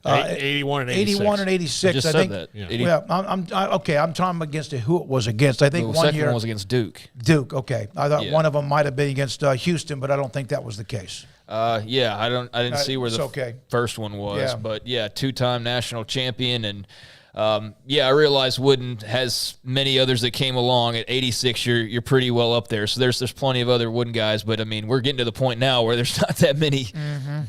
81 and 86. 81 and 86. Just I said think. That. Yeah. I'm talking against who it was against. I think the one second year one was against Duke. Duke, okay. I thought one of them might have been against Houston, but I don't think that was the case. I didn't see where the okay. first one was, but 2-time national champion and I realize Wooden has many others that came along. At 86, you're pretty well up there. So there's plenty of other Wooden guys. But, I mean, we're getting to the point now where there's not that many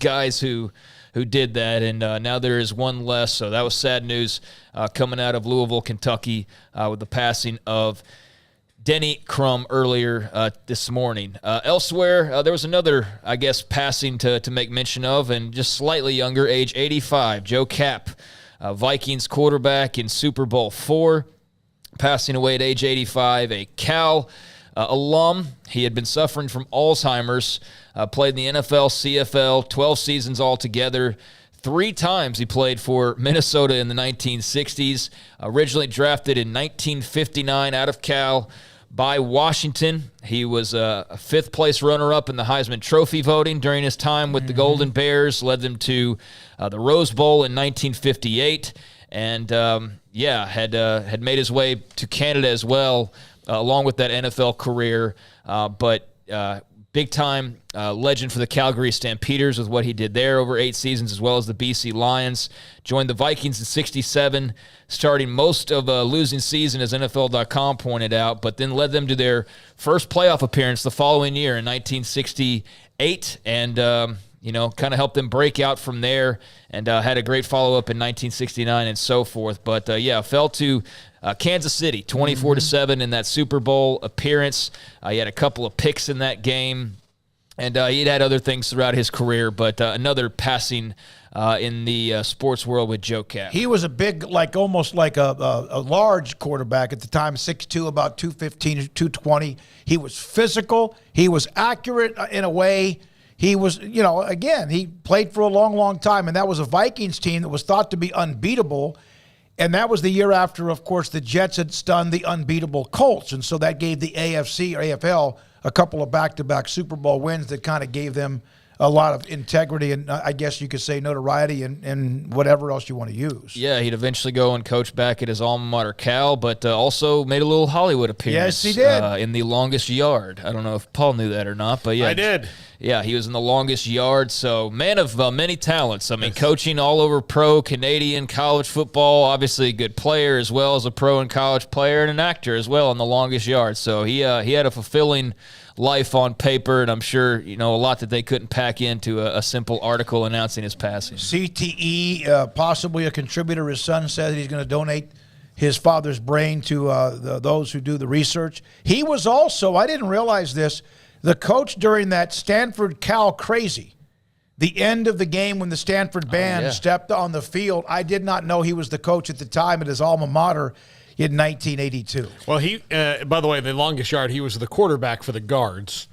guys who did that, and now there is one less. So that was sad news coming out of Louisville, Kentucky, with the passing of Denny Crum earlier this morning. Elsewhere, there was another, I guess, passing to make mention of, and just slightly younger, age 85, Joe Kapp, Vikings quarterback in Super Bowl IV, passing away at age 85, a Cal alum. He had been suffering from Alzheimer's, played in the NFL, CFL, 12 seasons altogether. 3 times he played for Minnesota in the 1960s, originally drafted in 1959 out of Cal by Washington. He was a 5th-place runner-up in the Heisman Trophy voting during his time with the Golden Bears, led them to the Rose Bowl in 1958, and had made his way to Canada as well, along with that NFL career, but big-time legend for the Calgary Stampeders with what he did there over 8 seasons, as well as the BC Lions. Joined the Vikings in 67, starting most of a losing season, as NFL.com pointed out, but then led them to their first playoff appearance the following year in 1968, and kind of helped them break out from there, and had a great follow-up in 1969 and so forth. But, fell to Kansas City, 24-7 in that Super Bowl appearance. He had a couple of picks in that game, and he'd had other things throughout his career, but another passing in the sports world with Joe Kapp. He was a big, almost like a large quarterback at the time, 6'2", about 215, 220. He was physical. He was accurate in a way. He was, again, he played for a long, long time, and that was a Vikings team that was thought to be unbeatable. And that was the year after, of course, the Jets had stunned the unbeatable Colts. And so that gave the AFC or AFL a couple of back-to-back Super Bowl wins that kind of gave them a lot of integrity and I guess you could say notoriety and whatever else you want to use. Yeah, he'd eventually go and coach back at his alma mater, Cal, but also made a little Hollywood appearance. Yes, he did. In The Longest Yard. I don't know if Paul knew that or not, but yeah. I did. Yeah, he was in The Longest Yard, so man of many talents. I mean, coaching all over pro, Canadian, college football, obviously a good player as well as a pro and college player, and an actor as well in The Longest Yard. So he had a fulfilling life on paper, and I'm sure, a lot that they couldn't pack into a simple article announcing his passing. CTE, possibly a contributor. His son said he's going to donate his father's brain to those who do the research. He was also, I didn't realize this, the coach during that Stanford-Cal crazy, the end of the game when the Stanford band stepped on the field. I did not know he was the coach at the time at his alma mater in 1982. Well, he, by the way, The Longest Yard, he was the quarterback for the Guards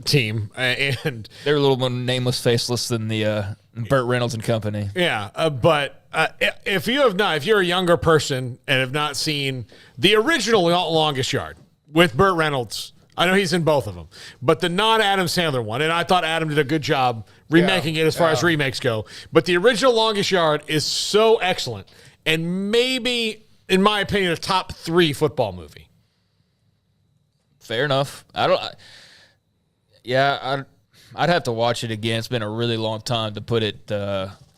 team. And they're a little more nameless, faceless than the Burt Reynolds and company. Yeah, but if you're a younger person and have not seen the original Longest Yard with Burt Reynolds, I know he's in both of them, but the non-Adam Sandler one, and I thought Adam did a good job remaking it as far as remakes go, but the original Longest Yard is so excellent, and maybe, in my opinion, a top 3 football movie. Fair enough. I'd have to watch it again. It's been a really long time to put it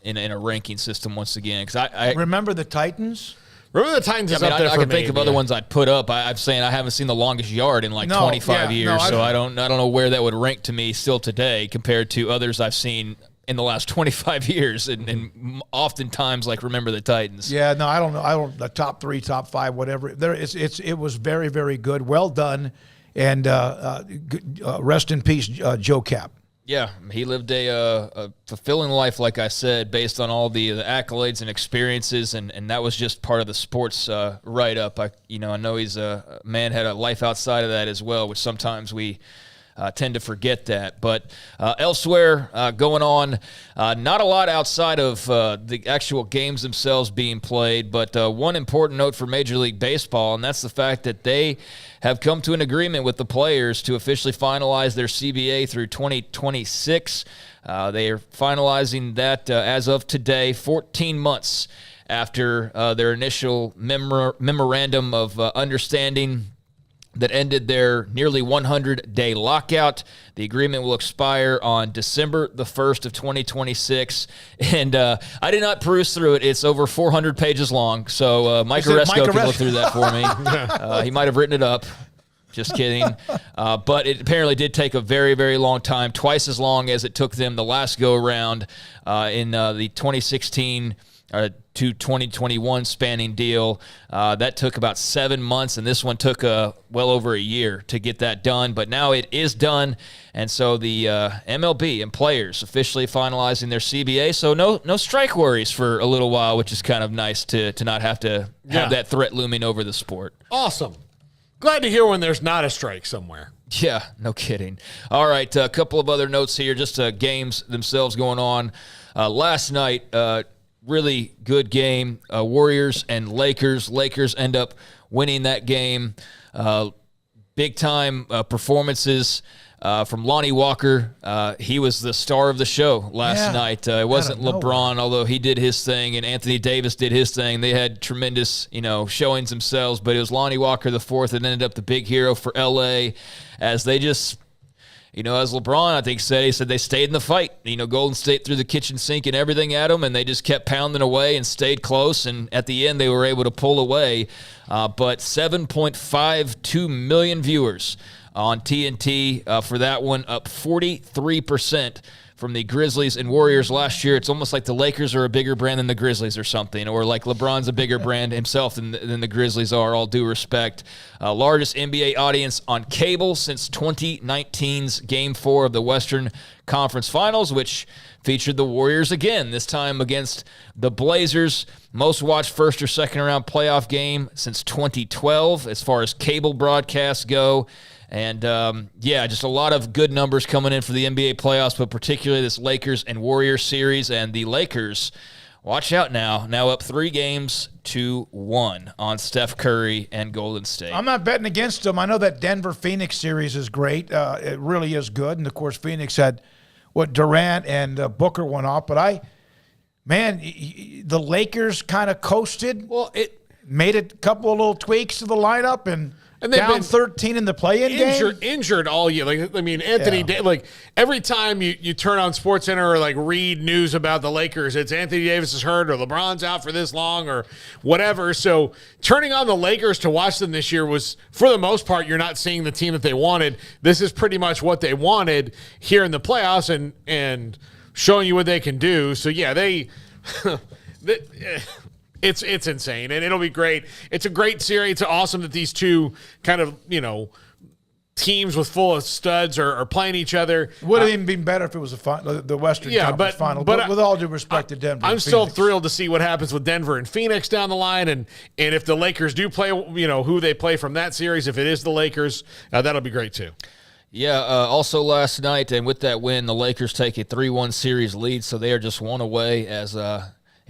in a ranking system once again. Because I remember the Titans. Remember the Titans is up there I for can me. think of other ones I'd put up. I'm saying I haven't seen The Longest Yard in 25 years, so I don't know where that would rank to me still today compared to others I've seen in the last 25 years, and oftentimes Remember the Titans. Yeah, no, I don't know. The top 3, top 5, whatever. It was very, very good. Well done, and rest in peace, Joe Kapp. Yeah, he lived a fulfilling life, like I said, based on all the accolades and experiences, and that was just part of the sports write-up. I know he's a man had a life outside of that as well, which sometimes we tend to forget that. But elsewhere going on, not a lot outside of the actual games themselves being played, but one important note for Major League Baseball, and that's the fact that they have come to an agreement with the players to officially finalize their CBA through 2026. They are finalizing that as of today, 14 months after their initial memorandum of understanding that ended their nearly 100-day lockout. The agreement will expire on December the 1st of 2026. And I did not peruse through it. It's over 400 pages long. So Mike Oresco can look through that for me. He might have written it up. Just kidding. But it apparently did take a very, very long time, twice as long as it took them the last go-around in the 2016 to 2021 spanning deal. That took about 7 months, and this one took well over a year to get that done. But now it is done, and so the MLB and players officially finalizing their CBA. So no strike worries for a little while, which is kind of nice to not have to have that threat looming over the sport. Awesome. Glad to hear when there's not a strike somewhere. Yeah, no kidding. All right, a couple of other notes here, just games themselves going on. Last night, really good game. Warriors and Lakers. Lakers end up winning that game. Big-time performances from Lonnie Walker. He was the star of the show last night. It wasn't LeBron, although he did his thing, and Anthony Davis did his thing. They had tremendous, showings themselves, but it was Lonnie Walker the fourth that ended up the big hero for L.A. as they just... as LeBron, I think, said, he said they stayed in the fight. Golden State threw the kitchen sink and everything at them, and they just kept pounding away and stayed close, and at the end they were able to pull away. But 7.52 million viewers on TNT for that one, up 43% from the Grizzlies and Warriors last year. It's almost like the Lakers are a bigger brand than the Grizzlies or something, or like LeBron's a bigger brand himself than the Grizzlies are, all due respect. Largest NBA audience on cable since 2019's Game 4 of the Western Conference Finals, which featured the Warriors again, this time against the Blazers. Most watched first or second round playoff game since 2012 as far as cable broadcasts go. And, just a lot of good numbers coming in for the NBA playoffs, but particularly this Lakers and Warriors series. And the Lakers, watch out now up 3-1 on Steph Curry and Golden State. I'm not betting against them. I know that Denver-Phoenix series is great. It really is good. And, of course, Phoenix had Durant and Booker went off. But the Lakers kind of coasted. Well, it made a couple of little tweaks to the lineup and down been 13 in the play-in game. Injured all year. Anthony, every time you turn on SportsCenter or read news about the Lakers, it's Anthony Davis is hurt or LeBron's out for this long or whatever. So turning on the Lakers to watch them this year was, for the most part, you're not seeing the team that they wanted. This is pretty much what they wanted here in the playoffs and showing you what they can do. So yeah, It's insane, and it'll be great. It's a great series. It's awesome that these two kind of, teams with full of studs are playing each other. Would have even been better if it was the Western Conference Final. But with all due respect to Denver, I'm still thrilled to see what happens with Denver and Phoenix down the line, and if the Lakers do play, who they play from that series. If it is the Lakers, that'll be great too. Yeah, also last night, and with that win, the Lakers take a 3-1 series lead, so they are just one away as they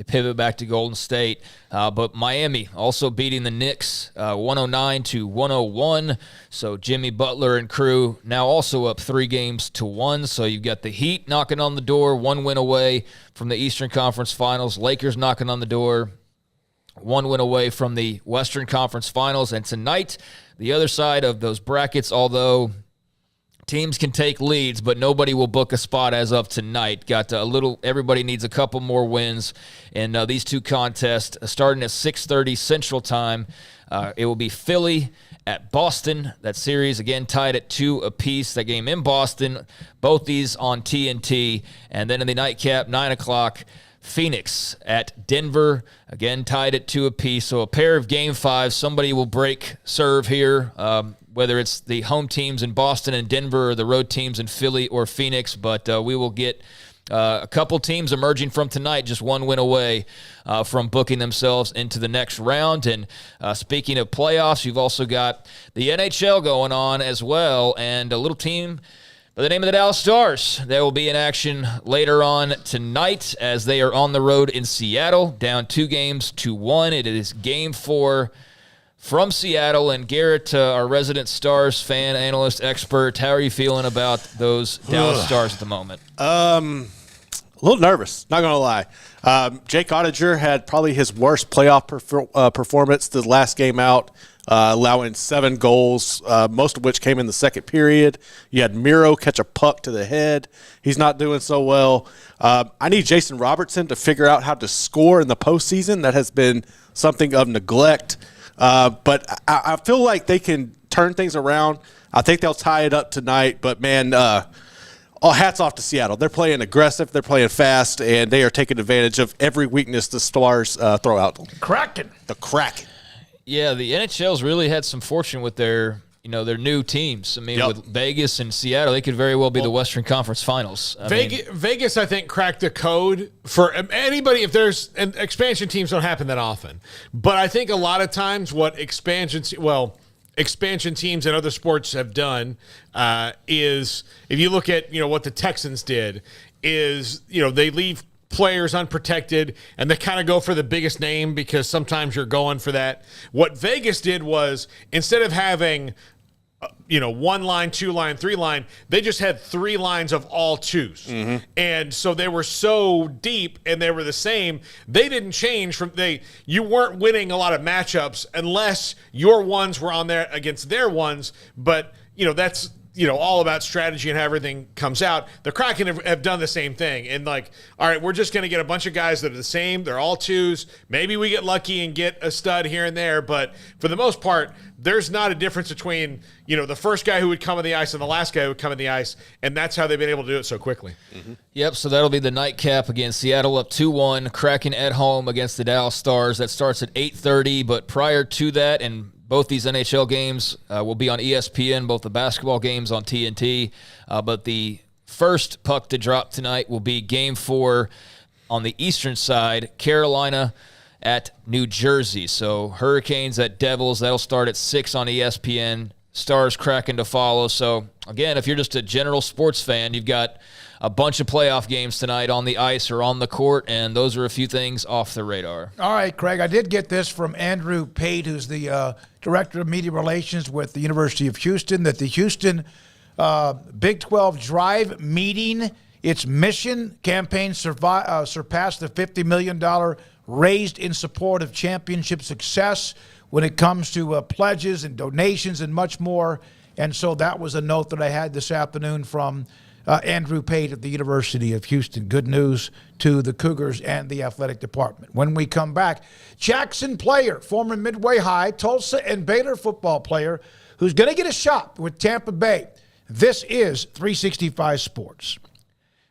pivot back to Golden State. But Miami also beating the Knicks 109-101. So Jimmy Butler and crew now also up 3-1. So you've got the Heat knocking on the door, 1 win away from the Eastern Conference Finals. Lakers knocking on the door, 1 win away from the Western Conference Finals. And tonight, the other side of those brackets, although teams can take leads, but nobody will book a spot as of tonight. Everybody needs a couple more wins in these two contests. Starting at 6:30 Central Time, it will be Philly at Boston. That series, again, tied at 2 apiece. That game in Boston, both these on TNT. And then in the nightcap, 9 o'clock, Phoenix at Denver, again tied at 2 apiece. So a pair of Game 5s. Somebody will break serve here, whether it's the home teams in Boston and Denver or the road teams in Philly or Phoenix. But we will get a couple teams emerging from tonight, just 1 win away from booking themselves into the next round. And speaking of playoffs, you've also got the NHL going on as well, and a little team by the name of the Dallas Stars. They will be in action later on tonight as they are on the road in Seattle, down 2-1. It is Game 4 from Seattle. And Garrett, our resident Stars fan, analyst, expert, how are you feeling about those Dallas Stars at the moment? A little nervous, not going to lie. Jake Ottinger had probably his worst playoff performance the last game out, allowing 7 goals, most of which came in the second period. You had Miro catch a puck to the head. He's not doing so well. I need Jason Robertson to figure out how to score in the postseason. That has been something of neglect. But I feel like they can turn things around. I think they'll tie it up tonight. But, man, hats off to Seattle. They're playing aggressive, they're playing fast, and they are taking advantage of every weakness the Stars throw out. The Kraken. Yeah, the NHL's really had some fortune with their new teams. I mean, with Vegas and Seattle, they could very well be the Western Conference Finals. Vegas, I think, cracked the code for anybody. If there's expansion teams, don't happen that often, but I think a lot of times what expansion teams and other sports have done is, if you look at what the Texans did, is they leave players unprotected and they kind of go for the biggest name because sometimes you're going for that. What Vegas did was, instead of having 1 line, 2 line, 3 line, they just had 3 lines of all 2s. Mm-hmm. And so they were so deep and they were the same. They didn't change you weren't winning a lot of matchups unless your ones were on there against their ones. But that's all about strategy and how everything comes out. The Kraken have done the same thing. And all right, we're just going to get a bunch of guys that are the same. They're all 2s. Maybe we get lucky and get a stud here and there. But for the most part, there's not a difference between, the first guy who would come on the ice and the last guy who would come on the ice. And that's how they've been able to do it so quickly. Mm-hmm. Yep, so that'll be the nightcap against Seattle up 2-1. Kraken at home against the Dallas Stars. That starts at 8:30. But prior to that, and both these NHL games will be on ESPN, both the basketball games on TNT. But the first puck to drop tonight will be Game 4 on the eastern side, Carolina at New Jersey. So Hurricanes at Devils, that'll start at 6 on ESPN. Stars, Kraken to follow. So, again, if you're just a general sports fan, you've got a bunch of playoff games tonight on the ice or on the court, and those are a few things off the radar. All right, Craig, I did get this from Andrew Pate, who's the Director of Media Relations with the University of Houston, that the Houston Big 12 Drive meeting, its mission campaign surpassed the $50 million raised in support of championship success when it comes to pledges and donations and much more. And so that was a note that I had this afternoon from Andrew Pate at the University of Houston. Good news to the Cougars and the athletic department. When we come back, Jackson Player, former Midway High, Tulsa, and Baylor football player, who's going to get a shot with Tampa Bay. This is 365 Sports.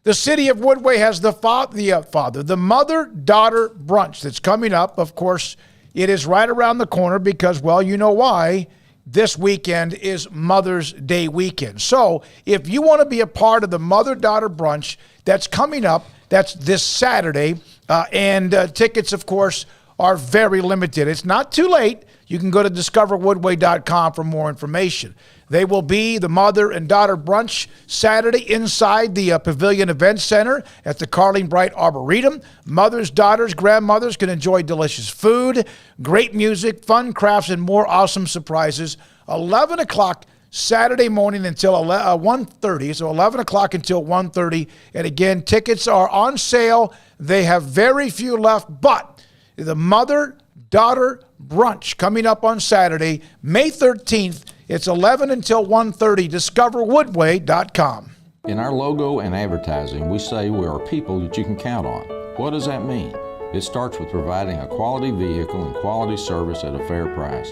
The city of Woodway has the mother-daughter brunch that's coming up. Of course, it is right around the corner because, well, you know why. This weekend is Mother's Day weekend. So if you want to be a part of the mother-daughter brunch that's coming up, that's this Saturday, and tickets, of course, are very limited. It's not too late. You can go to discoverwoodway.com for more information. They will be the mother and daughter brunch Saturday inside the Pavilion Event Center at the Carling Bright Arboretum. Mothers, daughters, grandmothers can enjoy delicious food, great music, fun crafts, and more awesome surprises. 11 o'clock Saturday morning until 1:30. So 11 o'clock until 1:30. And again, tickets are on sale. They have very few left, but the mother-daughter brunch coming up on Saturday, May 13th. It's 11 until 1:30. DiscoverWoodway.com. In our logo and advertising, we say we are people that you can count on. What does that mean? It starts with providing a quality vehicle and quality service at a fair price.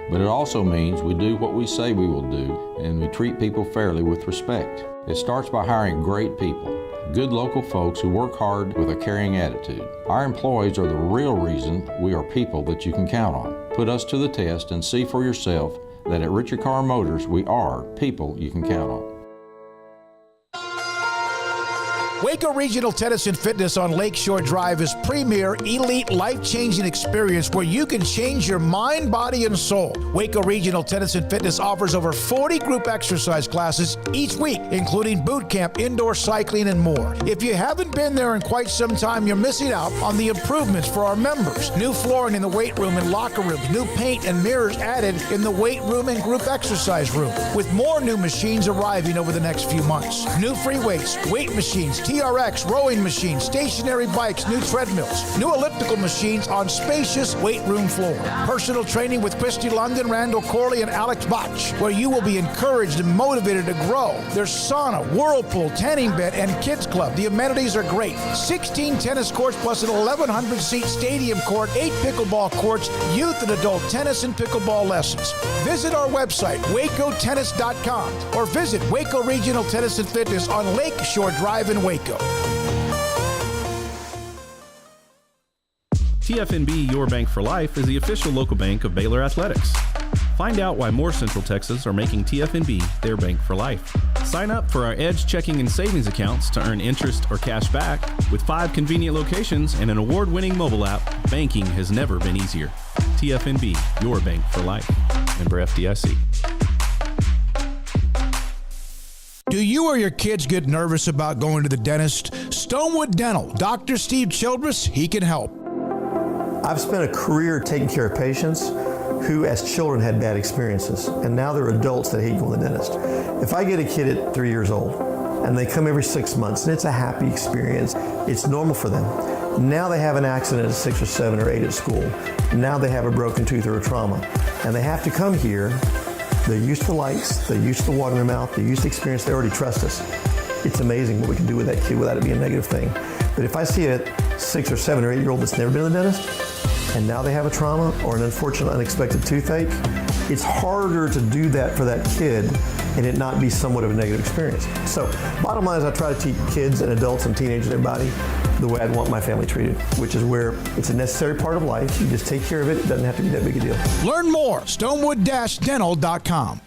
But it also means we do what we say we will do, and we treat people fairly with respect. It starts by hiring great people, good local folks who work hard with a caring attitude. Our employees are the real reason we are people that you can count on. Put us to the test and see for yourself that at Richard Carr Motors, we are people you can count on. Waco Regional Tennis and Fitness on Lakeshore Drive is premier, elite, life-changing experience where you can change your mind, body, and soul. Waco Regional Tennis and Fitness offers over 40 group exercise classes each week, including boot camp, indoor cycling, and more. If you haven't been there in quite some time, you're missing out on the improvements for our members. New flooring in the weight room and locker rooms, new paint and mirrors added in the weight room and group exercise room, with more new machines arriving over the next few months. New free weights, weight machines, TRX, rowing machines, stationary bikes, new treadmills, new elliptical machines on spacious weight room floor. Personal training with Christy London, Randall Corley, and Alex Bach, where you will be encouraged and motivated to grow. There's sauna, whirlpool, tanning bed, and kids club. The amenities are great. 16 tennis courts plus an 1,100-seat stadium court, 8 pickleball courts, youth and adult tennis and pickleball lessons. Visit our website, wacotennis.com, or visit Waco Regional Tennis and Fitness on Lakeshore Drive in Waco. TFNB Your Bank for Life is the official local bank of Baylor Athletics. Find out why more Central Texas are making TFNB their bank for life. Sign up for our Edge checking and savings accounts to earn interest or cash back. With 5 convenient locations and an award-winning mobile app, banking has never been easier. TFNB, your bank for life. Member FDIC. Do you or your kids get nervous about going to the dentist? Stonewood Dental, Dr. Steve Childress, he can help. I've spent a career taking care of patients who as children had bad experiences, and now they're adults that hate going to the dentist. If I get a kid at 3 years old and they come every 6 months and it's a happy experience, it's normal for them. Now they have an accident at 6 or 7 or 8 at school. Now they have a broken tooth or a trauma, and they have to come here. They're used to the lights, they're used to the water in their mouth, they're used to experience, they already trust us. It's amazing what we can do with that kid without it being a negative thing. But if I see a 6 or 7 or 8 year old that's never been to the dentist, and now they have a trauma or an unfortunate unexpected toothache, it's harder to do that for that kid and it not be somewhat of a negative experience. So bottom line is I try to teach kids and adults and teenagers and everybody the way I'd want my family treated, which is where it's a necessary part of life. You just take care of it. It doesn't have to be that big a deal. Learn more, stonewood-dental.com.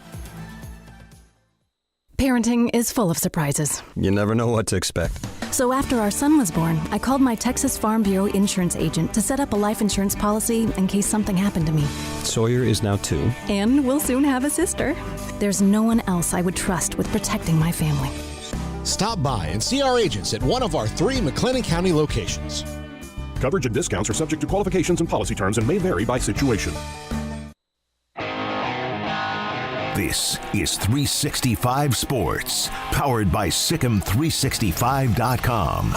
Parenting is full of surprises. You never know what to expect. So after our son was born, I called my Texas Farm Bureau insurance agent to set up a life insurance policy in case something happened to me. Sawyer is now 2. And we'll soon have a sister. There's no one else I would trust with protecting my family. Stop by and see our agents at one of our 3 McLennan County locations. Coverage and discounts are subject to qualifications and policy terms and may vary by situation. This is 365 Sports, powered by Sikkim365.com.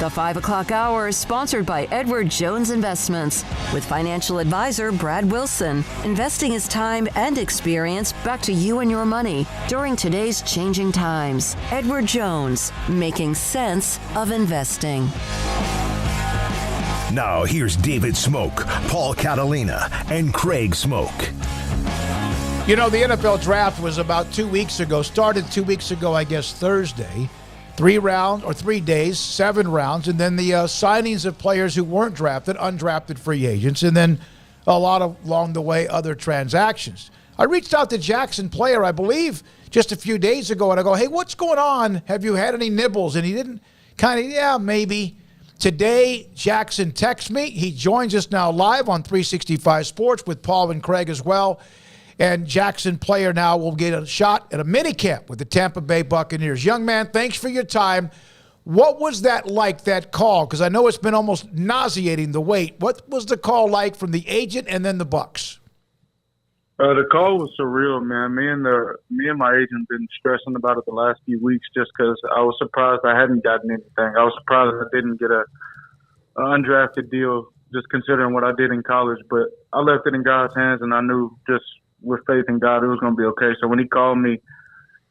The 5 o'clock hour is sponsored by Edward Jones Investments with financial advisor Brad Wilson. Investing is time and experience back to you and your money during today's changing times. Edward Jones, making sense of investing. Now here's David Smoak, Paul Catalina, and Craig Smoak. You know, the NFL draft was about 2 weeks ago, started 2 weeks ago, I guess, Thursday. 3 rounds, or 3 days, 7 rounds, and then the signings of players who weren't drafted, undrafted free agents, and then a lot of, along the way, other transactions. I reached out to Jackson Player, I believe, just a few days ago, and I go, hey, what's going on? Have you had any nibbles? And he didn't yeah, maybe. Today, Jackson texts me. He joins us now live on 365 Sports with Paul and Craig as well. And Jackson Player now will get a shot at a minicamp with the Tampa Bay Buccaneers. Young man, thanks for your time. What was that like, that call? Because I know it's been almost nauseating, the wait. What was the call like from the agent and then the Bucs? The call was surreal, man. Me and my agent been stressing about it the last few weeks just because I was surprised I hadn't gotten anything. I was surprised I didn't get an undrafted deal just considering what I did in college. But I left it in God's hands, and I knew just with faith in God, it was going to be okay. So when he called me,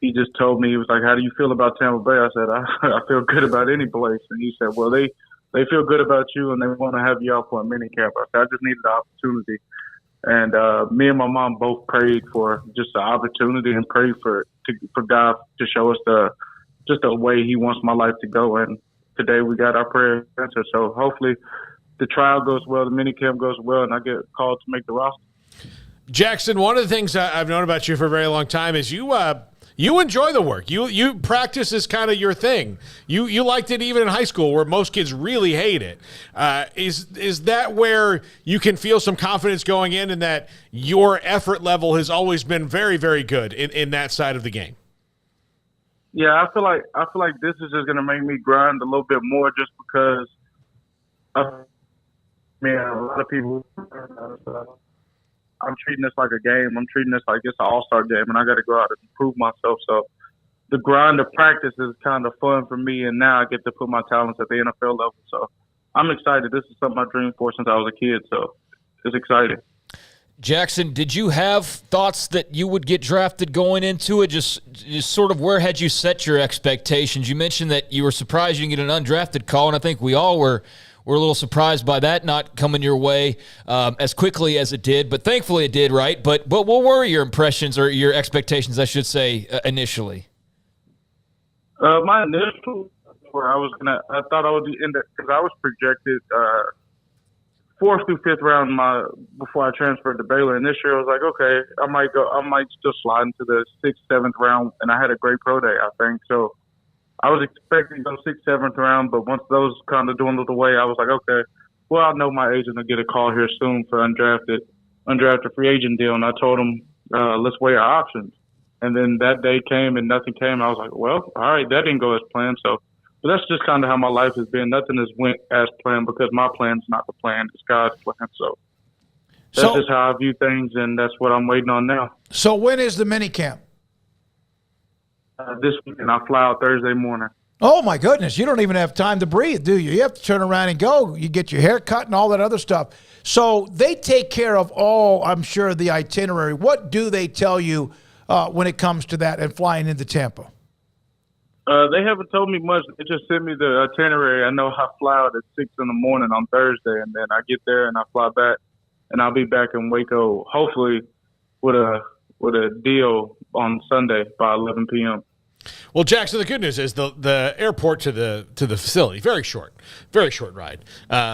he just told me, he was like, how do you feel about Tampa Bay? I said, I feel good about any place. And he said, well, they feel good about you, and they want to have you out for a mini camp. I said, I just needed the opportunity. And me and my mom both prayed for just the opportunity and prayed for God to show us just the way he wants my life to go. And today we got our prayer answered. So hopefully the trial goes well, the mini camp goes well, and I get called to make the roster. Jackson, one of the things I've known about you for a very long time is you enjoy the work. You practice is kind of your thing. You liked it even in high school, where most kids really hate it. Is that where you can feel some confidence going in, and that your effort level has always been very, very good in that side of the game? Yeah, I feel like this is just gonna make me grind a little bit more, just because a lot of people. I'm treating this like a game. I'm treating this like it's an all-star game, and I got to go out and prove myself. So the grind of practice is kind of fun for me, and now I get to put my talents at the NFL level. So I'm excited. This is something I dreamed for since I was a kid, so it's exciting. Jackson, did you have thoughts that you would get drafted going into it? Just sort of where had you set your expectations? You mentioned that you were surprised you didn't get an undrafted call, and I think we all were a little surprised by that not coming your way as quickly as it did. But thankfully it did, right? But what were your impressions or your expectations, I should say, initially? My initial, where I thought I would be in there because I was projected 4th through 5th round before I transferred to Baylor. And this year I was like, okay, I might still slide into the 6th, 7th round. And I had a great pro day, I think. So I was expecting to go 6th, 7th round, but once those kind of dwindled away, I was like, okay, well, I know my agent will get a call here soon for undrafted free agent deal. And I told him, let's weigh our options. And then that day came and nothing came. I was like, well, all right, that didn't go as planned. So, but that's just kind of how my life has been. Nothing has went as planned because my plan's not the plan. It's God's plan. So that's just how I view things, and that's what I'm waiting on now. So when is the mini camp? This weekend. I fly out Thursday morning. Oh, my goodness. You don't even have time to breathe, do you? You have to turn around and go. You get your hair cut and all that other stuff. So they take care of all, I'm sure, the itinerary. What do they tell you when it comes to that and flying into Tampa? They haven't told me much. They just sent me the itinerary. I know I fly out at 6 in the morning on Thursday, and then I get there and I fly back, and I'll be back in Waco, hopefully with a deal on Sunday by 11 p.m. Well, Jackson, the good news is the airport to the facility very short ride.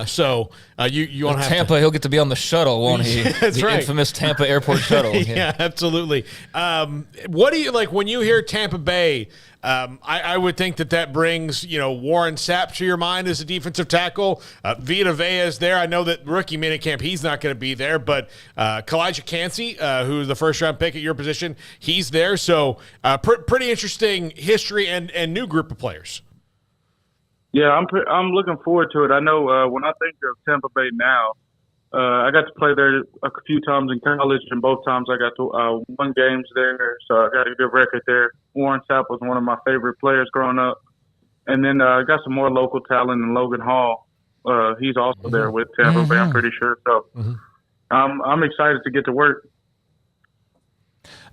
So you won't have Tampa. He'll get to be on the shuttle, won't he? That's the right. Infamous Tampa airport shuttle. Yeah, absolutely. What do you like when you hear Tampa Bay? I would think that brings Warren Sapp to your mind as a defensive tackle. Vita Vea is there. I know that rookie minicamp he's not going to be there, but Kalijah Cansey, who's the first round pick at your position, he's there. So pretty interesting history and new group of players. Yeah, I'm looking forward to it. I know when I think of Tampa Bay now, I got to play there a few times in college, and both times I got to win games there, so I got a good record there. Warren Sapp was one of my favorite players growing up. And then I got some more local talent in Logan Hall. He's also there with Tampa Bay, I'm pretty sure. So I'm excited to get to work.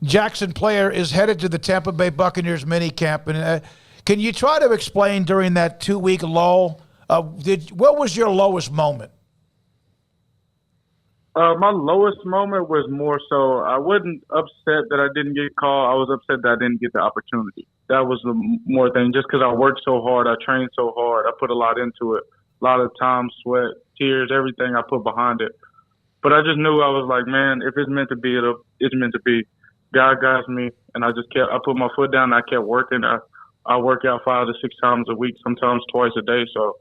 Jackson Player is headed to the Tampa Bay Buccaneers minicamp. And can you try to explain during that 2-week lull, what was your lowest moment? My lowest moment was more so I wasn't upset that I didn't get called. I was upset that I didn't get the opportunity. That was the more thing, just because I worked so hard, I trained so hard, I put a lot into it, a lot of time, sweat, tears, everything I put behind it. But I just knew I was like, man, if it's meant to be, it's meant to be. God guides me, and I put my foot down, and I kept working. I work out 5 to 6 times a week, sometimes twice a day. So,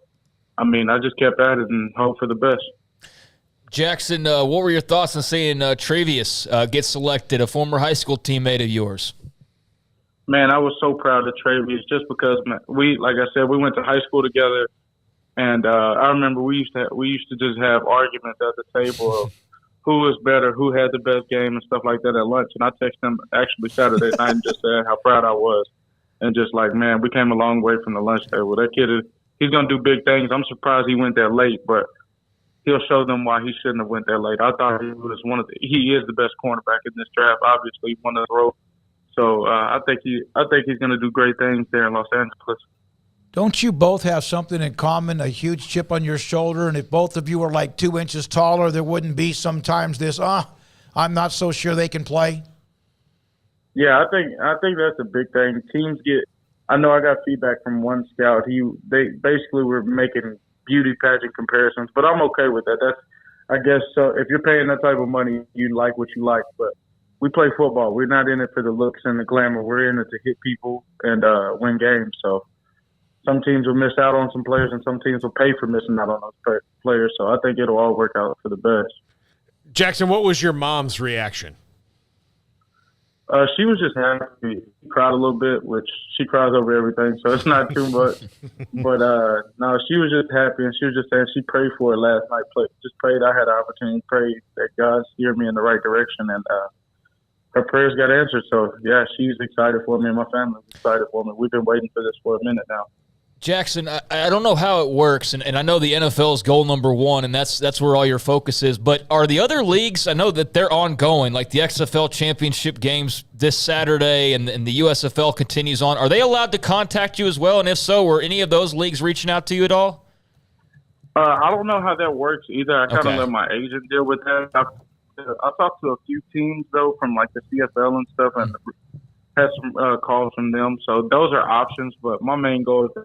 I just kept at it and hope for the best. Jackson, what were your thoughts on seeing Tre'Vius get selected, a former high school teammate of yours? Man, I was so proud of Tre'Vius just because, man, like I said, we went to high school together, and I remember we used to just have arguments at the table of who was better, who had the best game and stuff like that at lunch. And I texted him actually Saturday night and just said how proud I was, and just like, man, we came a long way from the lunch table. That kid he's gonna do big things. I'm surprised he went there late, but he'll show them why he shouldn't have went there late. I thought he was he is the best cornerback in this draft. Obviously, one of the row. So I think he's going to do great things there in Los Angeles. Don't you both have something in common, a huge chip on your shoulder? And if both of you were like 2 inches taller, there wouldn't be sometimes this, I'm not so sure they can play? Yeah, I think that's a big thing. Teams I know I got feedback from one scout. They basically were making beauty pageant comparisons, but I'm okay with that. I guess so. If you're paying that type of money, you like what you like. But we play football. We're not in it for the looks and the glamour. We're in it to hit people and win games. So some teams will miss out on some players, and some teams will pay for missing out on those players. So I think it'll all work out for the best. Jackson, what was your mom's reaction? She was just happy. She cried a little bit, which she cries over everything, so it's not too much. But no, she was just happy, and she was just saying she prayed for it last night. Just prayed I had an opportunity, prayed that God steered me in the right direction, and her prayers got answered. So, yeah, she's excited for me and my family's excited for me. We've been waiting for this for a minute now. Jackson, I don't know how it works, and I know the NFL is goal number one, and that's where all your focus is. But are the other leagues, I know that they're ongoing, like the XFL championship games this Saturday and the USFL continues on. Are they allowed to contact you as well? And if so, were any of those leagues reaching out to you at all? I don't know how that works either. I kind of Okay. let my agent deal with that. I talked to a few teams, though, from like the CFL and stuff, and had some calls from them. So those are options, but my main goal is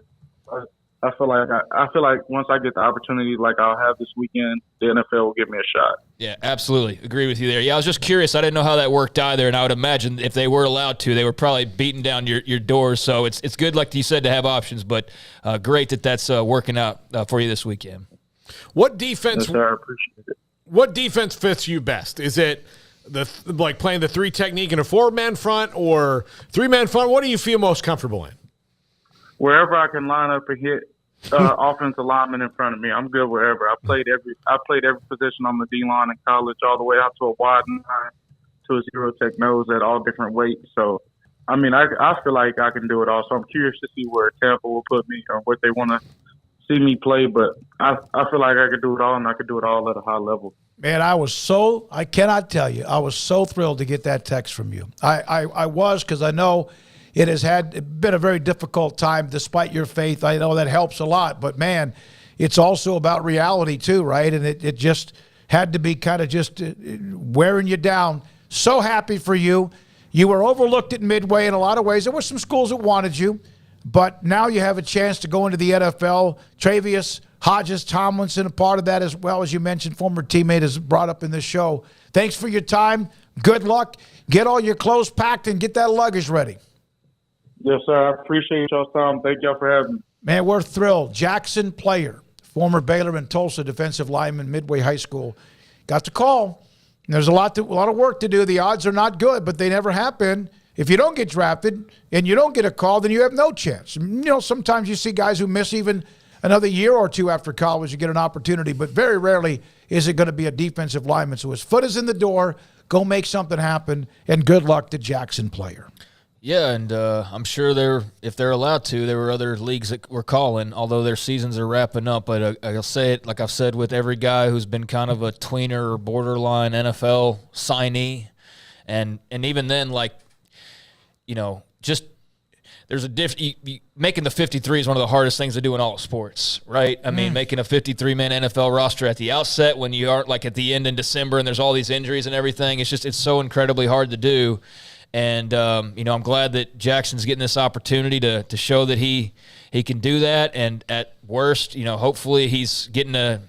I feel like once I get the opportunity like I'll have this weekend, the NFL will give me a shot. Yeah, absolutely. Agree with you there. Yeah, I was just curious. I didn't know how that worked either, and I would imagine if they were allowed to, they were probably beating down your doors. So it's good, like you said, to have options, but great that's working out for you this weekend. What defense? Yes, sir, I appreciate it. What defense fits you best? Is it like playing the 3 technique in a 4-man front or 3-man front? What do you feel most comfortable in? Wherever I can line up and hit offensive linemen in front of me, I'm good wherever. I played every position on the D line in college, all the way out to a wide 9 to a 0 tech nose at all different weights. So, I mean, I feel like I can do it all. So I'm curious to see where Tampa will put me or what they want to see me play. But I feel like I could do it all, and I could do it all at a high level. Man, I cannot tell you, I was so thrilled to get that text from you. I was, because I know it has been a very difficult time despite your faith. I know that helps a lot, but man, it's also about reality too, right? And it just had to be kind of just wearing you down. So happy for you. You were overlooked at Midway in a lot of ways. There were some schools that wanted you, but now you have a chance to go into the NFL. Tre'Vius, Hodges-Tomlinson, a part of that as well, as you mentioned, former teammate is brought up in this show. Thanks for your time. Good luck. Get all your clothes packed and get that luggage ready. Yes, sir. I appreciate y'all's time. Thank y'all for having me. Man, we're thrilled. Jackson Player, former Baylor and Tulsa defensive lineman, Midway High School, got the call. And there's a lot of work to do. The odds are not good, but they never have been. If you don't get drafted and you don't get a call, then you have no chance. You know, sometimes you see guys who miss even another year or two after college to get an opportunity, but very rarely is it going to be a defensive lineman. So his foot is in the door. Go make something happen, and good luck to Jackson Player. Yeah, and I'm sure if they're allowed to, there were other leagues that were calling, although their seasons are wrapping up. But I'll say it like I've said with every guy who's been kind of a tweener or borderline NFL signee, and even then, like, you know, just there's a making the 53 is one of the hardest things to do in all sports, right? I mean, making a 53-man NFL roster at the outset when you aren't like at the end in December and there's all these injuries and everything, it's so incredibly hard to do. And, you know, I'm glad that Jackson's getting this opportunity to show that he can do that. And at worst, you know, hopefully he's getting a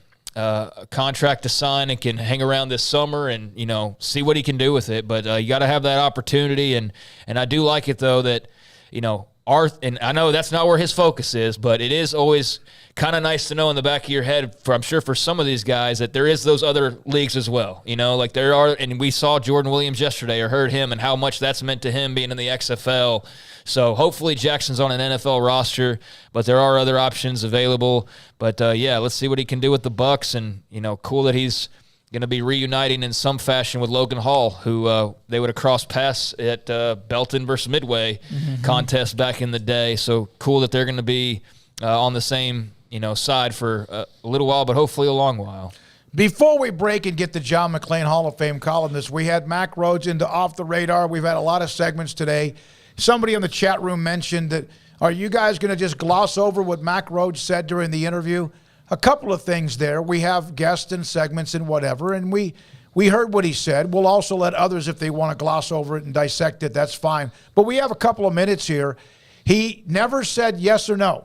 contract to sign and can hang around this summer and, you know, see what he can do with it. But you got to have that opportunity. And I do like it, though, that, you know, and I know that's not where his focus is, but it is always kind of nice to know in the back of your head, I'm sure for some of these guys, that there is those other leagues as well. You know, like there are, and we saw Jordan Williams yesterday or heard him and how much that's meant to him being in the XFL. So hopefully Jackson's on an NFL roster, but there are other options available. But yeah, let's see what he can do with the Bucs, and you know, cool that he's going to be reuniting in some fashion with Logan Hall, who they would have crossed paths at Belton versus Midway contest back in the day. So cool that they're going to be on the same, you know, side for a little while, but hopefully a long while. Before we break and get the John McClain Hall of Fame columnist, we had Mac Rhodes into Off the Radar. We've had a lot of segments today. Somebody in the chat room mentioned that, are you guys going to just gloss over what Mac Rhodes said during the interview? A couple of things there. We have guests and segments and whatever, and we heard what he said. We'll also let others, if they want to gloss over it and dissect it, that's fine. But we have a couple of minutes here. He never said yes or no.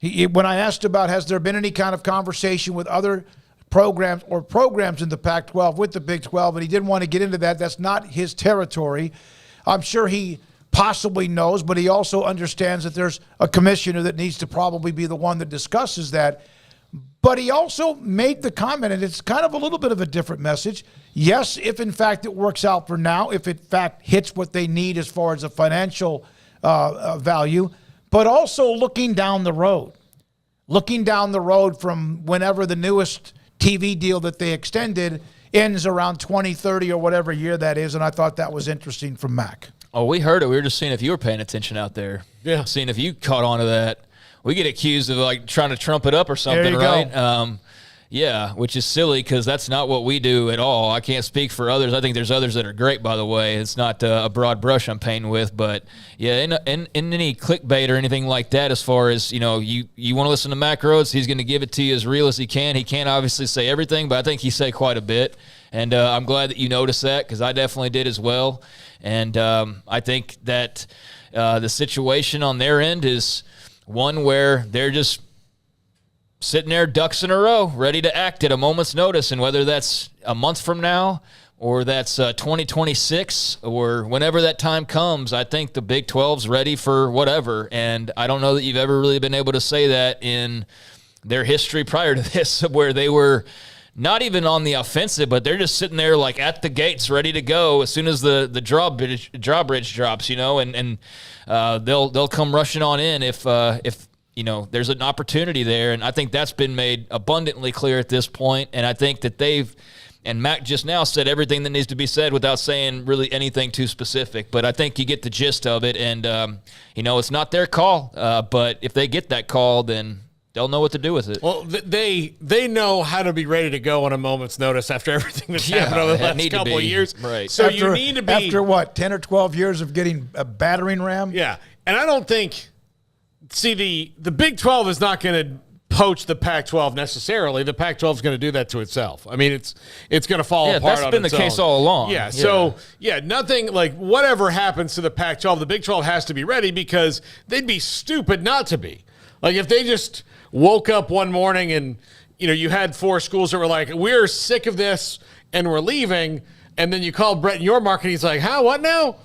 When I asked about has there been any kind of conversation with other programs or programs in the Pac-12 with the Big 12, and he didn't want to get into that. That's not his territory. I'm sure he possibly knows, but he also understands that there's a commissioner that needs to probably be the one that discusses that. But he also made the comment, and it's kind of a little bit of a different message. Yes, if in fact it works out for now, if in fact hits what they need as far as a financial value, but also looking down the road from whenever the newest TV deal that they extended ends around 2030 or whatever year that is, and I thought that was interesting from Mac. Oh, we heard it. We were just seeing if you were paying attention out there. Yeah. Seeing if you caught on to that. We get accused of, like, trying to trump it up or something, right? Yeah, which is silly because that's not what we do at all. I can't speak for others. I think there's others that are great, by the way. It's not a broad brush I'm painting with. But, yeah, in any clickbait or anything like that, as far as, you want to listen to Mac Rhodes, he's going to give it to you as real as he can. He can't obviously say everything, but I think he said quite a bit. And I'm glad that you noticed that because I definitely did as well. And I think that the situation on their end is one where they're just sitting there ducks in a row, ready to act at a moment's notice. And whether that's a month from now or that's 2026 or whenever that time comes, I think the Big 12's ready for whatever. And I don't know that you've ever really been able to say that in their history prior to this, where they were not even on the offensive, but they're just sitting there like at the gates ready to go as soon as the drawbridge drops, and they'll come rushing on in if there's an opportunity there. And I think that's been made abundantly clear at this point. And I think that and Mac just now said everything that needs to be said without saying really anything too specific. But I think you get the gist of it. And, it's not their call. But if they get that call, then they'll know what to do with it. Well, they know how to be ready to go on a moment's notice after everything that's happened over the last couple of years. Right. So you need to be... After what, 10 or 12 years of getting a battering ram? Yeah. And I don't think... See, the Big 12 is not going to poach the Pac-12 necessarily. The Pac-12 is going to do that to itself. I mean, it's going to fall apart on its own. That's been the case all along. Yeah, so, nothing like whatever happens to the Pac-12, the Big 12 has to be ready because they'd be stupid not to be. Like, if they just woke up one morning and, you had 4 schools that were like, we're sick of this and we're leaving, and then you call Brett Yormark and he's like, huh, what now?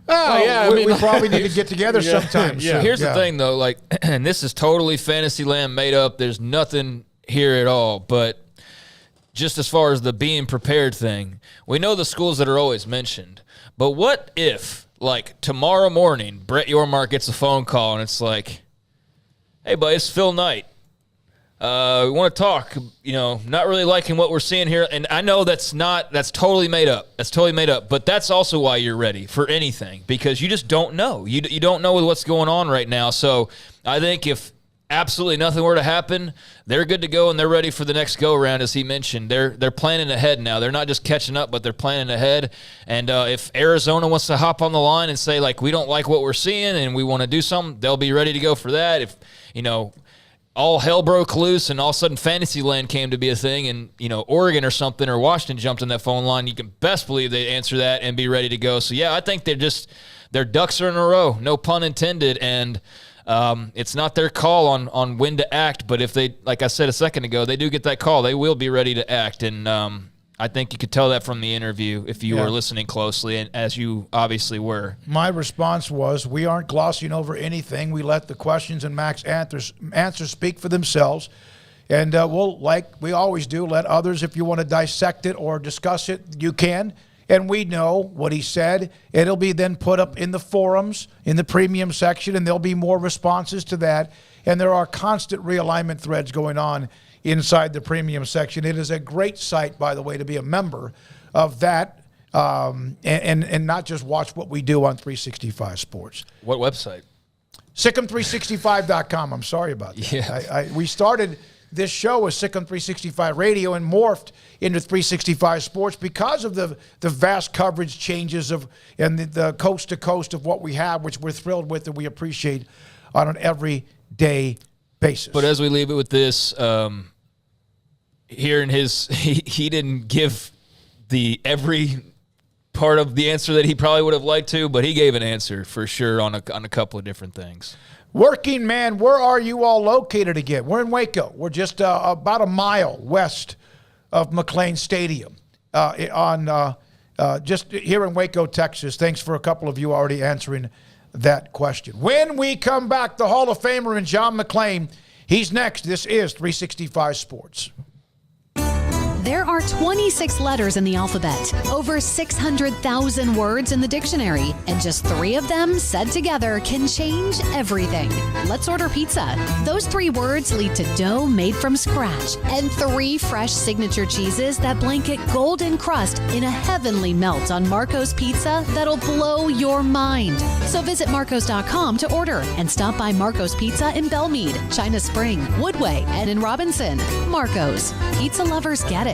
Oh, yeah. We probably need to get together sometime. Yeah. Here's the thing, though, and this is totally Fantasyland made up. There's nothing here at all. But just as far as the being prepared thing, we know the schools that are always mentioned. But what if, tomorrow morning, Brett Yormark gets a phone call and it's like, hey, buddy, it's Phil Knight. We want to talk, not really liking what we're seeing here. And I know that's totally made up. That's totally made up. But that's also why you're ready for anything, because you just don't know. You don't know what's going on right now. So I think if absolutely nothing were to happen, they're good to go and they're ready for the next go-around, as he mentioned. They're planning ahead now. They're not just catching up, but they're planning ahead. And if Arizona wants to hop on the line and say, we don't like what we're seeing and we want to do something, they'll be ready to go for that. If, all hell broke loose and all of a sudden Fantasyland came to be a thing and, Oregon or something or Washington jumped on that phone line, you can best believe they'd answer that and be ready to go. So, yeah, I think their ducks are in a row, no pun intended, and it's not their call on when to act, but if they, like I said a second ago, they do get that call, they will be ready to act. And I think you could tell that from the interview if you were listening closely, and as you obviously were. My response was, we aren't glossing over anything. We let the questions and Mac's answers speak for themselves. And we'll, like we always do, let others, if you want to dissect it or discuss it, you can. And we know what he said. It'll be then put up in the forums, in the premium section, and there'll be more responses to that. And there are constant realignment threads going on inside the premium section. It is a great site, by the way, to be a member of that and not just watch what we do on 365 Sports. What website? Sikkim365.com. I'm sorry about that. Yeah. We started this show as Sikkim 365 Radio and morphed into 365 Sports because of the vast coverage changes and the coast to coast of what we have, which we're thrilled with and we appreciate on an everyday basis. But as we leave it with this, here in he didn't give every part of the answer that he probably would have liked to, but he gave an answer for sure on a couple of different things. Working man, where are you all located again? We're in Waco. We're just about a mile west of McLean Stadium just here in Waco, Texas. Thanks for a couple of you already answering that question. When we come back, the Hall of Famer and John McClain, he's next. This is 365 Sports. There are 26 letters in the alphabet, over 600,000 words in the dictionary, and just 3 of them said together can change everything. Let's order pizza. Those 3 words lead to dough made from scratch and 3 fresh signature cheeses that blanket golden crust in a heavenly melt on Marco's Pizza that'll blow your mind. So visit marcos.com to order and stop by Marco's Pizza in Belmead, China Spring, Woodway, and in Robinson. Marco's. Pizza lovers get it.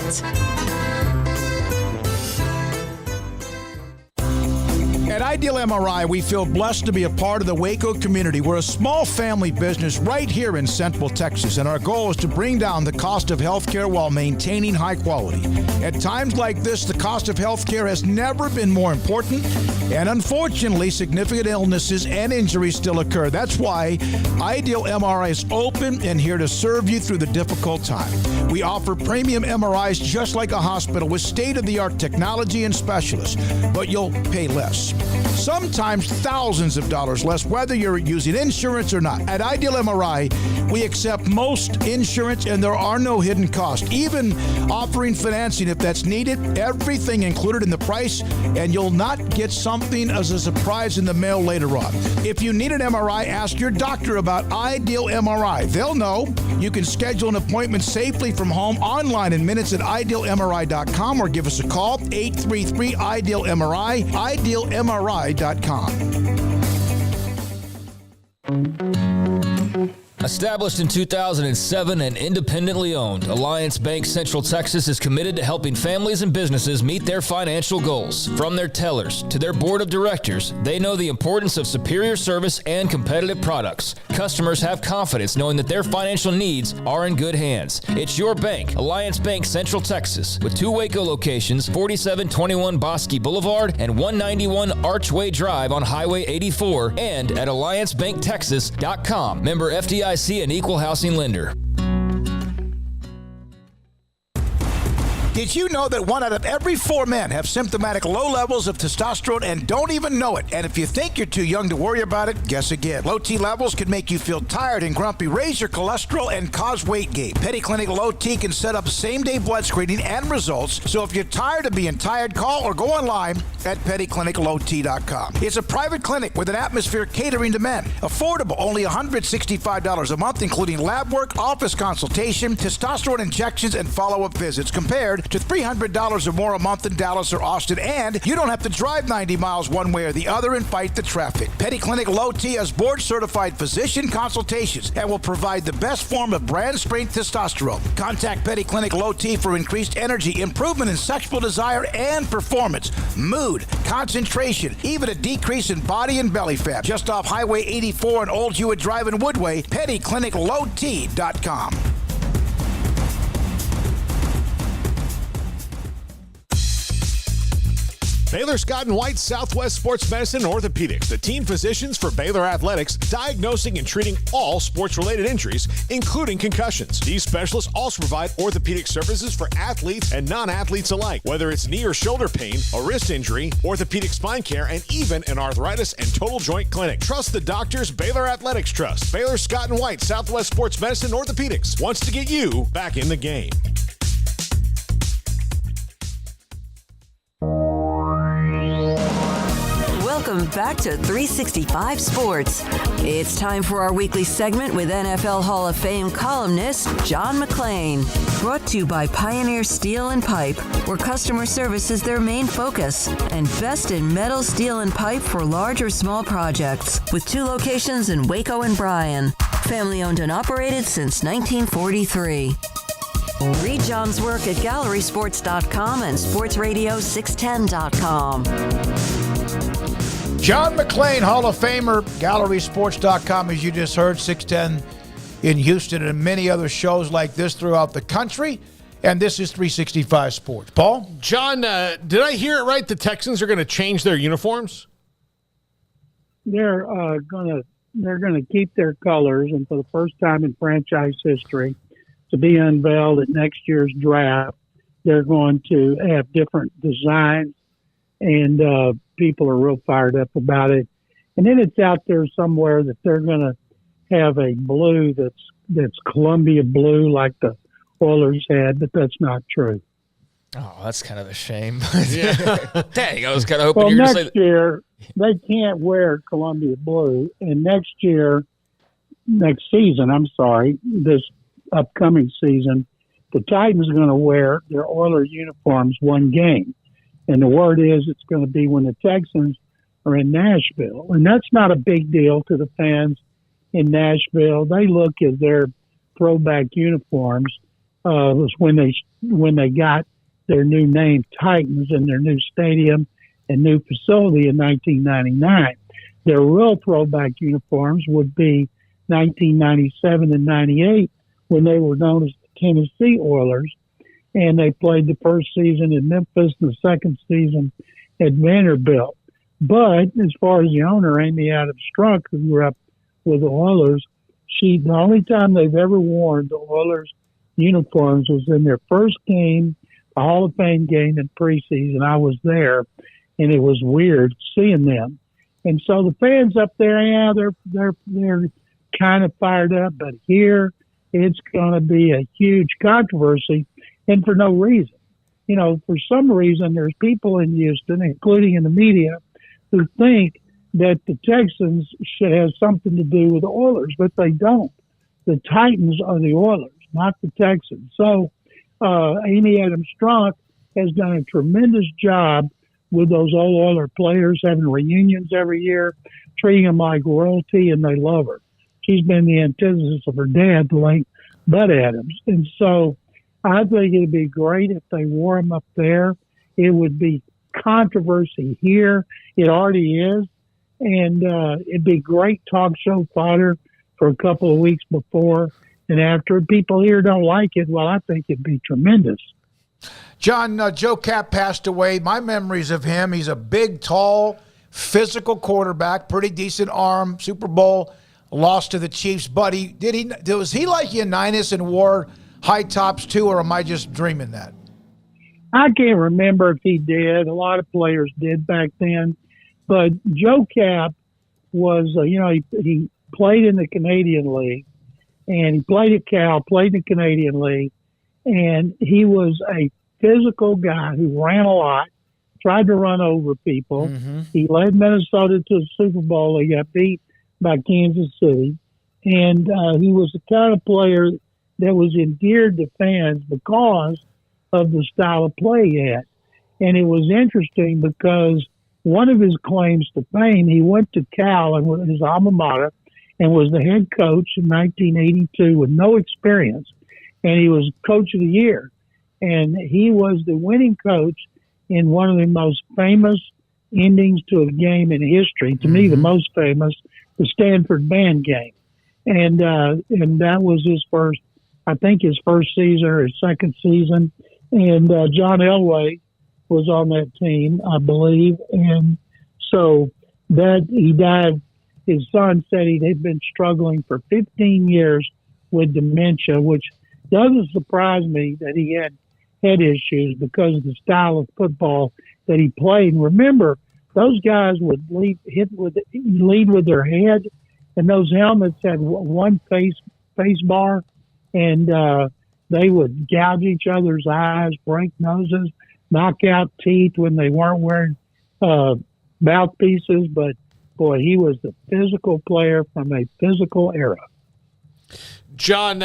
At Ideal MRI, we feel blessed to be a part of the Waco community. We're a small family business right here in Central Texas, and our goal is to bring down the cost of healthcare while maintaining high quality. At times like this, the cost of healthcare has never been more important, and unfortunately, significant illnesses and injuries still occur. That's why Ideal MRI is open and here to serve you through the difficult time. We offer premium MRIs just like a hospital with state-of-the-art technology and specialists, but you'll pay less. Sometimes thousands of dollars less, whether you're using insurance or not. At Ideal MRI, we accept most insurance and there are no hidden costs, even offering financing if that's needed. Everything included in the price, and you'll not get something as a surprise in the mail later on. If you need an MRI, ask your doctor about Ideal MRI. They'll know. You can schedule an appointment safely from home online in minutes at idealmri.com or give us a call, 833-IDEAL-MRI, idealmri.com. Established in 2007 and independently owned, Alliance Bank Central Texas is committed to helping families and businesses meet their financial goals. From their tellers to their board of directors, they know the importance of superior service and competitive products. Customers have confidence knowing that their financial needs are in good hands. It's your bank, Alliance Bank Central Texas, with 2 Waco locations, 4721 Bosque Boulevard and 191 Archway Drive on Highway 84, and at alliancebanktexas.com. Member FDIC, an equal housing lender. Did you know that 1 out of every 4 men have symptomatic low levels of testosterone and don't even know it? And if you think you're too young to worry about it, guess again. Low T levels can make you feel tired and grumpy, raise your cholesterol, and cause weight gain. Petty Clinic Low T can set up same-day blood screening and results. So if you're tired of being tired, call or go online at pettycliniclowt.com. It's a private clinic with an atmosphere catering to men. Affordable, only $165 a month, including lab work, office consultation, testosterone injections, and follow-up visits, compared to $300 or more a month in Dallas or Austin, and you don't have to drive 90 miles one way or the other and fight the traffic. Petty Clinic Low T has board-certified physician consultations and will provide the best form of brand-strength testosterone. Contact Petty Clinic Low T for increased energy, improvement in sexual desire and performance, mood, concentration, even a decrease in body and belly fat. Just off Highway 84 and Old Hewitt Drive in Woodway, pettycliniclowt.com. Baylor Scott & White Southwest Sports Medicine and Orthopedics, the team physicians for Baylor Athletics, diagnosing and treating all sports-related injuries, including concussions. These specialists also provide orthopedic services for athletes and non-athletes alike, whether it's knee or shoulder pain, a wrist injury, orthopedic spine care, and even an arthritis and total joint clinic. Trust the doctors Baylor Athletics trust. Baylor Scott & White Southwest Sports Medicine and Orthopedics wants to get you back in the game. Welcome back to 365 Sports. It's time for our weekly segment with NFL Hall of Fame columnist John McClain. Brought to you by Pioneer Steel and Pipe, where customer service is their main focus, and best in metal, steel, and pipe for large or small projects, with 2 locations in Waco and Bryan. Family owned and operated since 1943. Read John's work at gallerysports.com and sportsradio610.com. John McClain, Hall of Famer, gallerysports.com, as you just heard, 610 in Houston, and many other shows like this throughout the country. And this is 365 Sports. Paul? John, did I hear it right? The Texans are going to change their uniforms? They're going to keep their colors, and for the first time in franchise history, to be unveiled at next year's draft, they're going to have different designs, and people are real fired up about it. And then it's out there somewhere that they're going to have a blue that's Columbia blue like the Oilers had, but that's not true. Oh, that's kind of a shame. Yeah. Dang, I was kind of hoping Well, you were going to say next year, they can't wear Columbia blue. And next season, this upcoming season, the Titans are going to wear their Oilers uniforms one game. And the word is it's going to be when the Texans are in Nashville. And that's not a big deal to the fans in Nashville. They look at their throwback uniforms was when they got their new name, Titans, and their new stadium and new facility in 1999. Their real throwback uniforms would be 1997 and 98 when they were known as the Tennessee Oilers, and they played the first season in Memphis and the second season at Vanderbilt. But as far as the owner, Amy Adams Strunk, who grew up with the Oilers, the only time they've ever worn the Oilers uniforms was in their first game, a Hall of Fame game in preseason. I was there, and it was weird seeing them. And so the fans up there, yeah, they're kind of fired up, but here it's going to be a huge controversy, and for no reason. You know, for some reason, there's people in Houston, including in the media, who think that the Texans should have something to do with the Oilers, but they don't. The Titans are the Oilers, not the Texans. So Amy Adams Strunk has done a tremendous job with those old Oiler players, having reunions every year, treating them like royalty, and they love her. She's been the antithesis of her dad, the late Bud Adams. And so I think it'd be great if they wore them up there. It would be controversy here. It already is. And it'd be great talk show fodder for a couple of weeks before and after. People here don't like it. Well, I think it'd be tremendous. John, Joe Cap passed away. My memories of him, he's a big, tall, physical quarterback, pretty decent arm, Super Bowl, lost to the Chiefs. But was he like Unitas and wore high tops too, or am I just dreaming that? I can't remember if he did. A lot of players did back then. But Joe Cap was, he played in the Canadian League, and he played at Cal, played in the Canadian League, and he was a physical guy who ran a lot, tried to run over people. Mm-hmm. He led Minnesota to the Super Bowl. He got beat by Kansas City. And he was the kind of player that was endeared to fans because of the style of play he had. And it was interesting because one of his claims to fame, he went to Cal and his alma mater and was the head coach in 1982 with no experience. And he was coach of the year. And he was the winning coach in one of the most famous endings to a game in history. To me, the most famous, the Stanford band game. And that was his first season or his second season. And John Elway was on that team, I believe. And so that he died. His son said he'd been struggling for 15 years with dementia, which doesn't surprise me that he had head issues because of the style of football that he played. And remember, those guys would lead with their head, and those helmets had one face bar, and they would gouge each other's eyes, break noses, knock out teeth when they weren't wearing mouthpieces. But boy, he was the physical player from a physical era. John,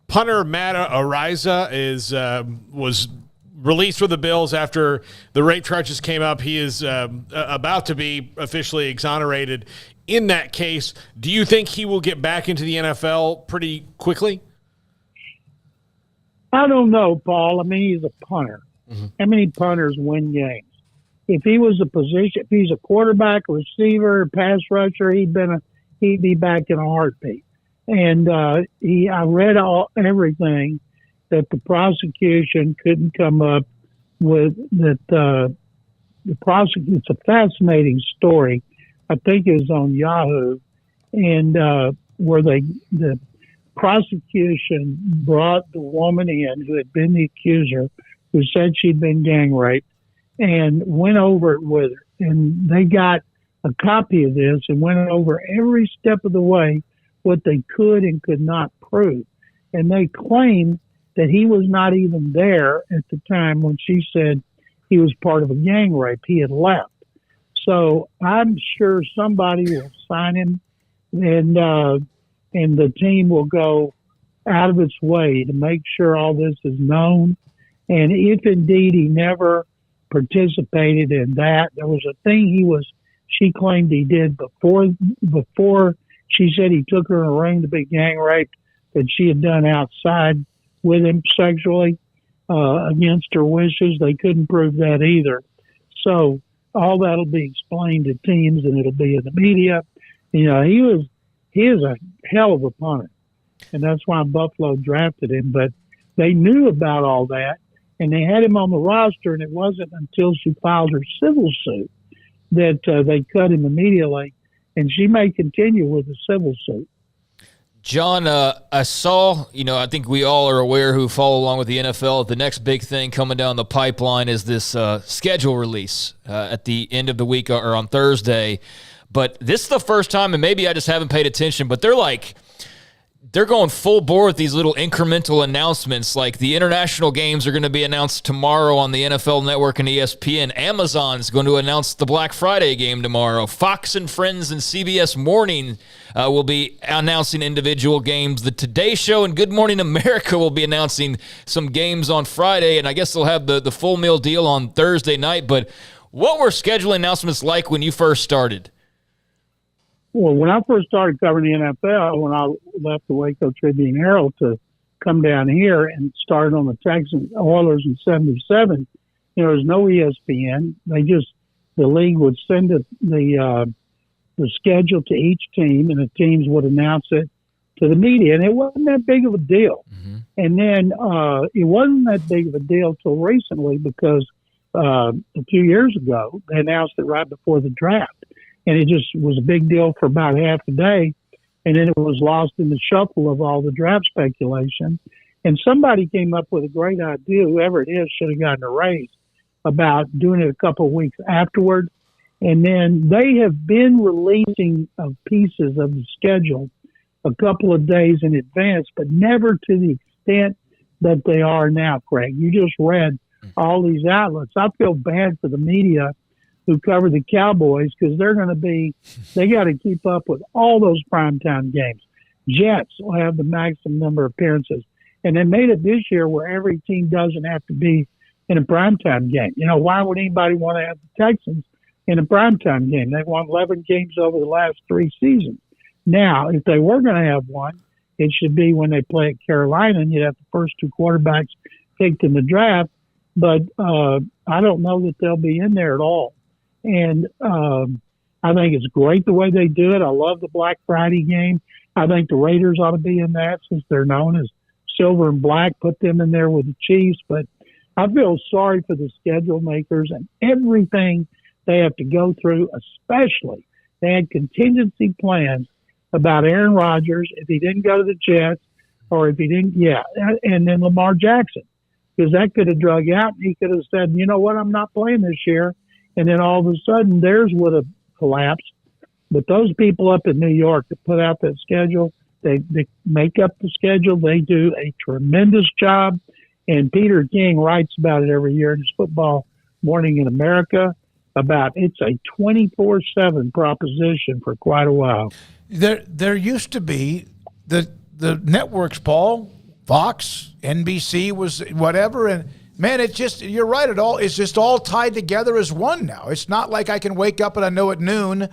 punter Matt Araiza was released for the Bills after the rape charges came up. He is about to be officially exonerated in that case. Do you think he will get back into the NFL pretty quickly? I don't know, Paul. I mean, he's a punter. Mm-hmm. How many punters win games? If he was if he's a quarterback, receiver, pass rusher, he'd be back in a heartbeat. And I read everything that the prosecution couldn't come up with. That it's a fascinating story. I think it was on Yahoo, and where the prosecution brought the woman in who had been the accuser, who said she'd been gang raped, and went over it with her. And they got a copy of this and went over every step of the way what they could and could not prove. And they claimed that he was not even there at the time when she said he was part of a gang rape. He had left. So I'm sure somebody will sign him, and the team will go out of its way to make sure all this is known. And if indeed he never participated in that, there was a thing she claimed he did before she said he took her in a ring to be gang raped, that she had done outside with him sexually against her wishes. They couldn't prove that either. So all that'll be explained to teams, and it'll be in the media. You know, he is a hell of a punter, and that's why Buffalo drafted him. But they knew about all that, and they had him on the roster, and it wasn't until she filed her civil suit that they cut him immediately, and she may continue with the civil suit. John, I saw, I think we all are aware who follow along with the NFL, the next big thing coming down the pipeline is this schedule release at the end of the week or on Thursday. But this is the first time, and maybe I just haven't paid attention, but they're going full bore with these little incremental announcements. Like the international games are going to be announced tomorrow on the NFL Network and ESPN. Amazon's going to announce the Black Friday game tomorrow. Fox and Friends and CBS Morning will be announcing individual games. The Today Show and Good Morning America will be announcing some games on Friday, and I guess they'll have the full meal deal on Thursday night. But what were scheduling announcements like when you first started? Well, when I first started covering the NFL, when I left the Waco Tribune-Herald to come down here and started on the Texans Oilers in '77, there was no ESPN. The league would send the schedule to each team, and the teams would announce it to the media, and it wasn't that big of a deal. Mm-hmm. And then it wasn't that big of a deal till recently because a few years ago they announced it right before the draft. And it just was a big deal for about half a day. And then it was lost in the shuffle of all the draft speculation. And somebody came up with a great idea, whoever it is should have gotten a raise, about doing it a couple of weeks afterward. And then they have been releasing pieces of the schedule a couple of days in advance, but never to the extent that they are now, Craig. You just read all these outlets. I feel bad for the media who cover the Cowboys because they got to keep up with all those primetime games. Jets will have the maximum number of appearances. And they made it this year where every team doesn't have to be in a primetime game. Why would anybody want to have the Texans in a primetime game? They've won 11 games over the last 3 seasons. Now, if they were going to have one, it should be when they play at Carolina, and you'd have the first 2 quarterbacks picked in the draft. But I don't know that they'll be in there at all. And I think it's great the way they do it. I love the Black Friday game. I think the Raiders ought to be in that since they're known as silver and black. Put them in there with the Chiefs. But I feel sorry for the schedule makers and everything they have to go through, especially they had contingency plans about Aaron Rodgers if he didn't go to the Jets or if he didn't, and then Lamar Jackson, because that could have drug out. He could have said, you know what, I'm not playing this year. And then all of a sudden theirs would have collapsed. But those people up in New York that put out that schedule, they make up the schedule. They do a tremendous job. And Peter King writes about it every year in his Football Morning in America about it's a 24/7 proposition for quite a while. There used to be the networks, Paul, Fox, NBC was whatever, and man, you're right, it's just all tied together as one now. It's not like I can wake up and I know at noon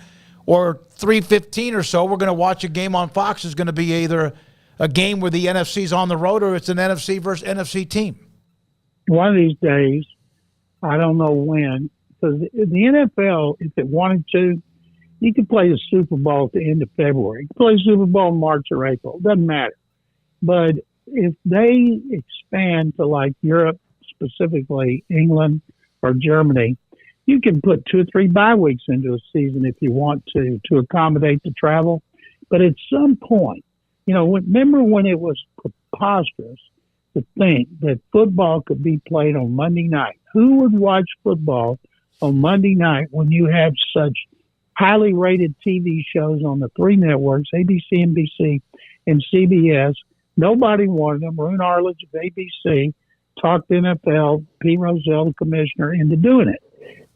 or 3:15 or so, we're going to watch a game on Fox. Is going to be either a game where the NFC's on the road or it's an NFC versus NFC team. One of these days, I don't know when, because the NFL, if it wanted to, you could play the Super Bowl at the end of February. You could play the Super Bowl in March or April. It doesn't matter. But if they expand to like Europe, specifically England or Germany, you can put 2 or 3 bye weeks into a season if you want to accommodate the travel. But at some point, remember when it was preposterous to think that football could be played on Monday night? Who would watch football on Monday night when you have such highly rated TV shows on the 3 networks, ABC, NBC, and CBS, Nobody wanted them. Roone Arledge of ABC talked NFL, Pete Rozelle, the commissioner, into doing it.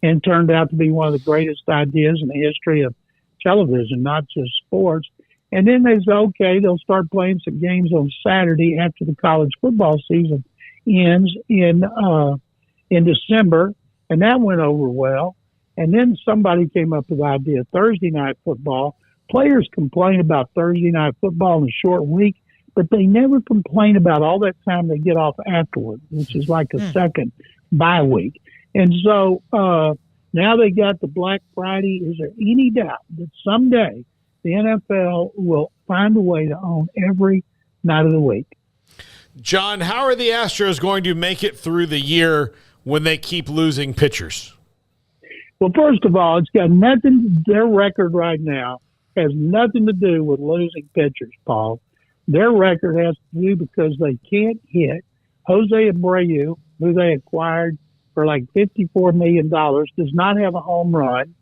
And it turned out to be one of the greatest ideas in the history of television, not just sports. And then they said, okay, they'll start playing some games on Saturday after the college football season ends in December. And that went over well. And then somebody came up with the idea of Thursday night football. Players complain about Thursday night football in a short week, but they never complain about all that time they get off afterward, which is like a second bye week. And so now they got the Black Friday. Is there any doubt that someday the NFL will find a way to own every night of the week? John, how are the Astros going to make it through the year when they keep losing pitchers? Well, first of all, it's got nothing, their record right now has nothing to do with losing pitchers, Paul. Their record has to do because they can't hit. Jose Abreu, who they acquired for like $54 million, does not have a home run,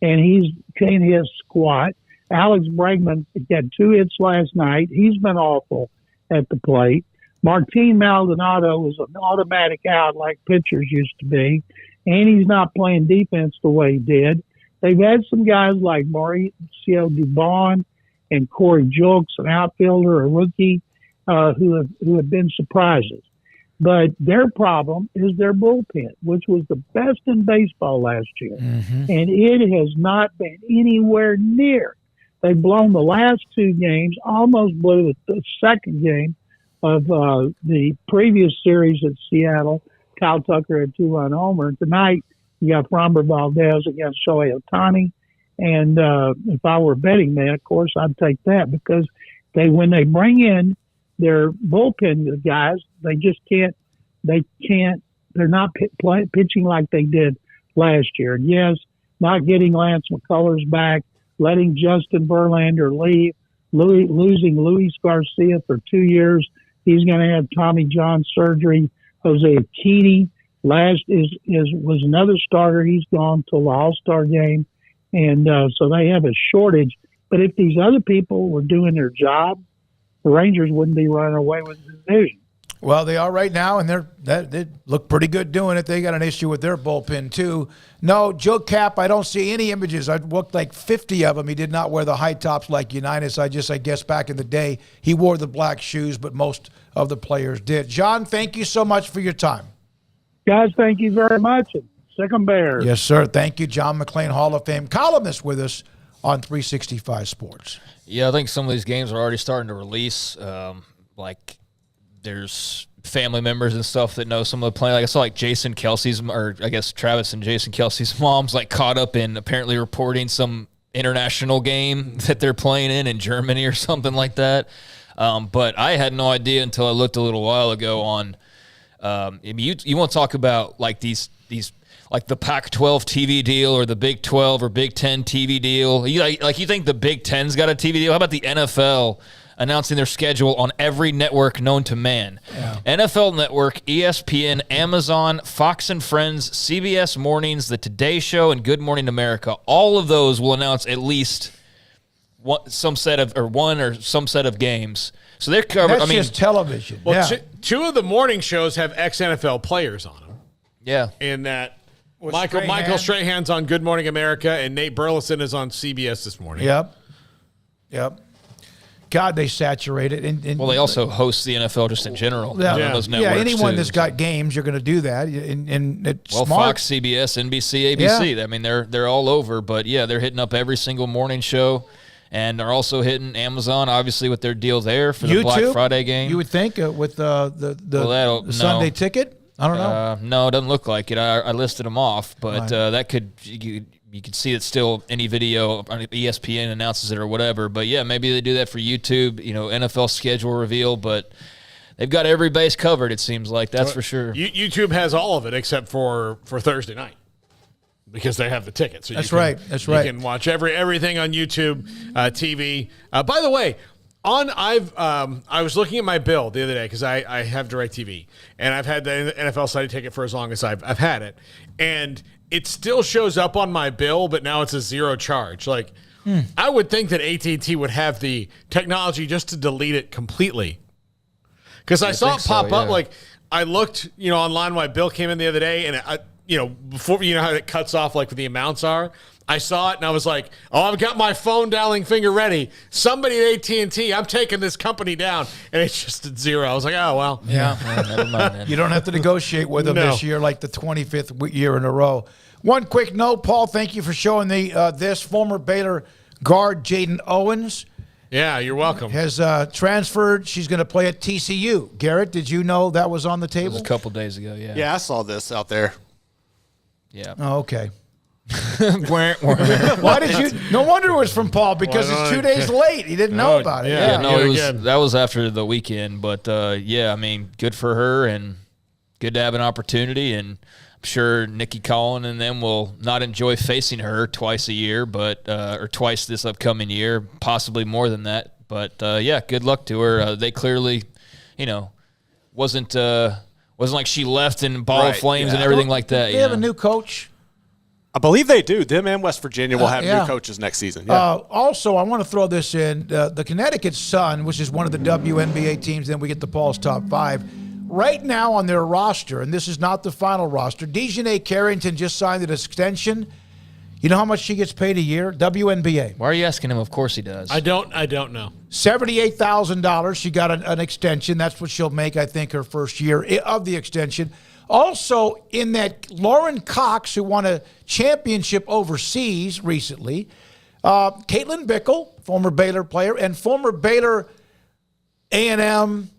and he can't hit squat. Alex Bregman got 2 hits last night. He's been awful at the plate. Martin Maldonado is an automatic out like pitchers used to be, and he's not playing defense the way he did. They've had some guys like Mauricio Dubon and Corey Julks, an outfielder, a rookie, who have been surprises. But their problem is their bullpen, which was the best in baseball last year. Mm-hmm. And it has not been anywhere near. They've blown the last 2 games, almost blew the second game of the previous series at Seattle. Kyle Tucker had 2-run homer. Tonight, you got Framber Valdez against Shohei Ohtani. And if I were a betting man, of course, I'd take that because when they bring in their bullpen guys, they just can't, they're not pitching like they did last year. And yes, not getting Lance McCullers back, letting Justin Verlander leave, losing Luis Garcia for 2 years. He's going to have Tommy John surgery. Jose Akini was another starter. He's gone till the All-Star game. And so they have a shortage. But if these other people were doing their job, the Rangers wouldn't be running away with the division. Well, they are right now, and they look pretty good doing it. They got an issue with their bullpen, too. No, Joe Cap, I don't see any images. I've looked like 50 of them. He did not wear the high tops like Unitas. I guess back in the day, he wore the black shoes, but most of the players did. John, thank you so much for your time. Guys, thank you very much. Sick 'em Bears. Yes, sir. Thank you, John McClain, Hall of Fame columnist with us on 365 Sports. Yeah, I think some of these games are already starting to release. There's family members and stuff that know some of the playing. Like I saw Jason Kelsey's, or I guess Travis and Jason Kelsey's mom's caught up in apparently reporting some international game that they're playing in Germany or something like that. But I had no idea until I looked a little while ago on. You want to talk about these like the Pac-12 TV deal or the Big 12 or Big 10 TV deal? You think the Big 10's got a TV deal? How about the NFL announcing their schedule on every network known to man? Yeah. NFL Network, ESPN, Amazon, Fox and Friends, CBS Mornings, The Today Show, and Good Morning America. All of those will announce at least some set of games. So they're covered. That's just television. Well, 2 of the morning shows have ex-NFL players on them. Yeah. In that Michael Strahan's on Good Morning America, and Nate Burleson is on CBS this morning. Yep. God, they saturate it. And they also host the NFL just in general. Those networks anyone too, that's got games, you're going to do that. And it's smart. Fox, CBS, NBC, ABC. Yeah. I mean, they're all over. But, yeah, they're hitting up every single morning show. And they're also hitting Amazon, obviously, with their deal there for the Black Friday game. You would think with the Sunday ticket? I don't know. No, it doesn't look like it. I listed them off, but that could you can see it still. Any video on ESPN announces it or whatever. But yeah, maybe they do that for YouTube. NFL schedule reveal, but they've got every base covered. It seems like that's for sure. YouTube has all of it except for Thursday night because they have the ticket. So That's right. You can watch everything on YouTube TV. By the way. I was looking at my bill the other day because I have DirecTV, and I've had the NFL Sunday ticket for as long as I've had it, and it still shows up on my bill, but now it's a zero charge. I would think that AT&T would have the technology just to delete it completely Because I saw it pop up. yeah. Like, I looked, online when my bill came in the other day, and before, how it cuts off, like, what the amounts are. I saw it, and I was like, oh, I've got my phone dialing finger ready. Somebody at AT&T, I'm taking this company down. And it's just at zero. I was like, oh, well. Yeah. Never mind, man. You don't have to negotiate with them this year, like the 25th year in a row. One quick note, Paul, thank you for showing this. Former Baylor guard Jaden Owens. Yeah, you're welcome. Has transferred. She's going to play at TCU. Garrett, did you know that was on the table? It was a couple days ago, yeah. Yeah, I saw this out there. Yeah. Oh, okay. Why did you? No wonder it was from Paul, because it's 2 days late. He didn't know about it. Yeah, no, that was after the weekend. But, good for her and good to have an opportunity. And I'm sure Nikki Collin and them will not enjoy facing her twice a year, or twice this upcoming year, possibly more than that. But, good luck to her. They clearly, wasn't like she left in ball of flames and everything like that. They have a new coach. I believe they do. Them and West Virginia will have new coaches next season. Yeah. Also, I want to throw this in. The Connecticut Sun, which is one of the WNBA teams, then we get to Paul's top 5. Right now on their roster, and this is not the final roster, Dejanay Carrington just signed an extension. You know how much she gets paid a year? WNBA. Why are you asking him? Of course he does. I don't know. $78,000. She got an extension. That's what she'll make, I think, her first year of the extension. Also, in that, Lauren Cox, who won a championship overseas recently, Caitlin Bickle, former Baylor player, and former Baylor A&M,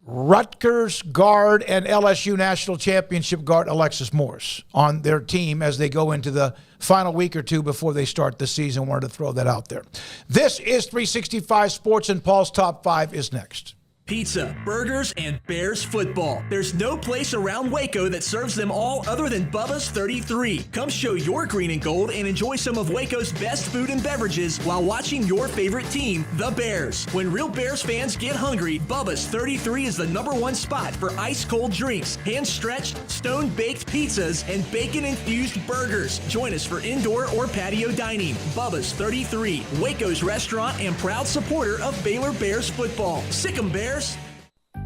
Rutgers guard, and LSU national championship guard Alexis Morris on their team as they go into the final week or two before they start the season. Wanted to throw that out there. This is 365 Sports, and Paul's top 5 is next. Pizza, burgers, and Bears football. There's no place around Waco that serves them all other than Bubba's 33. Come show your green and gold and enjoy some of Waco's best food and beverages while watching your favorite team, the Bears. When real Bears fans get hungry, Bubba's 33 is the #1 spot for ice-cold drinks, hand-stretched, stone-baked pizzas, and bacon-infused burgers. Join us for indoor or patio dining. Bubba's 33, Waco's restaurant and proud supporter of Baylor Bears football. Sick 'em, Bears.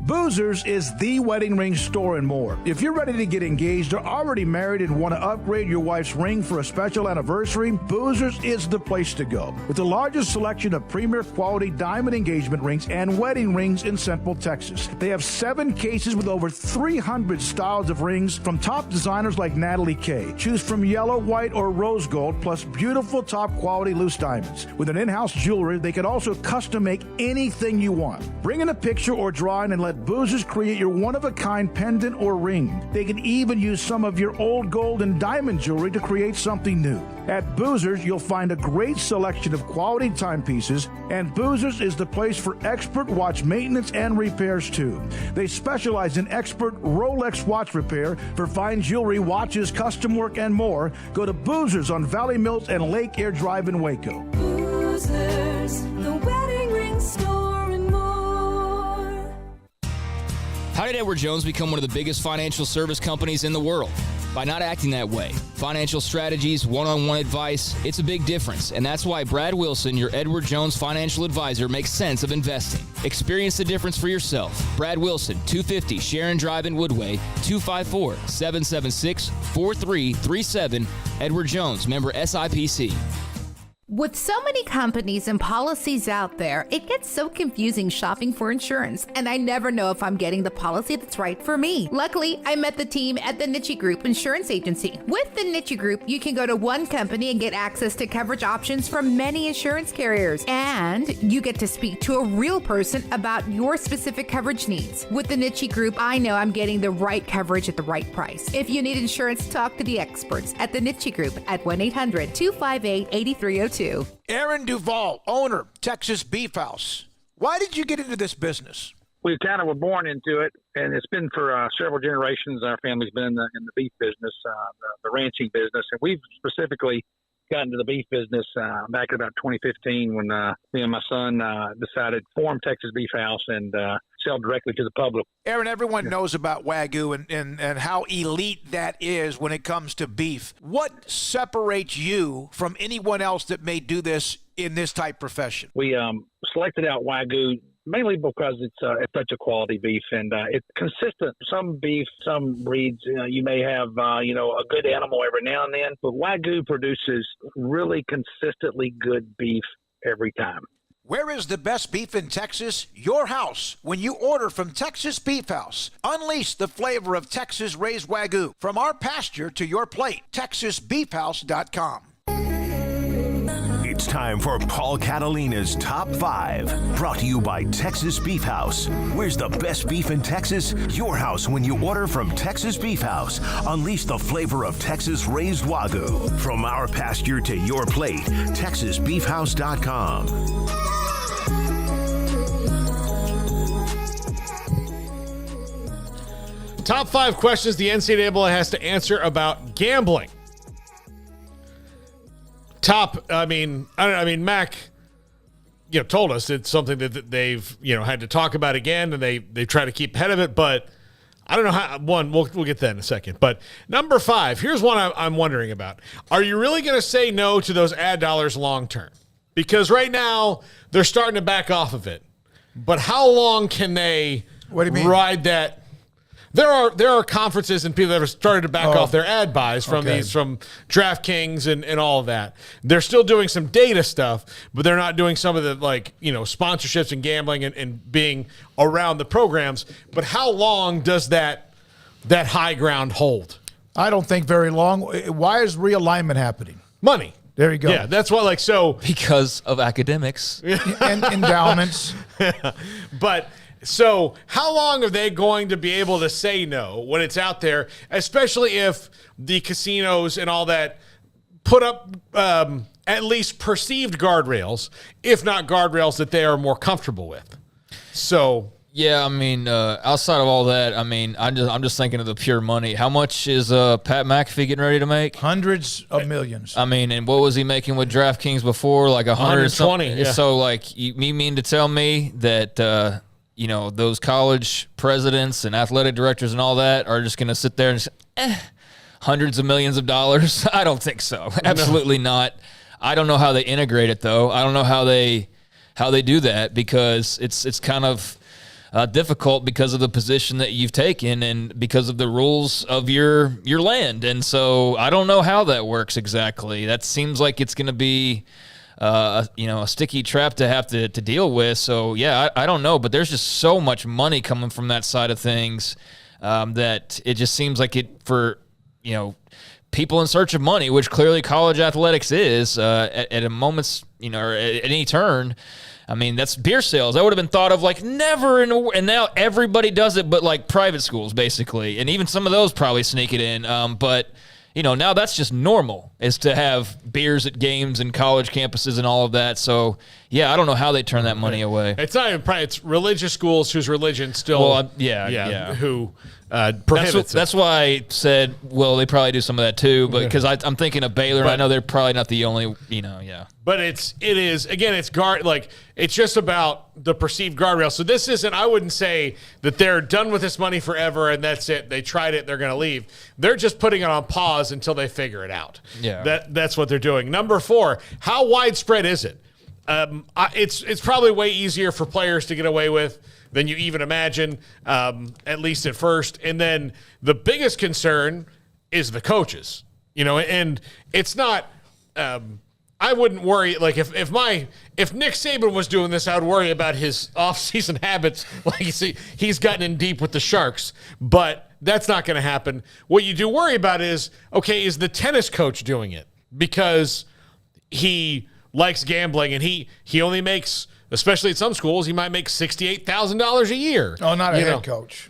Boozers is the wedding ring store and more. If you're ready to get engaged or already married and want to upgrade your wife's ring for a special anniversary, Boozers is the place to go. With the largest selection of premier quality diamond engagement rings and wedding rings in Central Texas. They have 7 cases with over 300 styles of rings from top designers like Natalie Kay. Choose from yellow, white, or rose gold, plus beautiful top quality loose diamonds. With an in-house jeweler, they can also custom make anything you want. Bring in a picture or drawing and let Boozers create your one-of-a-kind pendant or ring. They can even use some of your old gold and diamond jewelry to create something new. At Boozers, you'll find a great selection of quality timepieces, and Boozers is the place for expert watch maintenance and repairs too. They specialize in expert Rolex watch repair for fine jewelry, watches, custom work, and more. Go to Boozers on Valley Mills and Lake Air Drive in Waco. Boozers, the wedding ring store. How did Edward Jones become one of the biggest financial service companies in the world? By not acting that way. Financial strategies, one-on-one advice, it's a big difference. And that's why Brad Wilson, your Edward Jones financial advisor, makes sense of investing. Experience the difference for yourself. Brad Wilson, 250 Sharon Drive in Woodway, 254-776-4337. Edward Jones, member SIPC. With so many companies and policies out there, it gets so confusing shopping for insurance, and I never know if I'm getting the policy that's right for me. Luckily, I met the team at the Niche Group Insurance Agency. With the Niche Group, you can go to one company and get access to coverage options from many insurance carriers, and you get to speak to a real person about your specific coverage needs. With the Niche Group, I know I'm getting the right coverage at the right price. If you need insurance, talk to the experts at the Niche Group at 1-800-258-8302. Aaron Duvall, owner, Texas Beef House. Why did you get into this business? We kind of were born into it, and it's been for several generations. Our family's been in the beef business, the ranching business, and we've specifically got into the beef business back in about 2015 when me and my son decided to form Texas Beef House and sell directly to the public. Aaron, everyone knows about Wagyu and how elite that is when it comes to beef. What separates you from anyone else that may do this in this type profession? We selected out Wagyu mainly because it's such a quality beef, and it's consistent. Some beef, some breeds, you may have a good animal every now and then, but Wagyu produces really consistently good beef every time. Where is the best beef in Texas? Your house. When you order from Texas Beef House, unleash the flavor of Texas-raised Wagyu. From our pasture to your plate, TexasBeefHouse.com. It's time for Paul Catalina's Top 5. Brought to you by Texas Beef House. Where's the best beef in Texas? Your house when you order from Texas Beef House. Unleash the flavor of Texas-raised Wagyu. From our pasture to your plate, TexasBeefHouse.com. Top 5 questions the NCAA has to answer about gambling. Mac, told us it's something that they've, had to talk about again, and they try to keep ahead of it. But I don't know how. We'll get that in a second. But number 5, here's one I'm wondering about. Are you really going to say no to those ad dollars long term? Because right now they're starting to back off of it. But how long can they ride that? There are conferences and people that have started to back off their ad buys from DraftKings and all of that. They're still doing some data stuff, but they're not doing some of the sponsorships and gambling and being around the programs. But how long does that high ground hold? I don't think very long. Why is realignment happening? Money. There you go. Yeah, that's why because of academics and endowments. But so how long are they going to be able to say no when it's out there, especially if the casinos and all that put up at least perceived guardrails, if not guardrails that they are more comfortable with? So yeah, outside of all that, I'm just thinking of the pure money. How much is Pat McAfee getting ready to make? Hundreds of millions. And what was he making with DraftKings before? Like 120. Yeah. So you mean to tell me that those college presidents and athletic directors and all that are just going to sit there and say, hundreds of millions of dollars? I don't think so. Absolutely not. I don't know how they integrate it, though. I don't know how they do that, because it's kind of difficult because of the position that you've taken and because of the rules of your land. And so I don't know how that works exactly. That seems like it's going to be a sticky trap to have to deal with. So, yeah, I don't know. But there's just so much money coming from that side of things that it just seems like for people in search of money, which clearly college athletics is at a moment's, or at any turn. That's beer sales. That would have been thought of never and now everybody does it, but private schools basically. And even some of those probably sneak it in. But now that's just normal, is to have beers at games and college campuses and all of that. So, yeah, I don't know how they turn that money away. It's not even private. It's religious schools whose religion still, who prohibits it. That's why I said, well, they probably do some of that too, but because I'm thinking of Baylor, and I know they're probably not the only, But it is again, it's it's just about the perceived guardrail. So this isn't, I wouldn't say that they're done with this money forever and that's it. They tried it, they're going to leave. They're just putting it on pause until they figure it out. Yeah. That's what they're doing. Number 4, how widespread is it? It's probably way easier for players to get away with than you even imagine, at least at first. And then the biggest concern is the coaches, and it's not, I wouldn't worry. If Nick Saban was doing this, I would worry about his off-season habits. He's gotten in deep with the Sharks, but that's not going to happen. What you do worry about is the tennis coach doing it? Because he likes gambling and he only makes, especially at some schools, he might make $68,000 a year. Oh, not a head coach.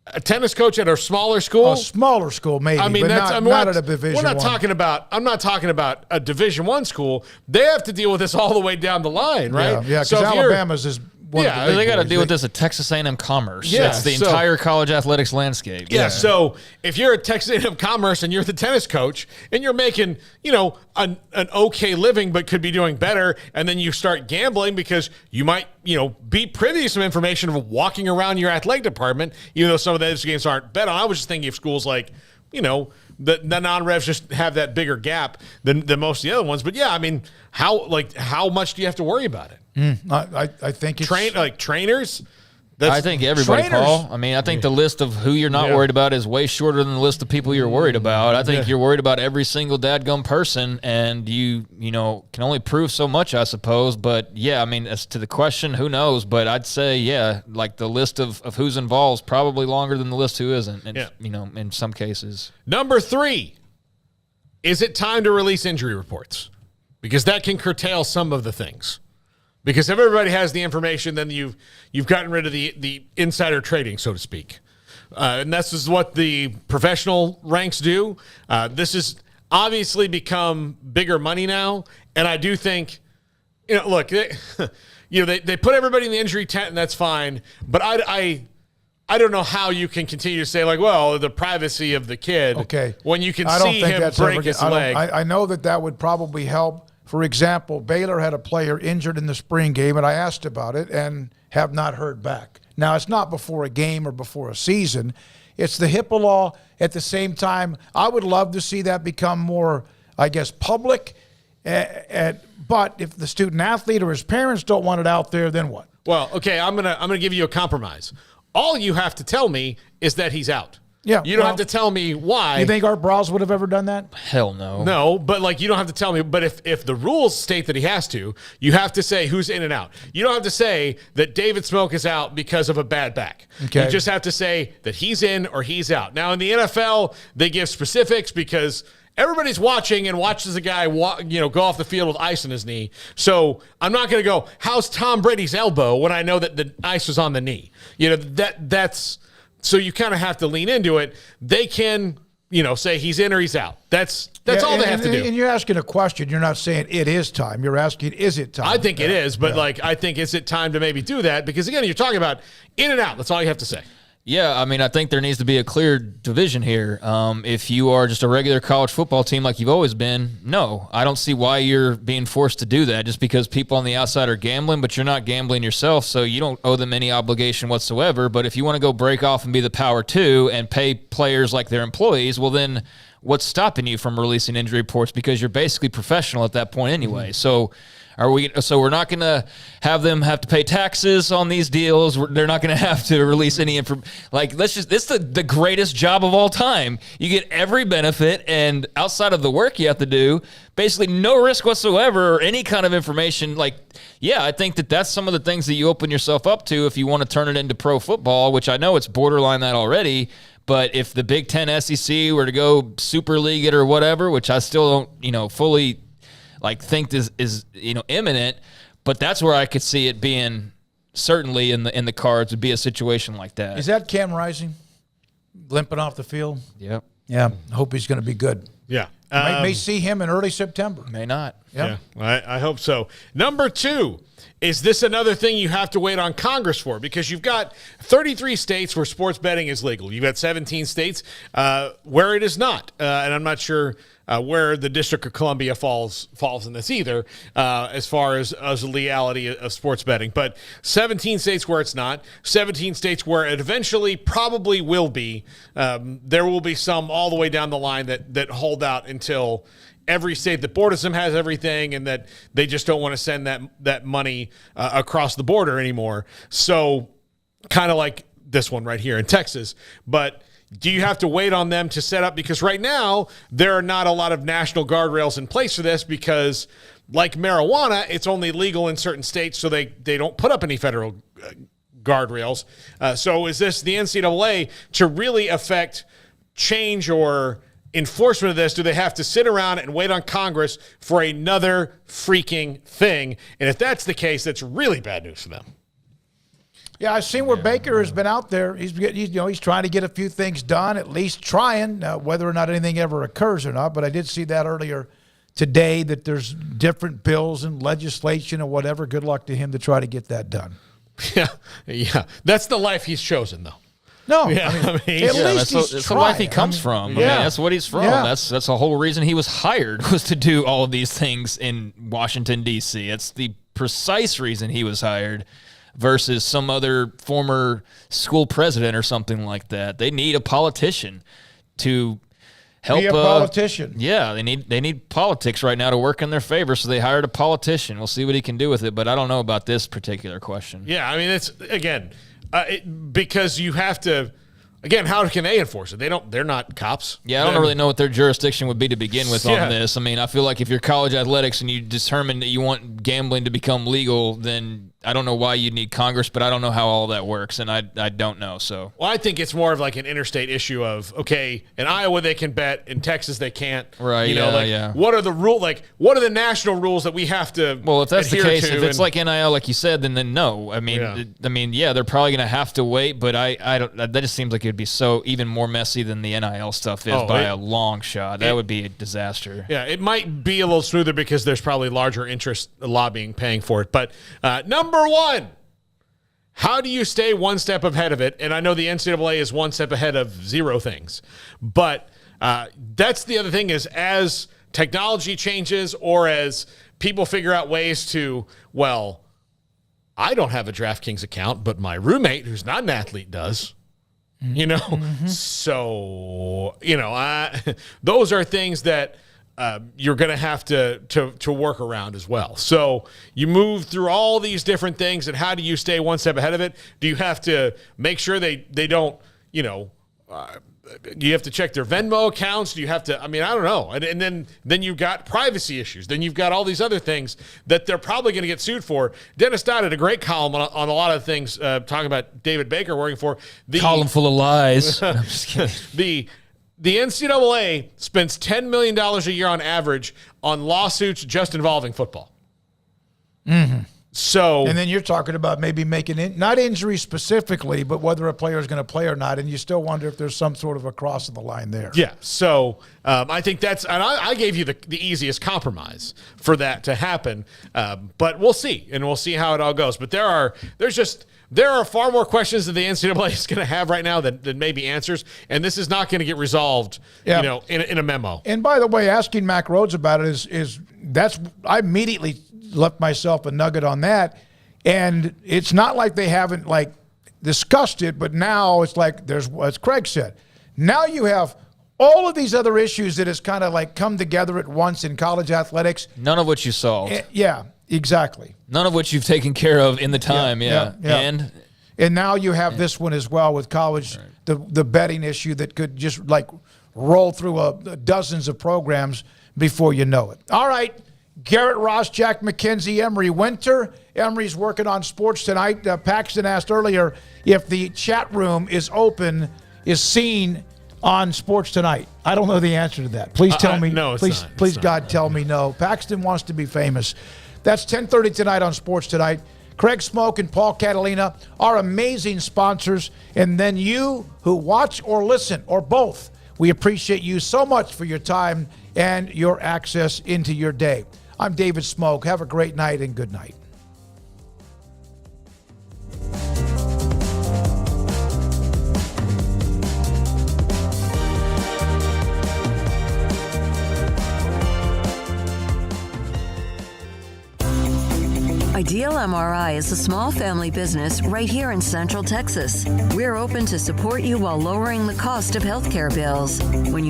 A tennis coach at a smaller school? A smaller school, maybe. But not at a Division I'm not talking about a Division I school. They have to deal with this all the way down the line, right? Yeah, because Alabama's is one of the big they got to boys. deal with this at Texas A&M Commerce. Yeah, That's the entire college athletics landscape. Yeah, so if you're at Texas A&M Commerce and you're the tennis coach and you're making, an okay living but could be doing better, and then you start gambling because you might, be privy to some information of walking around your athletic department, even though some of those games aren't bet on. I was just thinking of schools like, the non-revs just have that bigger gap than most of the other ones. But yeah, I mean, how much do you have to worry about it? I think it's trainers. I think everybody, trainers. Paul. I mean, I think the list of who you're not worried about is way shorter than the list of people you're worried about. I think you're worried about every single dadgum person, and you can only prove so much, I suppose. But yeah, I mean, as to the question, who knows? But I'd say, like the list of who's involved is probably longer than the list who isn't. And, in some cases. Number 3, is it time to release injury reports? Because that can curtail some of the things. Because if everybody has the information, then you've gotten rid of the insider trading, so to speak. And this is what the professional ranks do. This has obviously become bigger money now. And I do think, look, they put everybody in the injury tent, and that's fine. But I don't know how you can continue to say, like, well, the privacy of the kid when you can see him break his leg. I know that would probably help. For example, Baylor had a player injured in the spring game, and I asked about it and have not heard back. Now, it's not before a game or before a season. It's the HIPAA law. At the same time, I would love to see that become more, I guess, public. But if the student athlete or his parents don't want it out there, then what? Well, okay, I'm gonna give you a compromise. All you have to tell me is that he's out. Yeah, you don't have to tell me why. You think Art Browse would have ever done that? Hell no. No, but you don't have to tell me. But if the rules state that he has to, you have to say who's in and out. You don't have to say that David Smoak is out because of a bad back. Okay. You just have to say that he's in or he's out. Now, in the NFL, they give specifics because everybody's watching and watches a guy go off the field with ice in his knee. So I'm not going to go, how's Tom Brady's elbow when I know that the ice was on the knee? That's... So you kind of have to lean into it. They can, say he's in or he's out. That's all they have to do. And you're asking a question. You're not saying it is time. You're asking, is it time? I think it is, but I think is it time to maybe do that? Because again, you're talking about in and out. That's all you have to say. Yeah, I mean, I think there needs to be a clear division here. If you are just a regular college football team like you've always been, no, I don't see why you're being forced to do that just because people on the outside are gambling, but you're not gambling yourself, so you don't owe them any obligation whatsoever. But if you want to go break off and be the power two and pay players like their employees, well, then what's stopping you from releasing injury reports? Because you're basically professional at that point anyway. Mm-hmm. So we're not going to have them have to pay taxes on these deals. They're not going to have to release any information. This is the greatest job of all time. You get every benefit, and outside of the work you have to do, basically no risk whatsoever or any kind of information. I think that's some of the things that you open yourself up to if you want to turn it into pro football, which I know it's borderline that already. But if the Big Ten SEC were to go Super League it or whatever, which I still don't, fully think this is imminent, but that's where I could see it being certainly in the cards would be a situation like that. Is that Cam Rising limping off the field? Yep. Yeah. I hope he's going to be good. Yeah. May see him in early September. May not. Yep. Yeah. I hope so. Number 2, is this another thing you have to wait on Congress for? Because you've got 33 states where sports betting is legal. You've got 17 states where it is not. And I'm not sure where the District of Columbia falls in this either, as far as the legality of sports betting. But 17 states where it's not, 17 states where it eventually probably will be. There will be some all the way down the line that hold out until every state that borders them has everything, and that they just don't want to send that money across the border anymore. So kind of like this one right here in Texas. But do you have to wait on them to set up? Because right now, there are not a lot of national guardrails in place for this because, like marijuana, it's only legal in certain states, so they don't put up any federal guardrails. So is this the NCAA to really affect change or enforcement of this? Do they have to sit around and wait on Congress for another freaking thing? And if that's the case, that's really bad news for them. Yeah, I've seen where Baker has been out there. He's trying to get a few things done, at least trying, whether or not anything ever occurs or not. But I did see that earlier today, that there's different bills and legislation and whatever. Good luck to him to try to get that done. Yeah. That's the life he's chosen, though. No, yeah, at least that's the life he comes from. Yeah. That's what he's from. Yeah. That's the whole reason he was hired, was to do all of these things in Washington, D.C. That's the precise reason he was hired, versus some other former school president or something like that. They need a politician to help be a politician. Yeah, they need politics right now to work in their favor, so they hired a politician. We'll see what he can do with it, but I don't know about this particular question. Yeah, I mean, it's again because you have to. Again, how can they enforce it? They're not cops. Yeah, I don't really know what their jurisdiction would be to begin with on this. I mean, I feel like if you're college athletics and you determine that you want gambling to become legal, then I don't know why you'd need Congress, but I don't know how all that works, and I don't know. So, well, I think it's more of like an interstate issue of, okay, in Iowa they can bet, in Texas they can't. Right, What are the rule? Like, what are the national rules that we have to Well, if that's the case, if it's and, like NIL, like you said, then no. I mean, they're probably going to have to wait, but I don't. That just seems like it'd be so even more messy than the NIL stuff is by a long shot. That would be a disaster. Yeah, it might be a little smoother because there's probably larger interest lobbying paying for it. But number one, how do you stay one step ahead of it? And I know the NCAA is one step ahead of zero things, but that's the other thing is as technology changes or as people figure out ways to, well, I don't have a DraftKings account, but my roommate who's not an athlete does. So, those are things that you're going to have to work around as well. So you move through all these different things, and how do you stay one step ahead of it? Do you have to make sure they don't, do you have to check their Venmo accounts? Do you have to, I don't know. And then you've got privacy issues. Then you've got all these other things that they're probably going to get sued for. Dennis Dodd had a great column on a lot of things talking about David Baker working for. Column full of lies. I'm just kidding. The NCAA spends $10 million a year on average on lawsuits just involving football. Mm-hmm. So, and then you're talking about maybe making not injury specifically, but whether a player is going to play or not, and you still wonder if there's some sort of a cross of the line there. Yeah. So I think that's, and I gave you the easiest compromise for that to happen, but we'll see, and we'll see how it all goes. But there are far more questions that the NCAA is going to have right now than maybe answers, and this is not going to get resolved, in a memo. And by the way, asking Mac Rhodes about it is I immediately left myself a nugget on that, and it's not like they haven't discussed it, but now it's like there's, as Craig said, now you have all of these other issues that has kind of come together at once in college athletics. None of which you solved. Yeah, exactly. None of which you've taken care of in the time. Yeah. And now you have this one as well with college, right. the betting issue that could just roll through dozens of programs before you know it. All right. Garrett Ross, Jack McKenzie, Emery Winter. Emery's working on Sports Tonight. Paxton asked earlier if the chat room is seen on Sports Tonight. I don't know the answer to that. Please tell me. No, it's not. Please, God, tell me no. Paxton wants to be famous. That's 10:30 tonight on Sports Tonight. Craig Smoak and Paul Catalina are amazing sponsors. And then you who watch or listen, or both, we appreciate you so much for your time and your access into your day. I'm David Smoak. Have a great night and good night. Ideal MRI is a small family business right here in Central Texas. We're open to support you while lowering the cost of healthcare bills. When you